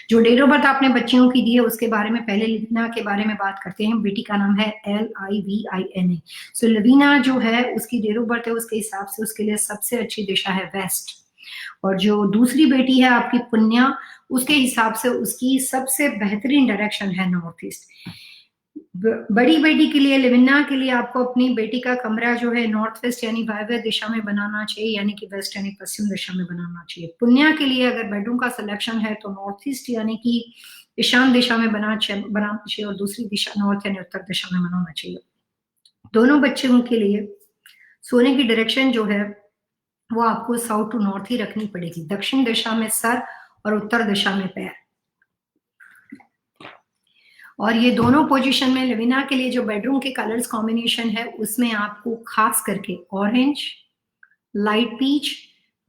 जो डेट ऑफ बर्थ आपने बच्चियों की दी है उसके बारे में पहले लिविना के बारे में बात करते हैं। बेटी का नाम है LIVINA। सो लिविना जो है उसकी डेट ऑफ बर्थ है, उसके हिसाब से उसके लिए सबसे अच्छी दिशा है वेस्ट। और जो दूसरी बेटी है आपकी पुण्या, उसके हिसाब से उसकी सबसे बेहतरीन डायरेक्शन है नॉर्थ ईस्ट। बड़ी बेटी के लिए, लिविना के लिए आपको अपनी बेटी का कमरा जो है नॉर्थ वेस्ट यानी वायव्य दिशा में बनाना चाहिए, यानी कि वेस्ट यानी पश्चिम दिशा में बनाना चाहिए। पुन्या के लिए अगर बेडरूम का सिलेक्शन है तो नॉर्थ ईस्ट यानी कि ईशान दिशा में बनाना चाहिए और दूसरी दिशा नॉर्थ यानी उत्तर दिशा में बनाना चाहिए। दोनों बच्चों के लिए सोने की डायरेक्शन जो है वो आपको साउथ टू नॉर्थ ही रखनी पड़ेगी, दक्षिण दिशा में सर और उत्तर दिशा में पैर। और ये दोनों पोजीशन में लवीना के लिए जो बेडरूम के कलर्स कॉम्बिनेशन है उसमें आपको खास करके orange, light peach,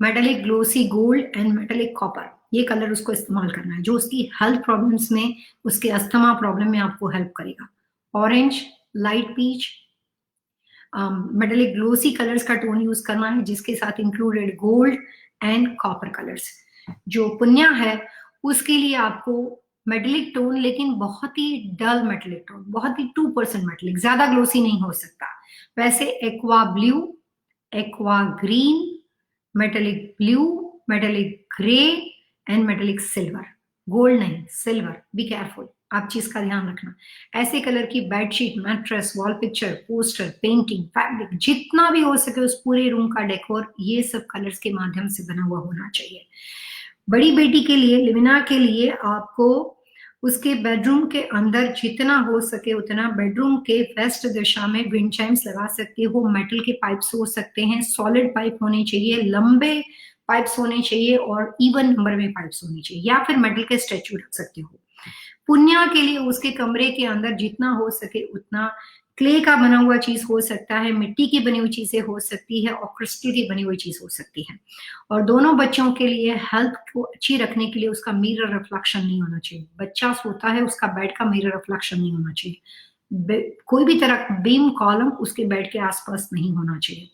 metallic glossy gold and metallic copper, ये कलर उसको इस्तेमाल करना है जो उसकी हेल्थ प्रॉब्लम्स में, उसके अस्थमा प्रॉब्लम में आपको हेल्प करेगा। Orange, light peach, metallic glossy colours का टोन यूज करना है जिसके साथ included gold and copper colours. जो पुन्या है उसके लिए आपको मेटलिक टोन, लेकिन बहुत ही डल मेटलिक टोन, बहुत ही 2% मेटलिक, ज्यादा ग्लोसी नहीं हो सकता। वैसे aqua blue, aqua green, metallic blue, metallic grey and metallic silver, gold नहीं सिल्वर, बी केयरफुल, आप चीज का ध्यान रखना। ऐसे कलर की bedsheet, mattress, wall picture, poster, painting, fabric, जितना भी हो सके उस पूरे रूम का डेकोर ये सब कलर्स के माध्यम से बना हुआ होना चाहिए। बड़ी बेटी के लिए, लिविना के लिए आपको उसके बेडरूम के अंदर जितना हो सके उतना बेडरूम के वेस्ट दिशा में विंड चाइम्स लगा सकते हो। मेटल के पाइप्स हो सकते हैं, सॉलिड पाइप होने चाहिए, लंबे पाइप्स होने चाहिए और इवन नंबर में पाइप्स होने चाहिए, या फिर मेटल के स्टैचू रख सकते हो। पुन्या के लिए उसके कमरे के अंदर जितना हो सके उतना क्ले का बना हुआ चीज हो सकता है, मिट्टी की बनी हुई चीजें हो सकती है और क्रिस्टल की बनी हुई चीज हो सकती है। और दोनों बच्चों के लिए हेल्थ को अच्छी रखने के लिए उसका मिरर रिफ्लेक्शन नहीं होना चाहिए। बच्चा सोता है उसका बेड का मिरर रिफ्लेक्शन नहीं होना चाहिए, कोई भी तरह का बीम कॉलम उसके बेड के आसपास नहीं होना चाहिए।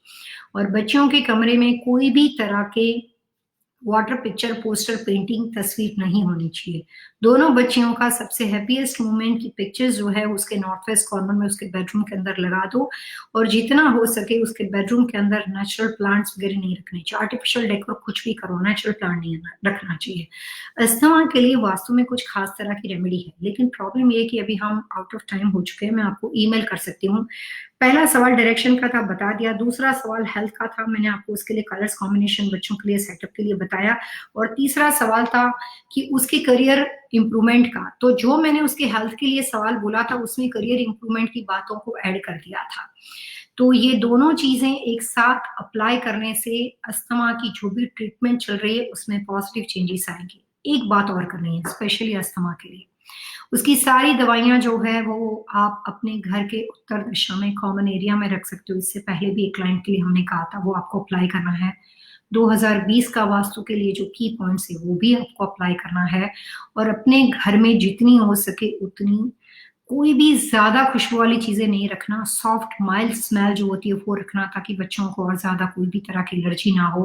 और बच्चों के कमरे में कोई भी तरह के वाटर पिक्चर, पोस्टर, पेंटिंग, तस्वीर नहीं होनी चाहिए। दोनों बच्चियों का सबसे हैप्पीएस्ट मोमेंट की पिक्चर्स जो है उसके नॉर्थ वेस्ट कॉर्नर में उसके बेडरूम के अंदर लगा दो। और जितना हो सके उसके बेडरूम के अंदर नेचुरल प्लांट्स वगैरह नहीं रखने चाहिए, आर्टिफिशियल डेकोर कुछ भी करो, नेचुरल प्लांट नहीं रखना चाहिए। अस्थमा के लिए वास्तु में कुछ खास तरह की रेमेडी है, लेकिन प्रॉब्लम ये है कि अभी हम आउट ऑफ टाइम हो चुके हैं। मैं आपको ईमेल कर सकती हूँ। पहला सवाल डायरेक्शन का था, बता दिया। दूसरा सवाल हेल्थ का था, मैंने आपको उसके लिए कलर्स कॉम्बिनेशन बच्चों के लिए सेटअप के लिए बताया। और तीसरा सवाल था कि उसके करियर इंप्रूवमेंट का, तो जो मैंने उसके हेल्थ के लिए सवाल बोला था उसमें करियर इंप्रूवमेंट की बातों को ऐड कर दिया था। तो ये दोनों चीजें एक साथ अप्लाई करने से अस्थमा की जो भी ट्रीटमेंट चल रही है उसमें पॉजिटिव चेंजेस आएंगे। एक बात और करनी है स्पेशली अस्थमा के लिए, उसकी सारी दवाइयां जो है वो आप अपने घर के उत्तर दिशा में कॉमन एरिया में रख सकते हो। इससे पहले भी एक क्लाइंट के लिए हमने कहा था, वो आपको अप्लाई करना है। 2020 का वास्तु के लिए जो की पॉइंट्स है वो भी आपको अप्लाई करना है। और अपने घर में जितनी हो सके उतनी कोई भी ज्यादा खुशबू वाली चीजें नहीं रखना, सॉफ्ट माइल्ड स्मेल जो होती है वो रखना, ताकि बच्चों को और ज्यादा कोई भी तरह की एलर्जी ना हो।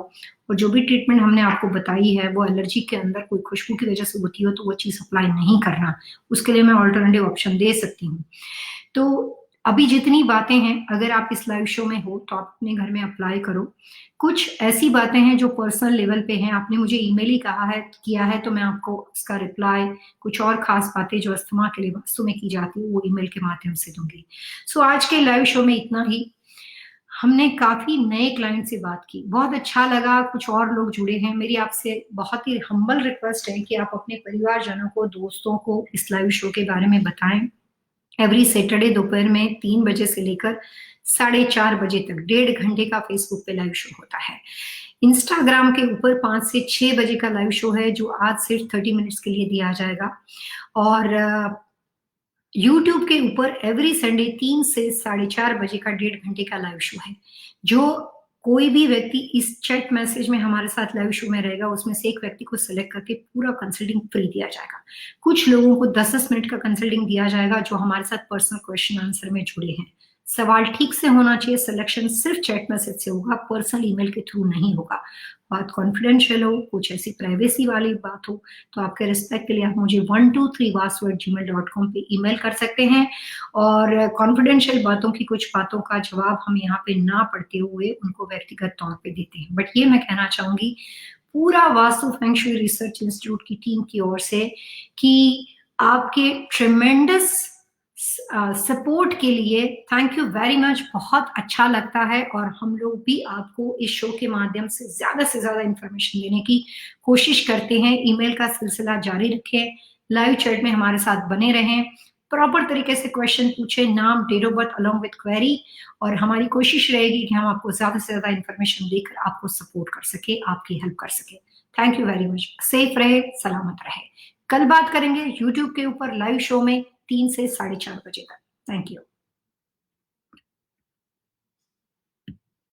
और जो भी ट्रीटमेंट हमने आपको बताई है वो एलर्जी के अंदर कोई खुशबू की वजह से होती हो तो वो चीज अप्लाई नहीं करना, उसके लिए मैं ऑल्टरनेटिव ऑप्शन दे सकती हूँ। तो अभी जितनी बातें हैं, अगर आप इस लाइव शो में हो तो आप अपने घर में अप्लाई करो। कुछ ऐसी बातें हैं जो पर्सनल लेवल पे हैं, आपने मुझे ईमेल ही कहा है किया है तो मैं आपको उसका रिप्लाई, कुछ और खास बातें जो अस्थमा के लिए वास्तु में की जाती है वो ईमेल के माध्यम से दूंगी। सो आज के लाइव शो में इतना ही। हमने काफी नए क्लाइंट से बात की, बहुत अच्छा लगा, कुछ और लोग जुड़े हैं। मेरी आपसे बहुत ही हम्बल रिक्वेस्ट है कि आप अपने परिवारजनों को, दोस्तों को इस लाइव शो के बारे में बताएं। एवरी सैटरडे दोपहर में 3 बजे से लेकर 4:30 बजे तक 1.5 घंटे का फेसबुक पे लाइव शो होता है। इंस्टाग्राम के ऊपर 5 से 6 बजे का लाइव शो है जो आज सिर्फ 30 मिनट्स के लिए दिया जाएगा। और यूट्यूब के ऊपर एवरी संडे 3 से 4:30 बजे का 1.5 घंटे का लाइव शो है। जो कोई भी व्यक्ति इस चैट मैसेज में हमारे साथ लाइव शो में रहेगा उसमें से एक व्यक्ति को सिलेक्ट करके पूरा कंसल्टिंग फ्री दिया जाएगा। कुछ लोगों को 10-10 मिनट का कंसल्टिंग दिया जाएगा जो हमारे साथ पर्सनल क्वेश्चन आंसर में जुड़े हैं। सवाल ठीक से होना चाहिए, सिलेक्शन सिर्फ चैट मैसेज से होगा, पर्सनल ईमेल के थ्रू नहीं होगा। बात कॉन्फिडेंशियल हो, कुछ ऐसी प्राइवेसी वाली बात हो तो आपके रिस्पेक्ट के लिए आप मुझे 123vasu@gmail.com पे ईमेल कर सकते हैं। और कॉन्फिडेंशियल बातों की कुछ बातों का जवाब हम यहाँ पे ना पढ़ते हुए उनको व्यक्तिगत तौर पे देते हैं। बट ये मैं कहना चाहूंगी, पूरा vastu feng shui research institute की टीम की ओर से कि आपके ट्रिमेंडस सपोर्ट के लिए थैंक यू वेरी मच। बहुत अच्छा लगता है और हम लोग भी आपको इस शो के माध्यम से ज़्यादा इंफॉर्मेशन देने की कोशिश करते हैं। ईमेल का सिलसिला जारी रखें, लाइव चैट में हमारे साथ बने रहें, प्रॉपर तरीके से क्वेश्चन पूछें, नाम, date of birth along with query, और हमारी कोशिश रहेगी कि हम आपको ज़्यादा से ज़्यादा इंफॉर्मेशन देकर आपको सपोर्ट कर सके, आपकी हेल्प कर सके। Thank you very much. Safe रहे, सलामत रहे। कल बात करेंगे यूट्यूब के ऊपर लाइव शो में 3 से 4:30 बजे तक। Thank you.